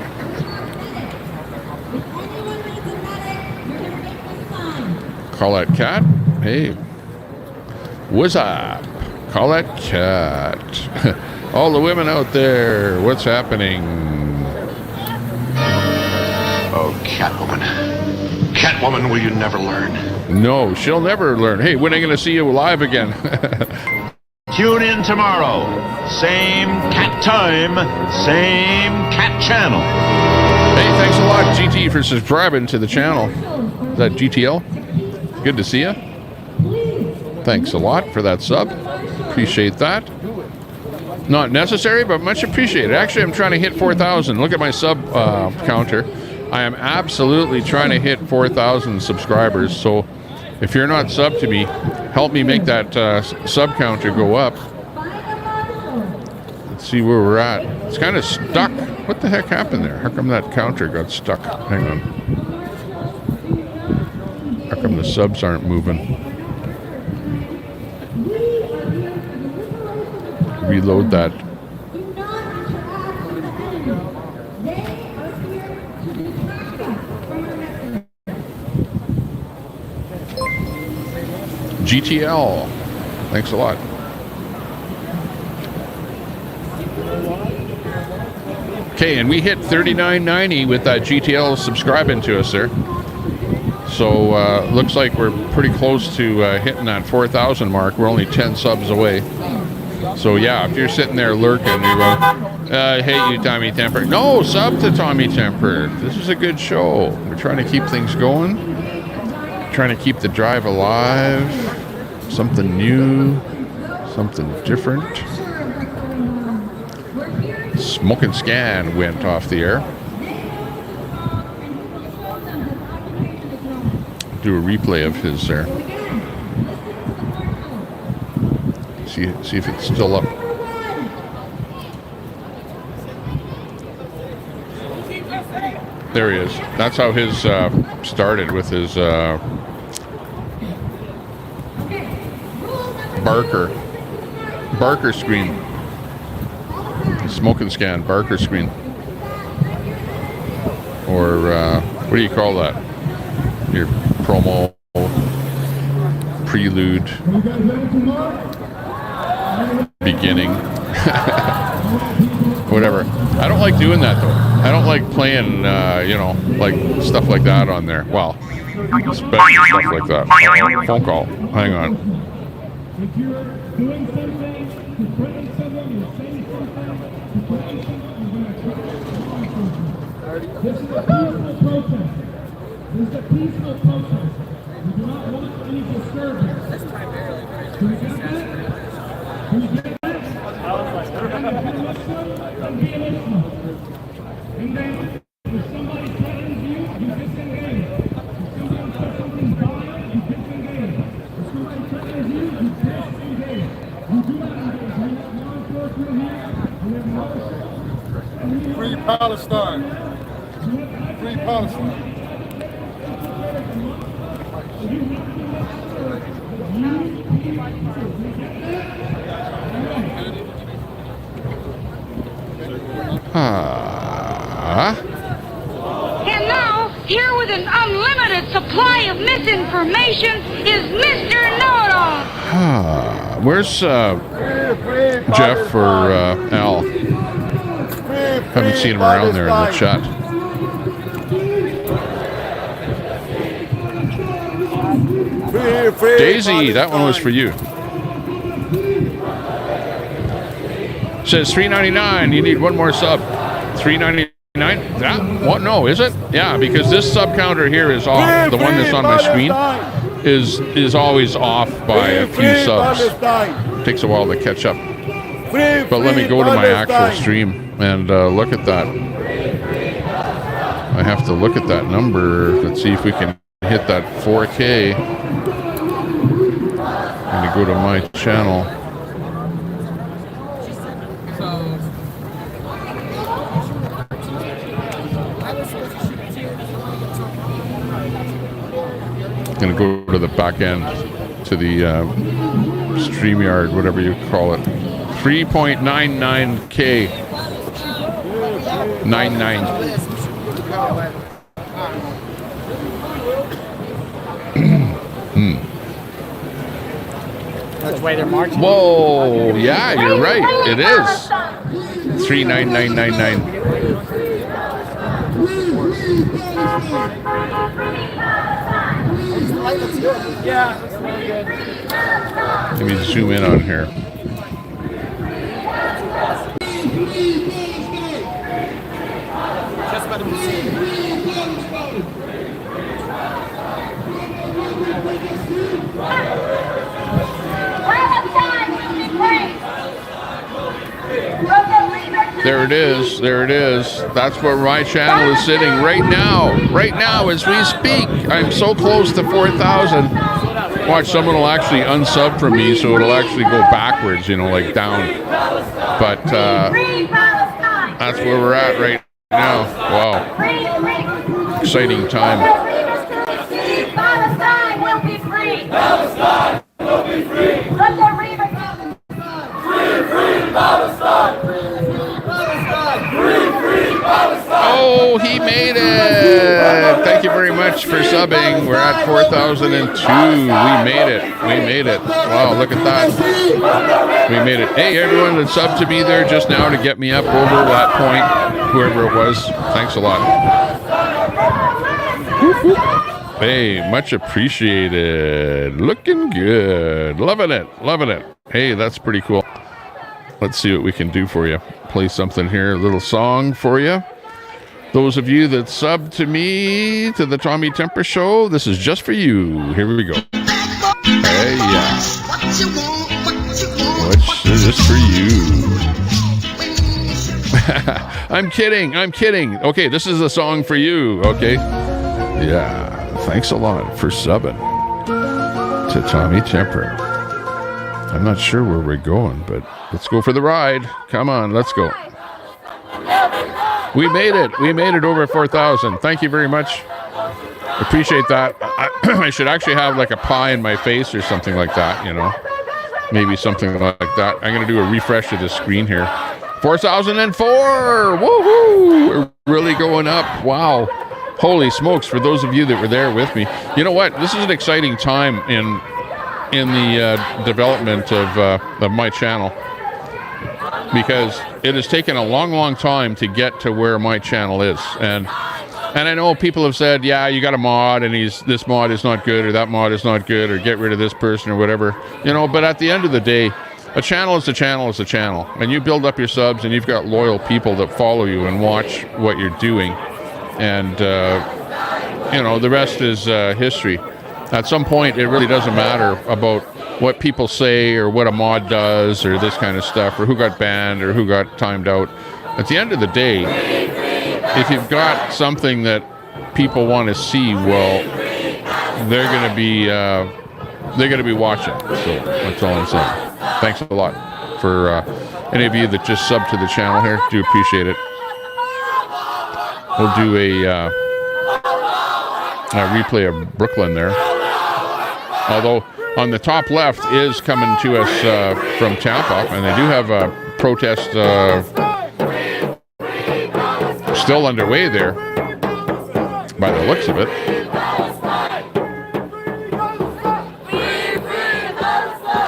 Call that cat. Hey. What's up? Call that cat. All the women out there, what's happening? Oh, Catwoman. Catwoman, will you never learn? No, she'll never learn. Hey, when are you going to see you live again? Tune in tomorrow. Same cat time, same cat channel. Hey, thanks a lot, GT, for subscribing to the channel. Is that GTL? Good to see you. Thanks a lot for that sub. Appreciate that. Not necessary, but much appreciated. Actually, I'm trying to hit 4,000. Look at my sub counter. I am absolutely trying to hit 4,000 subscribers. So if you're not subbed to me, help me make that sub counter go up. Let's see where we're at. It's kind of stuck. What the heck happened there? How come that counter got stuck? Hang on. How come the subs aren't moving? Reload that. GTL. Thanks a lot. Okay, and we hit $39.90 with that GTL subscribing to us there. So looks like we're pretty close to hitting that 4,000 mark. We're only 10 subs away. So yeah, if you're sitting there lurking, you're going, I hate you, Tommy Temper. No, sub to Tommy Temper. This is a good show. We're trying to keep things going. Trying to keep the drive alive. Something new. Something different. Smoke and Scan went off the air. Do a replay of his there. See if it's still up. There he is. That's how his started, with his Barker screen. Smoke and Scan Barker screen. Or what do you call that? Your promo, prelude, beginning. Whatever. I don't like doing that though. I don't like playing, you know, like stuff like that on there. Well, special stuff like that. Phone call. Hang on. If you're doing something, supporting someone, you're saying something, supporting someone, you're going to try to This is a peaceful protest. This is a peaceful protest. We do not want any disturbance. That's primarily Do you get that? Do you get that? And be listening. And then, if somebody threatens you, you disengage. If somebody says something's violent, you disengage. If somebody threatens you, you disengage. You do not engage. We have law enforcement here. We have military. Free Palestine. Free Palestine. And now, here with an unlimited supply of misinformation is Mr. Know-It-All. Where's Jeff or Al? Haven't seen him around there in the chat. Daisy, that one was for you. Says $3.99. You need one more sub. $3.99. That what? No, is it? Yeah, because this sub counter here is off. The one that's on my screen is always off by a few subs. Takes a while to catch up. But let me go to my actual stream and look at that. I have to look at that number. Let's see if we can hit that 4K. Let me go to my channel. Gonna go to the back end, to the StreamYard, whatever you call it. 3.99K. 99. That's why they're marching. Whoa, yeah, you're right. It is 39999. Yeah, that's really good. Let me zoom in on here. Just about to be There it is. There it is. That's where my channel is sitting right now. Right now as we speak. I'm so close to 4,000. Watch, someone will actually unsub from me, so it'll actually go backwards, you know, like down. But that's where we're at right now. Wow. Exciting time. Palestine will be free. Palestine will be free. Let the Reaver free Palestine. Oh, he made it! Thank you very much for subbing. We're at 4,002. We made it. We made it. Wow, look at that. We made it. Hey, everyone that subbed to me there just now to get me up over that point, whoever it was. Thanks a lot. Hey, much appreciated. Looking good. Loving it. Loving it. Hey, that's pretty cool. Let's see what we can do for you. Play something here, a little song for you. Those of you that sub to me, to the Tommy Temper Show, this is just for you. Here we go. Hey, yeah. What's this for you? I'm kidding. I'm kidding. Okay, this is a song for you. Okay. Yeah. Thanks a lot for subbing to Tommy Temper. I'm not sure where we're going, but let's go for the ride. Come on, let's go. We made it. We made it over 4,000. Thank you very much. Appreciate that. I should actually have like a pie in my face or something like that, you know. Maybe something like that. I'm going to do a refresh of the screen here. 4,004! Woohoo! We're really going up. Wow. Holy smokes, for those of you that were there with me. You know what? This is an exciting time in the development of my channel, because it has taken a long time to get to where my channel is. And I know people have said, yeah, you got a mod and this mod is not good, or that mod is not good, or get rid of this person or whatever, you know. But at the end of the day, a channel is a channel is a channel, and you build up your subs and you've got loyal people that follow you and watch what you're doing, and you know, the rest is history. At some point, it really doesn't matter about what people say or what a mod does or this kind of stuff, or who got banned or who got timed out. At the end of the day, if you've got something that people want to see, well, they're going to be watching. So that's all I'm saying. Thanks a lot for any of you that just subbed to the channel here. Do appreciate it. We'll do a replay of Brooklyn there. Although on the top left is coming to us from Tampa, and they do have a protest still underway there, by the looks of it.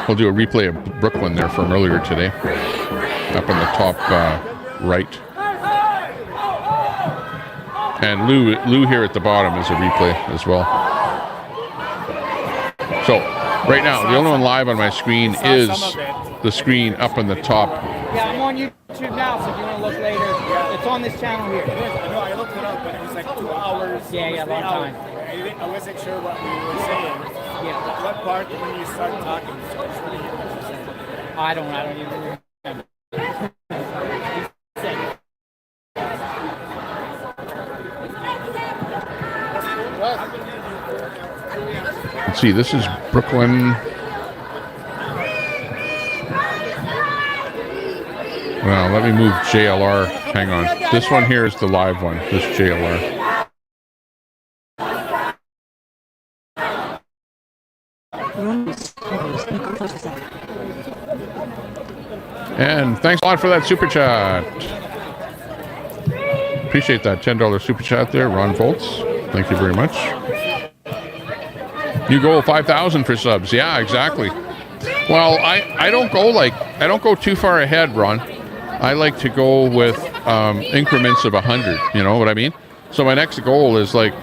We'll do a replay of Brooklyn there from earlier today, up in the top right. And Lou here at the bottom is a replay as well. So right now, the only one live on my screen is the screen up in the top. Yeah, I'm on YouTube now, so if you want to look later, it's on this channel here. No, I looked it up, but it was like 2 hours. Yeah, long time. I wasn't sure what we were saying. Yeah. What part when you start talking? I don't even remember. Let's see, this is Brooklyn. Well, let me move JLR. Hang on. This one here is the live one. This JLR. And thanks a lot for that super chat. Appreciate that $10 super chat there, Ron Volts. Thank you very much. You go 5,000 for subs. Yeah, exactly. Well, I don't go too far ahead, Ron. I like to go with increments of 100. You know what I mean? So my next goal is like,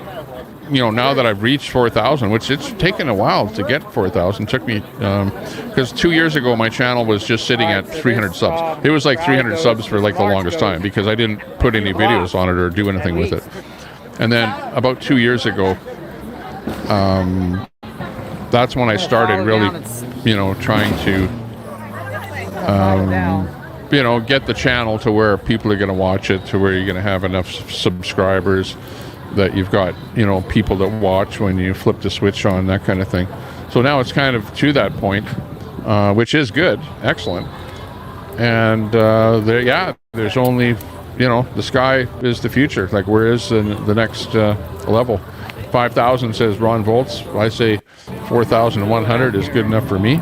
you know, now that I've reached 4,000, which it's taken a while to get 4,000. Took me because 2 years ago my channel was just sitting at 300 subs. It was like 300 subs for like the longest time because I didn't put any videos on it or do anything with it. And then about 2 years ago, that's when I started really, you know, trying to, you know, get the channel to where people are going to watch it, to where you're going to have enough subscribers that you've got, you know, people that watch when you flip the switch on, that kind of thing. So now it's kind of to that point, which is good, excellent. And there's only, you know, the sky is the future. Like, where is the next level? 5,000 says Ron Volts. I say 4,100 is good enough for me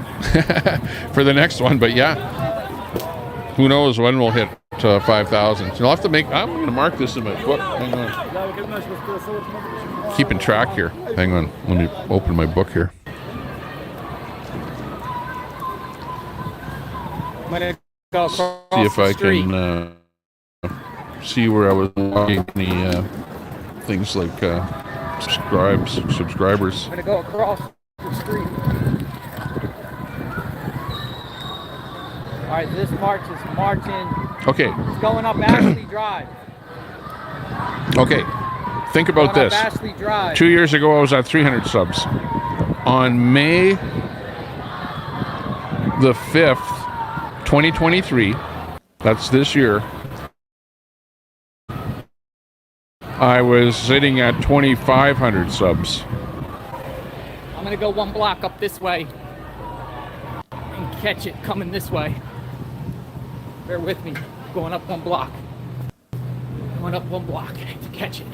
for the next one. But yeah, who knows when we'll hit 5,000. So I'll have to I'm going to mark this in my book. Hang on. Keeping track here. Hang on. Let me open my book here. See if I can see where I was logging the things like subscribers. I'm gonna go across the street. All right, this march is marching. Okay. It's going up Ashley Drive. Okay. Think about this. 2 years ago, I was at 300 subs. On May the 5th, 2023, that's this year, I was sitting at 2,500 subs. I'm gonna go 1 block up this way and catch it coming this way. Bear with me. Going up 1 block. Going up 1 block to catch it.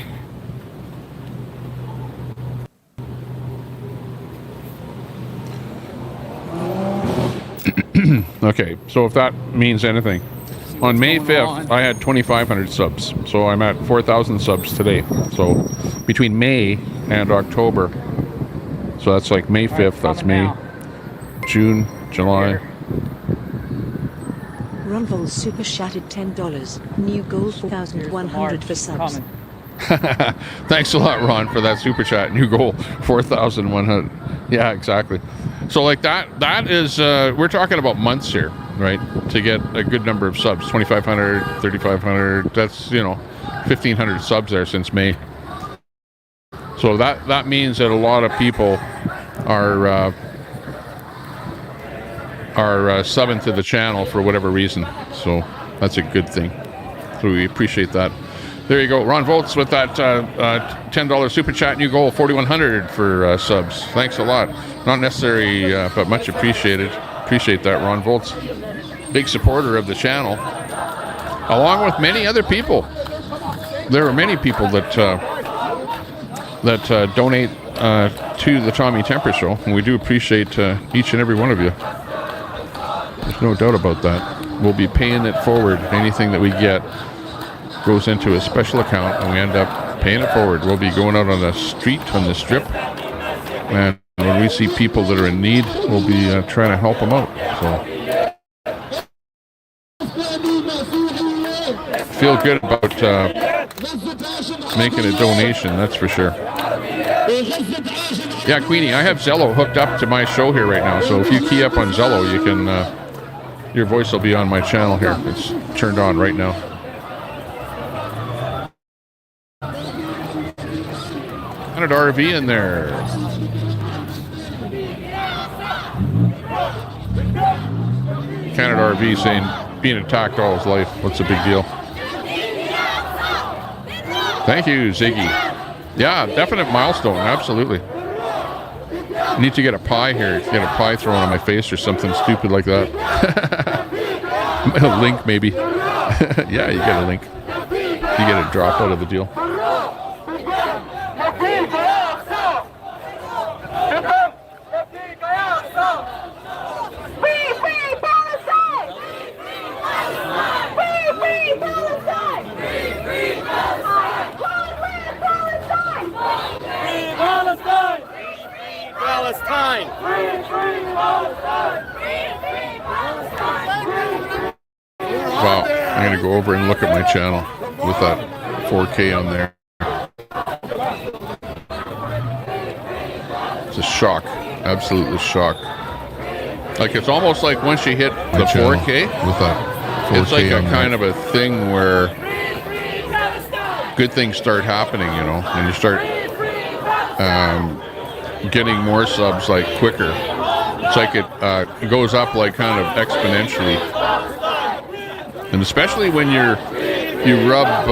Okay, so if that means anything. On May 5th, I had 2,500 subs. So I'm at 4,000 subs today. So between May and October. So that's like May 5th, that's May, June, July. Ronvol super shattered $10. New goal 4,100 for subs. Thanks a lot, Ron, for that super chat. New goal 4,100. Yeah, exactly. So like that is we're talking about months here, right? To get a good number of subs, 2,500, 3,500. That's 1,500 subs there since May. So that means that a lot of people are subbing to the channel for whatever reason. So that's a good thing. So we appreciate that. There you go. Ron Volts with that $10 super chat. New goal 4,100 for subs. Thanks a lot. Not necessary, but much appreciated. Appreciate that, Ron Volts. Big supporter of the channel, along with many other people. There are many people that donate to the Tommy Temper Show, and we do appreciate each and every one of you. There's no doubt about that. We'll be paying it forward. Anything that we get goes into a special account, and we end up paying it forward. We'll be going out on the street, on the strip, and when we see people that are in need, we'll be trying to help them out. So feel good about making a donation, that's for sure. Yeah, Queenie, I have Zello hooked up to my show here right now, so if you key up on Zello, you can your voice will be on my channel here. It's turned on right now. RV in there. Canada RV saying being attacked all his life. What's the big deal? Thank you, Ziggy. Yeah, definite milestone. Absolutely. Need to get a pie here. Get a pie thrown on my face or something stupid like that. A link, maybe. Yeah, you get a link. You get a drop out of the deal. Palestine! Wow, I'm gonna go over and look at my channel with that 4K on there. It's a shock, absolute shock. Like it's almost like once you hit the 4K, with that 4K, it's like a kind of a thing where good things start happening, and you start getting more subs like quicker. It's like it goes up like kind of exponentially, and especially when you rub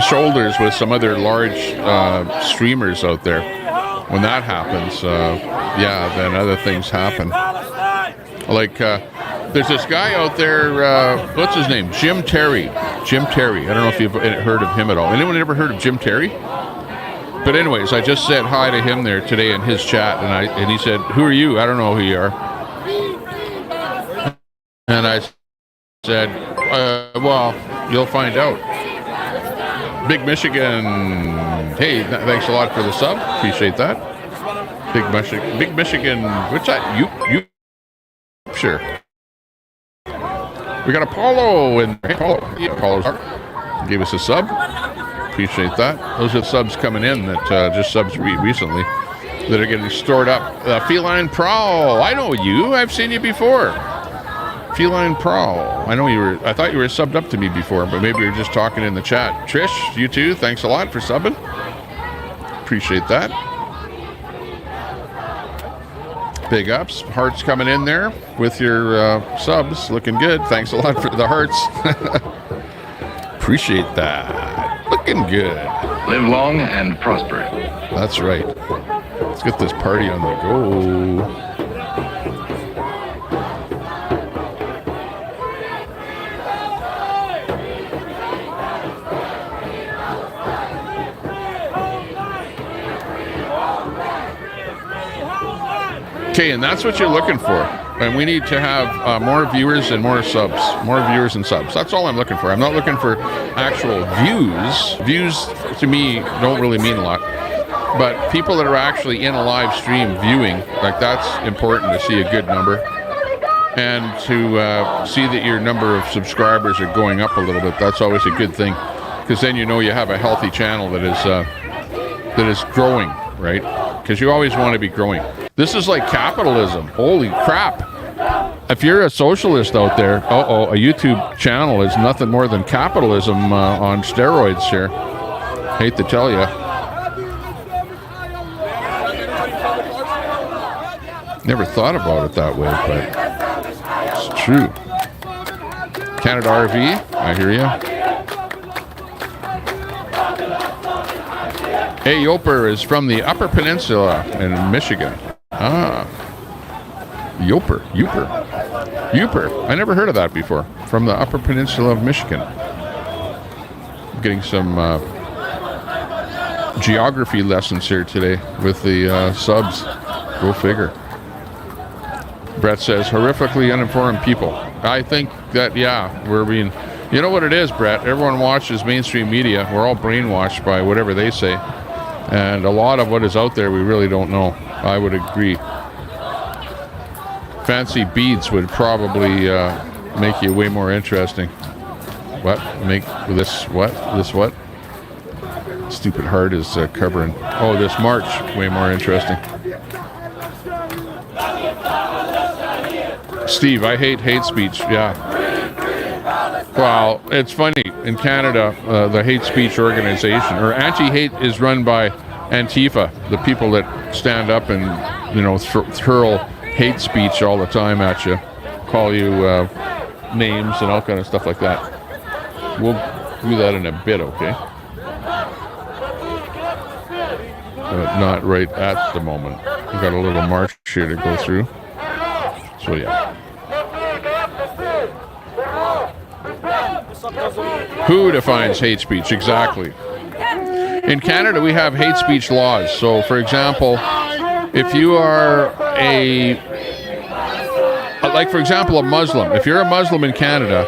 shoulders with some other large streamers out there. When that happens, yeah, then other things happen. Like there's this guy out there. What's his name? Jim Terry. Jim Terry. I don't know if you've heard of him at all. Anyone ever heard of Jim Terry? But anyways, I just said hi to him there today in his chat, and he said, "Who are you? I don't know who you are." And I said, "Well, you'll find out." Big Michigan. Hey, thanks a lot for the sub. Appreciate that. Big Michigan. What's that? You. Sure. We got Apollo and Apollo's gave us a sub. Appreciate that. Those are subs coming in that just subs recently that are getting stored up. Feline Prowl. I know you. I've seen you before. Feline Prowl. I know you were. I thought you were subbed up to me before, but maybe you're just talking in the chat. Trish, you too. Thanks a lot for subbing. Appreciate that. Big ups. Hearts coming in there with your subs. Looking good. Thanks a lot for the hearts. Appreciate that. Look looking good. Live long and prosper. That's right. Let's get this party on the go. Okay, and that's what you're looking for. And we need to have more viewers and more subs. More viewers and subs. That's all I'm looking for. I'm not looking for actual views. Views, to me, don't really mean a lot. But people that are actually in a live stream viewing, like, that's important to see a good number. And to see that your number of subscribers are going up a little bit. That's always a good thing. Because then you know you have a healthy channel that is growing, right? Because you always want to be growing. This is like capitalism. Holy crap. If you're a socialist out there, a YouTube channel is nothing more than capitalism on steroids here. Hate to tell you. Never thought about it that way, but it's true. Canada RV, I hear you. Hey, Yoper is from the Upper Peninsula in Michigan. Yoper. I never heard of that before. From the Upper Peninsula of Michigan. I'm getting some geography lessons here today with the subs. Go figure. Brett says, horrifically uninformed people. I think that, yeah, we're being... You know what it is, Brett? Everyone watches mainstream media. We're all brainwashed by whatever they say. And a lot of what is out there we really don't know. I would agree. Fancy beads would probably make you way more interesting. What? Make this what? This what? Stupid Heart is covering. Oh, this March, way more interesting. Steve, I hate speech. Yeah. Well, it's funny. In Canada, the hate speech organization, or anti-hate, is run by Antifa, the people that stand up and, you know, hurl hate speech all the time at you, call you names and all kind of stuff like that. We'll do that in a bit, okay? Not right at the moment. We've got a little march here to go through. So, yeah. Who defines hate speech? Exactly. In Canada, we have hate speech laws. So, for example, if you are for example, a Muslim. If you're a Muslim in Canada,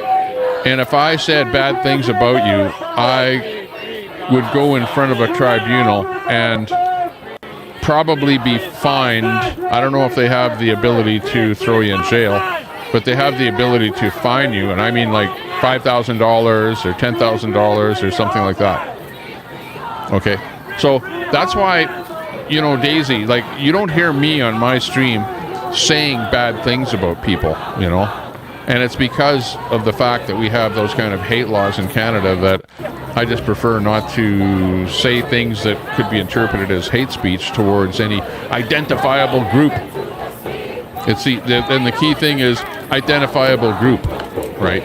and if I said bad things about you, I would go in front of a tribunal and probably be fined. I don't know if they have the ability to throw you in jail, but they have the ability to fine you, and I mean like $5,000 or $10,000 or something like that. Okay, so that's why, you know, Daisy, like, you don't hear me on my stream saying bad things about people, you know, and it's because of the fact that we have those kind of hate laws in Canada that I just prefer not to say things that could be interpreted as hate speech towards any identifiable group. It's and the key thing is identifiable group, right?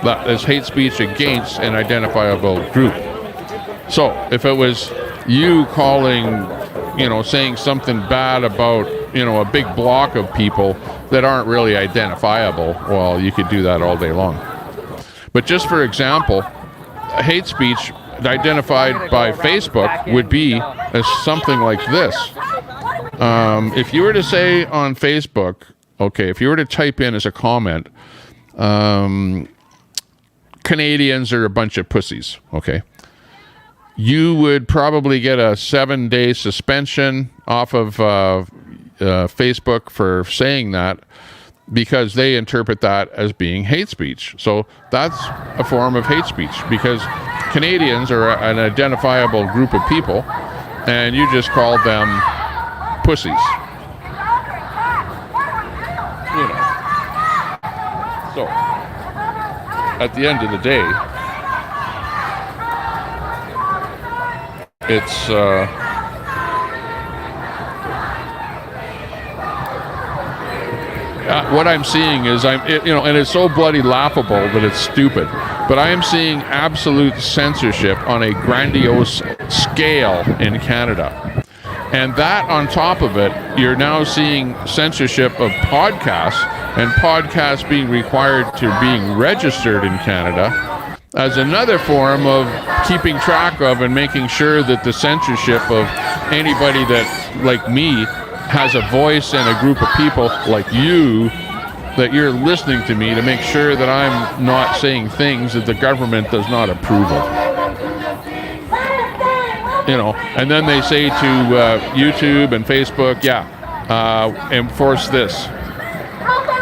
That is hate speech against an identifiable group. So if it was you calling, you know, saying something bad about, you know, a big block of people that aren't really identifiable, well, you could do that all day long. But just for example, hate speech identified by Facebook would be as something like this. If you were to say on Facebook, okay, if you were to type in as a comment, Canadians are a bunch of pussies, okay, you would probably get a 7-day suspension off of Facebook for saying that, because they interpret that as being hate speech. So that's a form of hate speech, because Canadians are an identifiable group of people, and you just called them pussies. You know. So, at the end of the day, it's what I'm seeing is and it's so bloody laughable that it's stupid. but I am seeing absolute censorship on a grandiose scale in Canada. And that on top of it, you're now seeing censorship of podcasts, and podcasts being required to being registered in Canada as another form of keeping track of and making sure that the censorship of anybody that, like me, has a voice and a group of people like you, that you're listening to me to make sure that I'm not saying things that the government does not approve of. You know, and then they say to YouTube and Facebook, enforce this.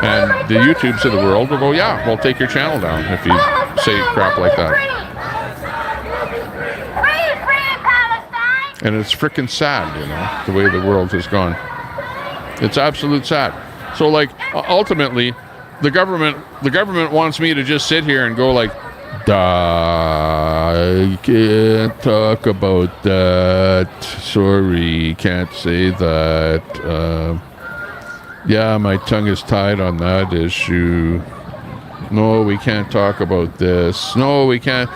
And the YouTubes of the world will go, yeah, we'll take your channel down if you say crap like that. And it's freaking sad, you know, the way the world has gone. It's absolute sad. So, like, ultimately, the government wants me to just sit here and go like, I can't talk about that. Sorry, can't say that. Yeah, my tongue is tied on that issue. No, we can't talk about this. No, we can't.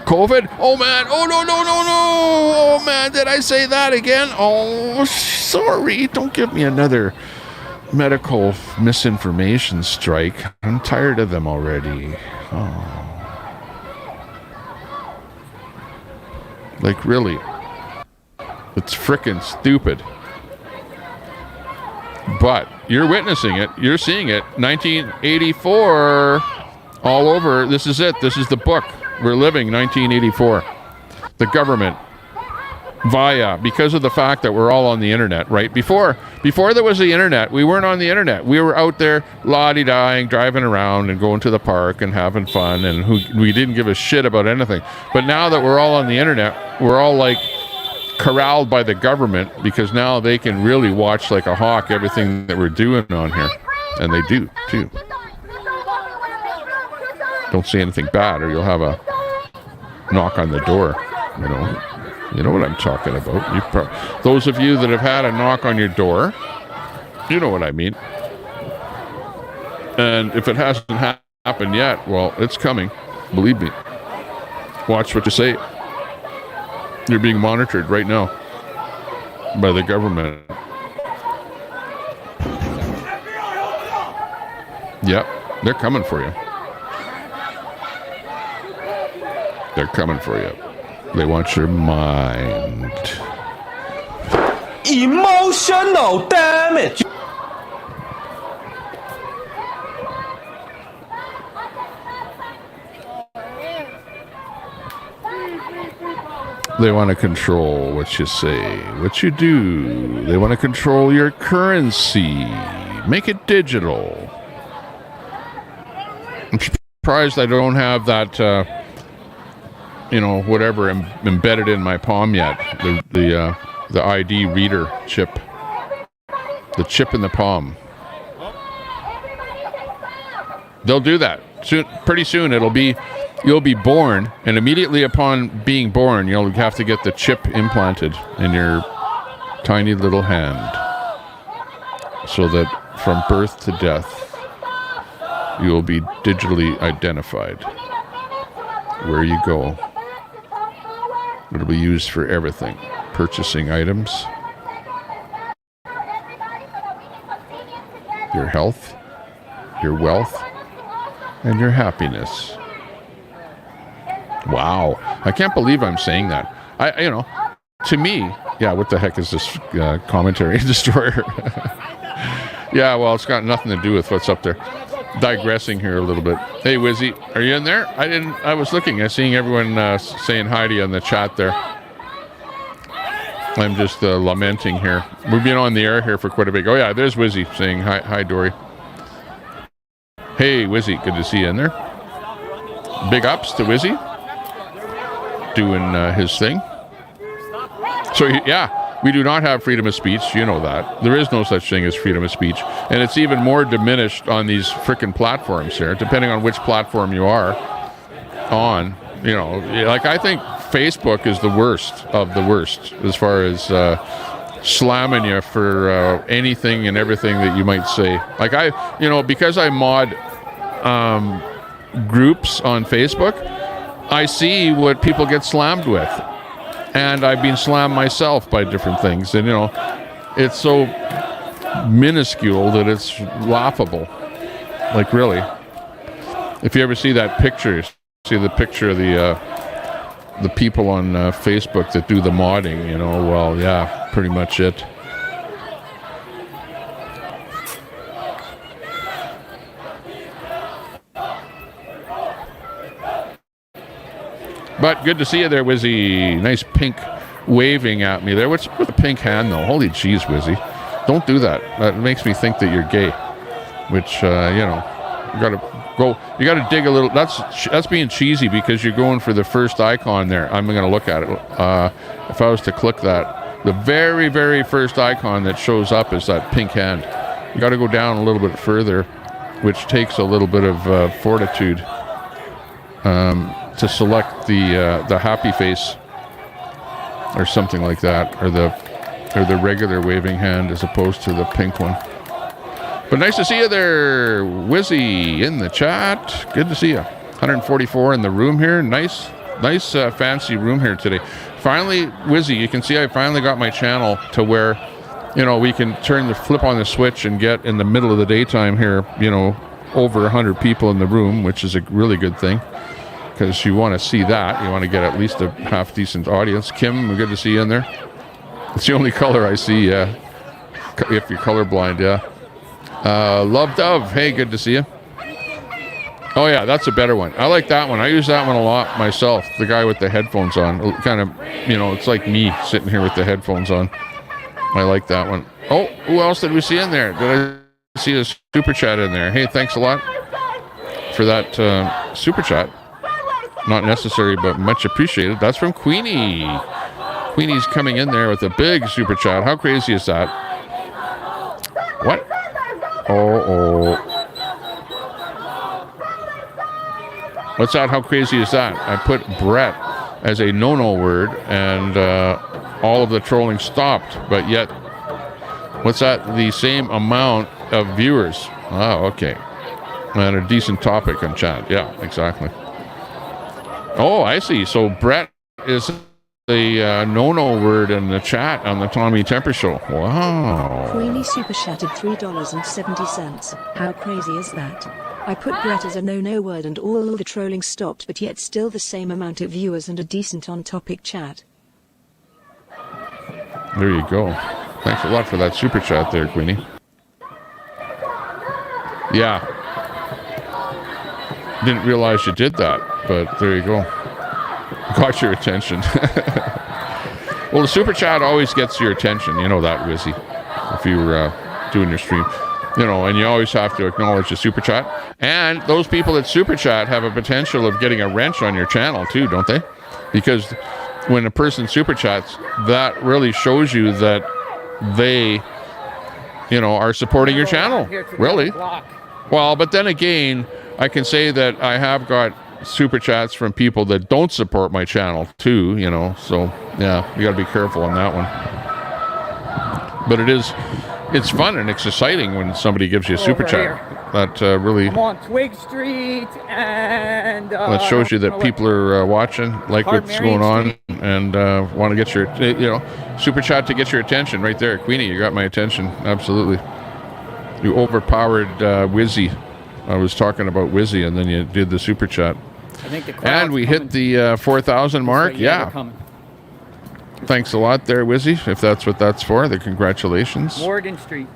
COVID? Oh, man. Oh, no. Oh, man, did I say that again? Oh, sorry. Don't give me another medical misinformation strike. I'm tired of them already. Oh. Like, really. It's frickin' stupid. But you're witnessing it. You're seeing it. 1984. All over. This is it. This is the book. We're living 1984. The government. Because of the fact that we're all on the internet, right? Before there was the internet, we weren't on the internet. We were out there la-di-dying, driving around and going to the park and having fun, and we didn't give a shit about anything. But now that we're all on the internet, we're all like corralled by the government, because now they can really watch like a hawk everything that we're doing on here. And they do, too. Don't say anything bad or you'll have a knock on the door, you know. You know what I'm talking about. Those of you that have had a knock on your door, you know what I mean. And if it hasn't happened yet, well, it's coming. Believe me. Watch what you say. You're being monitored right now by the government. Yep, they're coming for you. They're coming for you. They want your mind. Emotional damage. They want to control what you say, what you do. They want to control your currency. Make it digital. I'm surprised I don't have that whatever embedded in my palm yet. The ID reader chip. The chip in the palm. They'll do that. Pretty soon you'll be born, and immediately upon being born, you'll have to get the chip implanted in your tiny little hand. So that from birth to death, you will be digitally identified. Where you go. It'll be used for everything. Purchasing items. Your health. Your wealth. And your happiness. Wow. I can't believe I'm saying that. To me, what the heck is this commentary destroyer? Yeah, well, it's got nothing to do with what's up there. Digressing here a little bit. Hey, Wizzy, are you in there? I was looking at seeing everyone saying hi to you in the chat there. I'm just lamenting here. We've been on the air here for quite a bit. Oh yeah, there's Wizzy saying hi, Dory. Hey, Wizzy, good to see you in there. Big ups to Wizzy. Doing his thing. So we do not have freedom of speech. You know that. There is no such thing as freedom of speech. And it's even more diminished on these frickin' platforms here, depending on which platform you are on. I think Facebook is the worst of the worst as far as slamming you for anything and everything that you might say. Because I mod groups on Facebook, I see what people get slammed with. And I've been slammed myself by different things. And, you know, it's so minuscule that it's laughable. Like, really. If you ever see that picture, see the picture of the people on Facebook that do the modding, you know, well, yeah, pretty much it. But good to see you there, Wizzy. Nice pink waving at me there. What's with the pink hand, though? Holy jeez, Wizzy. Don't do that. That makes me think that you're gay. Which, you know, you gotta dig a little. That's being cheesy because you're going for the first icon there. I'm going to look at it. If I was to click that, the very, very first icon that shows up is that pink hand. You got to go down a little bit further, which takes a little bit of fortitude. To select the happy face or something like that, or the regular waving hand as opposed to the pink one. But nice to see you there, Wizzy, in the chat. Good to see you. 144 in the room here. Nice fancy room here today. Finally, Wizzy, you can see I finally got my channel to where, you know, we can flip on the switch and get in the middle of the daytime here, you know, over 100 people in the room, which is a really good thing. Because you want to see that. You want to get at least a half-decent audience. Kim, good to see you in there. It's the only color I see, yeah. If you're colorblind, yeah. Love Dove, hey, good to see you. Oh, yeah, that's a better one. I like that one. I use that one a lot myself. The guy with the headphones on. Kind of, you know, it's like me sitting here with the headphones on. I like that one. Oh, who else did we see in there? Did I see a super chat in there? Hey, thanks a lot for that super chat. Not necessary, but much appreciated. That's from Queenie. Queenie's coming in there with a big super chat. How crazy is that? What? Oh. What's that? How crazy is that? I put Brett as a no-no word, and all of the trolling stopped. But yet, what's that? The same amount of viewers. Oh, okay. And a decent topic on chat. Yeah, exactly. Oh, I see. So Brett is the no-no word in the chat on the Tommy Temper Show. Wow. Queenie super chatted $3.70. How crazy is that? I put Brett as a no-no word and all the trolling stopped, but yet still the same amount of viewers and a decent on-topic chat. There you go. Thanks a lot for that super chat there, Queenie. Yeah. Didn't realize you did that, but there you go. Got your attention. Well, the super chat always gets your attention. You know that, Wizzy, if you're doing your stream. You know, and you always have to acknowledge the super chat. And those people that super chat have a potential of getting a wrench on your channel too, don't they? Because when a person super chats, that really shows you that they, you know, are supporting your channel. Really. Well, but then again, I can say that I have got super chats from people that don't support my channel too, you know, so yeah, you got to be careful on that one. But it's fun and it's exciting when somebody gives you a super chat. That really... I'm on Twig Street, and... that shows you that people are watching, like what's going on, and want to get your, you know, super chat to get your attention right there. Queenie, you got my attention, absolutely. You overpowered Wizzy. I was talking about Wizzy, and then you did the super chat. I think the and we hit the 4,000 mark. Yeah. Thanks a lot there, Wizzy, if that's what that's for. The congratulations. Morgan Street.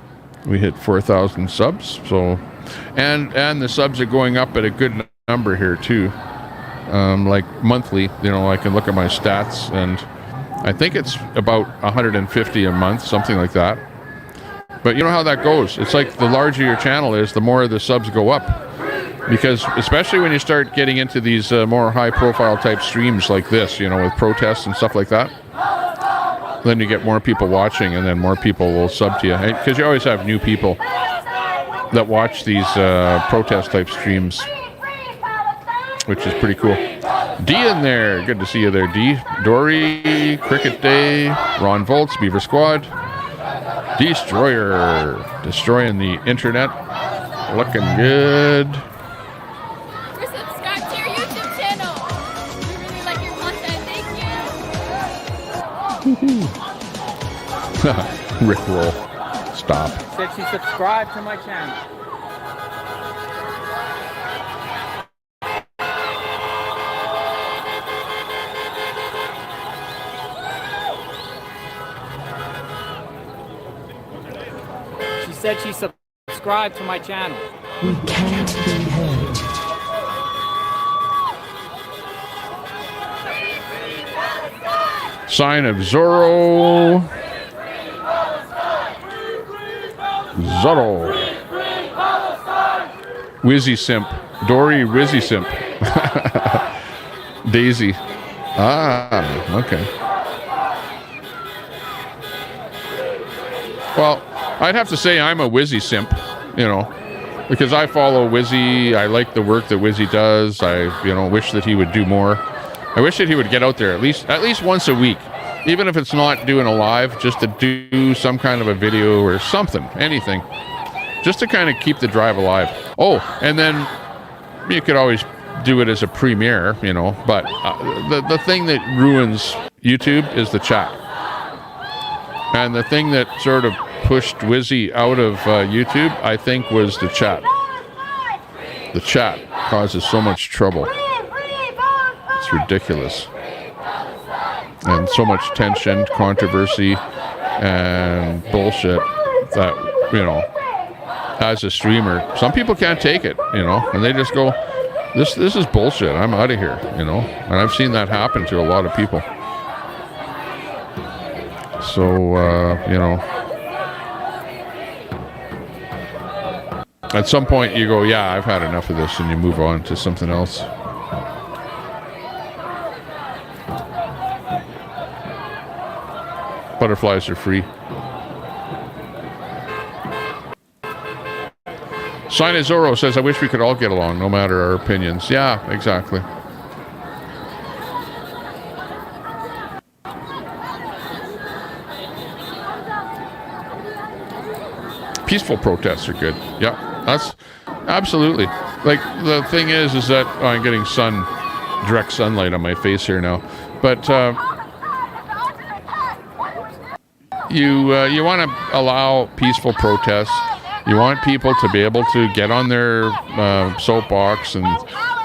We hit 4,000 subs. So, and the subs are going up at a good number here too. Like monthly, you know, I can look at my stats, and I think it's about 150 a month, something like that. But you know how that goes. It's like the larger your channel is, the more the subs go up. Because especially when you start getting into these more high-profile type streams like this, you know, with protests and stuff like that, then you get more people watching, and then more people will sub to you. Because you always have new people that watch these protest type streams, which is pretty cool. D in there. Good to see you there, D. Dory, Cricket Day, Ron Volts, Beaver Squad. Destroyer, destroying the internet, looking good. Rickroll. Stop. Said she subscribed to my channel. She said she subscribed to my channel. We can't be heard. Sign of Zorro. Zorro. Wizzy Simp. Dory Wizzy Simp. Daisy. Ah, okay. Well, I'd have to say I'm a Wizzy Simp, you know, because I follow Wizzy. I like the work that Wizzy does. I, you know, wish that he would do more. I wish that he would get out there at least once a week, even if it's not doing a live, just to do some kind of a video or something, anything, just to kind of keep the drive alive. Oh, and then you could always do it as a premiere, you know, but the thing that ruins YouTube is the chat. And the thing that sort of pushed Wizzy out of YouTube, I think, was the chat. The chat causes so much trouble. It's ridiculous. And so much tension, controversy, and bullshit that, you know, as a streamer, some people can't take it, you know, and they just go, this is bullshit, I'm out of here, you know. And I've seen that happen to a lot of people. So, you know, at some point you go, yeah, I've had enough of this, and you move on to something else. Butterflies are free. Sign of Zorro says, I wish we could all get along, no matter our opinions. Yeah, exactly. Peaceful protests are good. Yeah, that's absolutely. Like, the thing is that I'm getting direct sunlight on my face here now. But you want to allow peaceful protests. You want people to be able to get on their soapbox and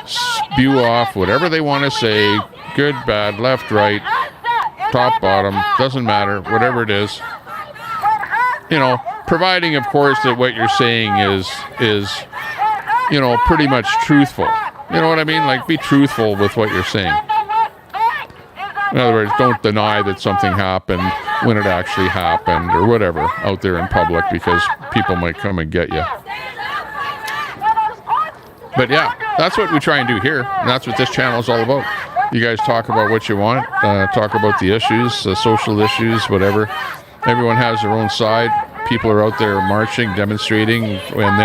spew off whatever they want to say, good, bad, left, right, top, bottom, doesn't matter, whatever it is. You know, providing, of course, that what you're saying is, you know, pretty much truthful. You know what I mean? Like, be truthful with what you're saying. In other words, don't deny that something happened when it actually happened or whatever out there in public, because people might come and get you. But yeah, that's what we try and do here. And that's what this channel is all about. You guys talk about what you want, talk about the issues, social issues, whatever. Everyone has their own side. People are out there marching, demonstrating, and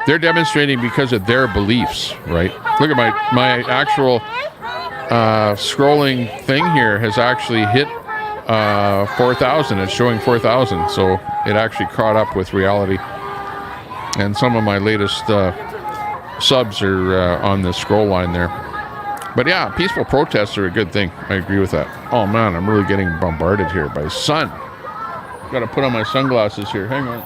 they're demonstrating because of their beliefs, right? Look at my actual scrolling thing here has actually hit 4,000. It's showing 4,000, so it actually caught up with reality. And some of my latest subs are on the scroll line there. But yeah, peaceful protests are a good thing. I agree with that. Oh man, I'm really getting bombarded here by sun. Got to put on my sunglasses here. Hang on.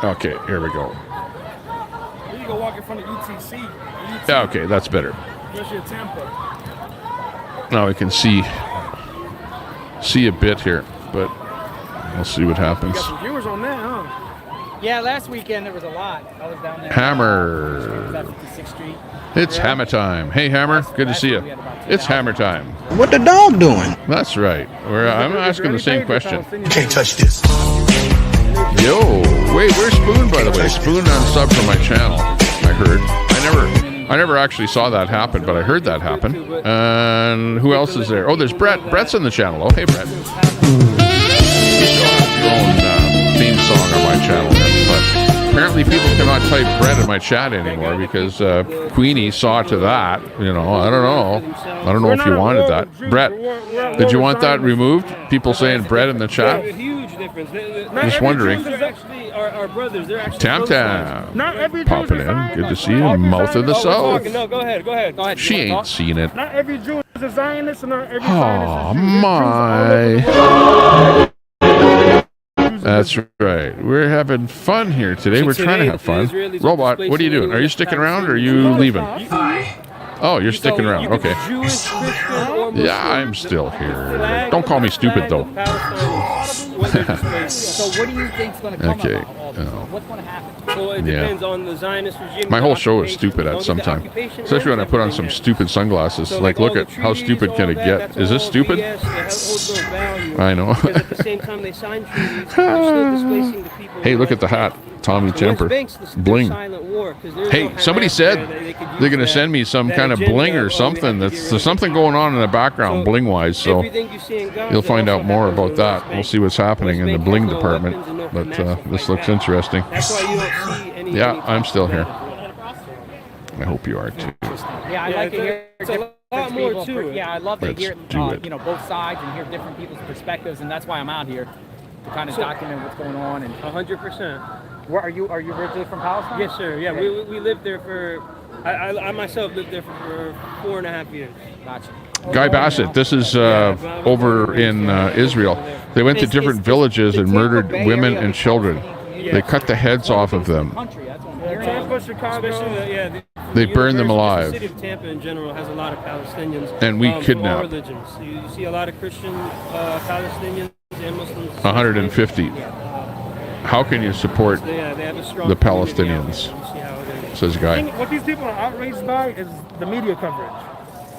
Okay, here we go. You go walk in front of UTC. Yeah, okay, that's better. Especially at Tampa. Now we can see a bit here, but we'll see what happens. You got some viewers on that, huh? Yeah, last weekend there was a lot. I was down there. Hammer. 56th Street. It's Hammer time. Hey, Hammer. Good to see you. It's Hammer time. What the dog doing? That's right. I'm asking the same question. You can't touch this. Yo, wait, where's Spoon, by the way? Spoon unsubbed from my channel, I heard. I never actually saw that happen, but I heard that happen. And who else is there? Oh, there's Brett. Brett's in the channel. Oh, hey, Brett. You still have your own theme song on my channel there, but apparently people cannot type Brett in my chat anymore because Queenie saw to that. You know, I don't know. I don't know if you wanted that. Brett, did you want that removed? People saying Brett in the chat? Just wondering. Our brothers, they're actually Tam popping in. Good to see you. Mouth of the South. No, go ahead. She ain't seen it. Not every Jew a Zionist and every Oh, Zionist is my. That's right. We're having fun here today. We're trying to have fun. Robot, what are you doing? Are you sticking around or are you leaving? Oh, you're sticking around. Okay. Yeah, I'm still here. Don't call me stupid, though. So what do you think's going to come Okay. about all this? What's going to happen? So it depends on the Zionist regime. My whole show is stupid at some time. Especially when I put on some stupid sunglasses. Like, look at how stupid can it get. Is this stupid? I know. At the same time they sign treaties, they're still displacing the people. Hey, look at the hat. Tommy Temper. Bling. Hey, somebody said they're going to send me some kind of bling or something. There's something going on in the background bling-wise, so you'll find out more about that. We'll see what's happening in the bling department, but this looks interesting. Yeah, I'm still here. I hope you are, too. Yeah, I like to hear different people. Yeah, I love to hear both sides and hear different people's perspectives, and that's why I'm out here to kind of document what's going on. And 100%. Where are you originally from Palestine? Yes, sir. Yeah, we lived there for. I myself lived there for 4.5 years. Gotcha. Guy Bassett, this is over in Israel. They went to different villages and murdered women and children. They cut the heads off of them. They burned them alive. The city of Tampa in general has a lot of Palestinians. And we kidnapped. All religions. You see a lot of Christian Palestinians and Muslims. 150. How can you support They have a strong the Palestinians? Says a guy. What these people are outraged by is the media coverage.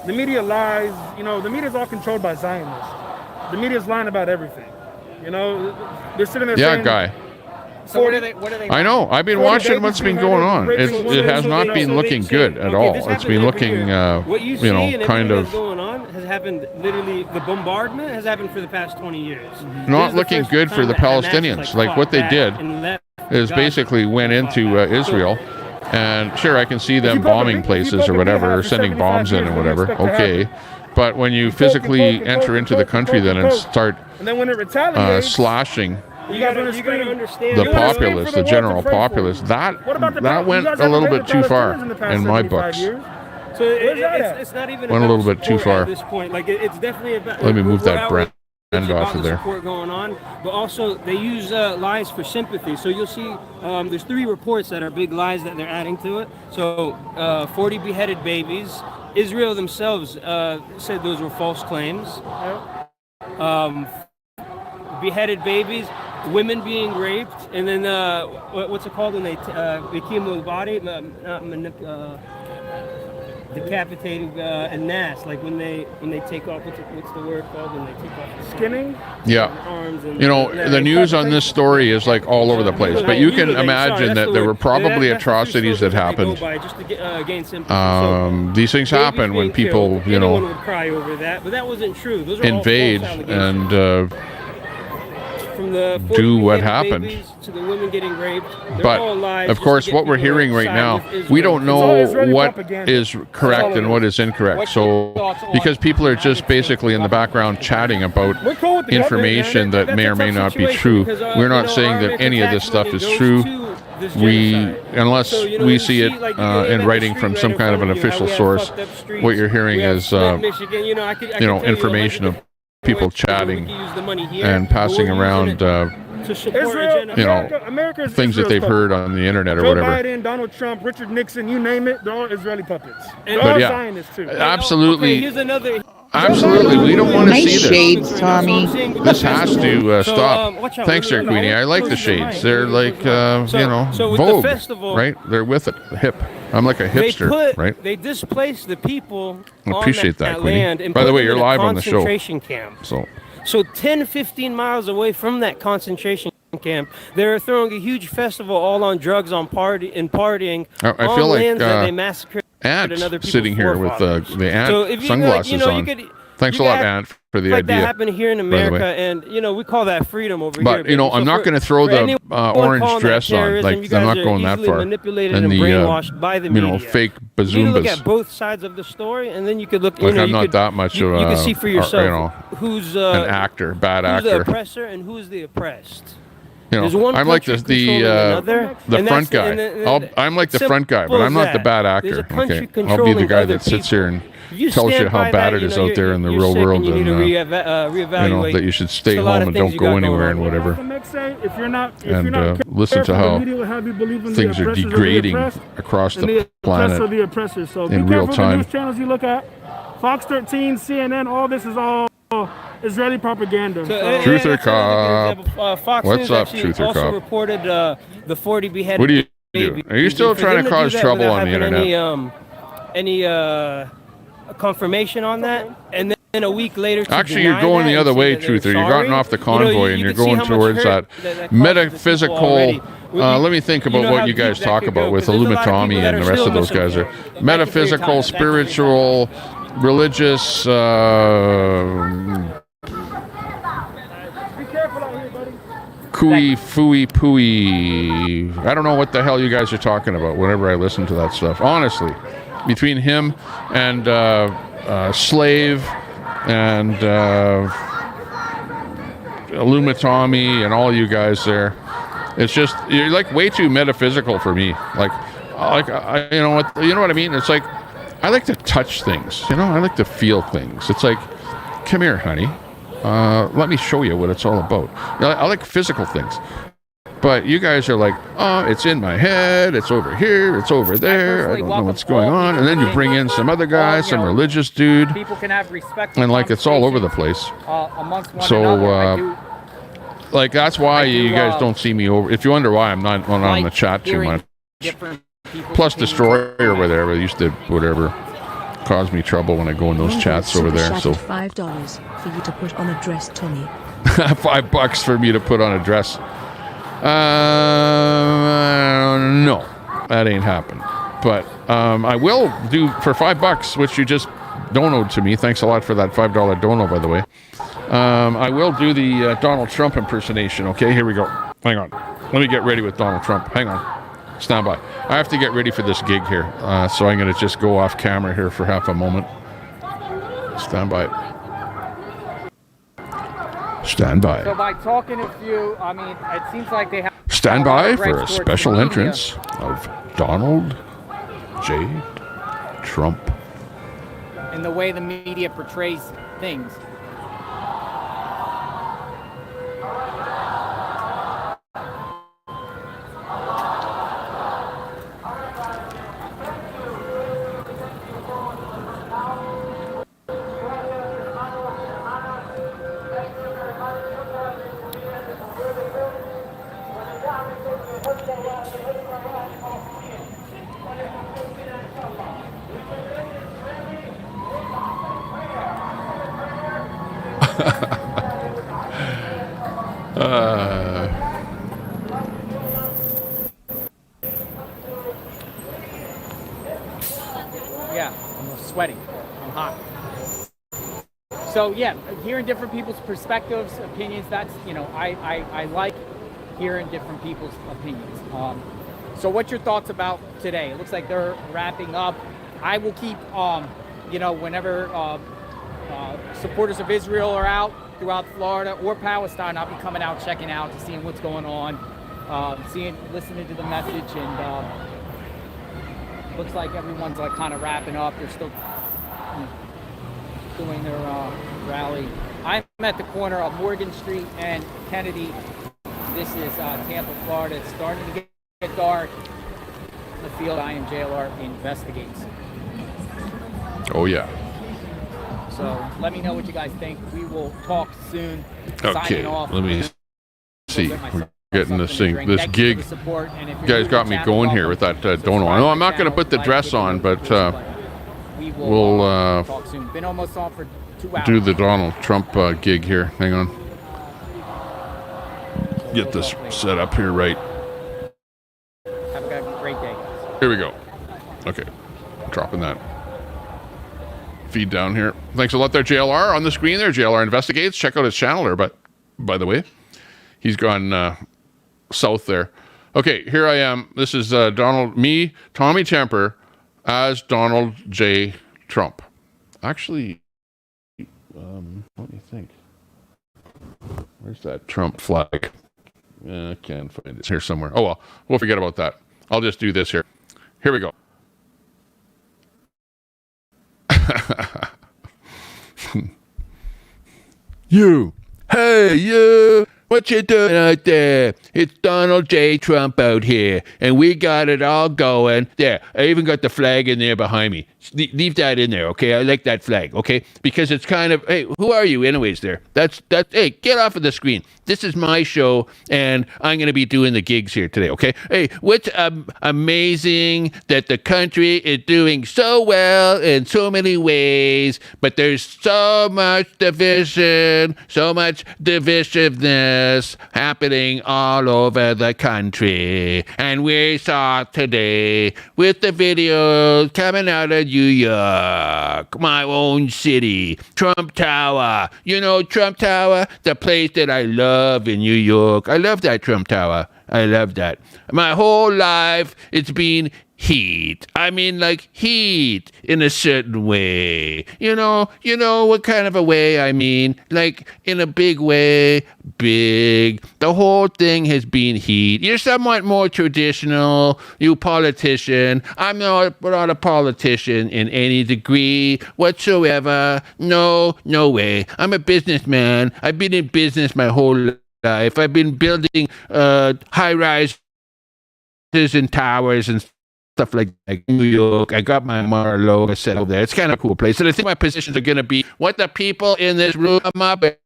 The media lies. The media is all controlled by Zionists. The media is lying about everything. They're sitting there saying... Yeah, guy. So what are they I know. I've been watching what's been going on. It has not been looking good at all. It's been looking, kind of... going on has happened, literally, the bombardment has happened for the past 20 years. Not looking good for the Palestinians. Like what they did is basically went into Israel. And sure, I can see them bombing places or whatever, or sending bombs in or whatever. Okay. But when you physically enter into the country then and start slashing the populace, the general populace, that went a little bit too far in my books. So it's not even went a little bit too far at this point. Like it's definitely about. Let me move that brand off of there. Support going on, but also they use lies for sympathy. So you'll see there's 3 reports that are big lies that they're adding to it. So 40 beheaded babies. Israel themselves said those were false claims. Beheaded babies, women being raped, and then what's it called when they chemo the body? Decapitated and nas, like when they take off, what's the word called when they take off the skinning? Yeah. Arms and the news on this story is like all over the place, but you can imagine that there were probably atrocities that happened. These things happen when people, would cry over that, but that wasn't true. Those are invade and do what happened. To the women getting raped. But of course, what we're hearing right now, we don't know what is correct and what is incorrect. So because people are just basically in the background chatting about information that may or may not be true, we're not saying that any of this stuff is true. Unless we see it in writing from some kind of an official source, what you're hearing is information of people chatting and passing around things that they've heard on the internet or whatever. Joe Biden, Donald Trump, Richard Nixon, you name it, they're all Israeli puppets. But all yeah, Zionists too. absolutely. Absolutely, we don't want to see this. Shades, Tommy. This has to stop. Thanks, there, Queenie. I like the shades. They're like, Vogue, right? They're with it, hip. I'm like a hipster, right? They displaced the people. I appreciate that, land. Queenie. By the way, you're live on the show. Camp. So 10, 15 miles away from that concentration camp, they're throwing a huge festival all on drugs, on partying. I feel like lands that they massacred. Ant sitting here with the Ant sunglasses on. Thanks a lot, Ant, for the idea. That happened here in America, and we call that freedom over here. But I'm not going to throw the orange dress on. Like I'm not going that far. And brainwashed by the media. Fake bazoombas. You look at both sides of the story, and then you could look. I'm not that much of you can see for yourself who's an actor, bad actor. Who's the oppressor and who's the oppressed. I'm like the front guy. I'm like the front guy, but I'm not the bad actor. Okay, I'll be the guy that sits here and tells you how bad it is out there in the real world, and reevaluate. that you should stay home and don't go anywhere and whatever. And listen to how things are degrading across the planet in real time. News channels you look at, Fox 13, CNN, all this is all Israeli propaganda. Truther Cop. Fox What's News up, actually Truther also Cop? reported the 40 beheaded. What do you do? Are you still trying to cause trouble on the internet? Any confirmation on that? And then a week later, actually, you're going the other way, Truther. You've gotten off the convoy and you're going towards that metaphysical. Let me think about what you guys talk about with Illuminati and the rest of those guys. Are metaphysical, spiritual, religious. Cooey, fooey, pooey. I don't know what the hell you guys are talking about whenever I listen to that stuff. Honestly, between him and Slave and Illuminati and all you guys there, it's just, you're like way too metaphysical for me. You know what I mean? It's like, I like to touch things. I like to feel things. It's like, come here, honey. Let me show you what it's all about. I like physical things. But you guys are like, oh, it's in my head, it's over here, it's over there, I don't know what's going on. And then you bring in some other guy, some religious dude. People can have respect. And like, it's all over the place. Amongst one So, another. like, that's why you guys don't see me over. If you wonder why I'm not on the chat too much. Plus Destroyer over there, but used to, whatever, cause me trouble when I go in those chats over there. So $5 for you to put on a dress, Tommy. $5 for me to put on a dress. No, that ain't happened. But I will do for $5, which you just donoed to me. Thanks a lot for that $5 dono, by the way. I will do the Donald Trump impersonation. Okay, here we go. Hang on. Let me get ready with Donald Trump. Hang on. Stand by. I have to get ready for this gig here, so I'm going to just go off camera here for half a moment. Stand by. Stand by. So by talking to you, I mean, it seems like they have... Stand by for a special entrance of Donald J. Trump. In the way the media portrays things. Yeah, I'm sweating. I'm hot. So yeah, hearing different people's perspectives, opinions, that's, I like hearing different people's opinions. So what's your thoughts about today? It looks like they're wrapping up. I will keep, whenever supporters of Israel are out throughout Florida or Palestine, I'll be coming out, checking out, seeing what's going on, listening to the message, and looks like everyone's like kind of wrapping up. They're still doing their rally. I'm at the corner of Morgan Street and Kennedy. This is Tampa, Florida. It's starting to get dark. In the field, I am JLR investigates. Oh yeah. So let me know what you guys think. We will talk soon. Okay, let me see. We're getting this thing, this gig. You guys got me going here with that dono. I know I'm not going to put the dress on, but we'll talk soon. Been almost on for 2 hours. Do the Donald Trump gig here. Hang on. Get this set up here right. Have a great day. Here we go. Okay, dropping that feed down here. Thanks a lot there, JLR. On the screen there, JLR Investigates. Check out his channel there, but by the way, he's gone south there. Okay, here I am. This is Tommy Temper, as Donald J. Trump. Actually, let me think. Where's that Trump flag? I can't find it. It's here somewhere. Oh, well, we'll forget about that. I'll just do this here. Here we go. You. Hey, you. What you doing out there? It's Donald J. Trump out here, and we got it all going. There, I even got the flag in there behind me. Leave that in there, okay? I like that flag, okay? Because it's kind of, hey, who are you anyways there? That's, hey, get off of the screen. This is my show, and I'm going to be doing the gigs here today, okay? Hey, what's amazing that the country is doing so well in so many ways, but there's so much division, so much divisiveness happening all over the country. And we saw today with the videos coming out of New York, my own city, Trump Tower. You know Trump Tower, the place that I love in New York. I love that Trump Tower. I love that. My whole life, it's been heat. I mean, like heat in a certain way. You know what kind of a way I mean? Like in a big way, big. The whole thing has been heat. You're somewhat more traditional, you politician. I'm not a politician in any degree whatsoever. No way. I'm a businessman. I've been in business my whole life. I've been building high-rises and towers and stuff like New York. I got my Mar-a-Lago set over there. It's kind of a cool place. And I think my positions are going to be what the people in this room come up with.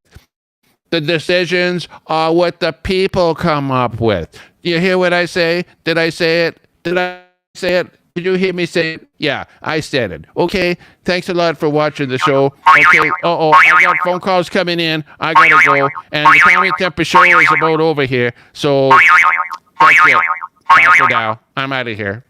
The decisions are what the people come up with. You hear what I say? Did I say it? Did I say it? Did you hear me say it? Yeah, I said it. Okay, thanks a lot for watching the show. Okay, I got phone calls coming in. I gotta go. And the Tommy Temper show is about over here. So, that's it. Bye for now. I'm out of here.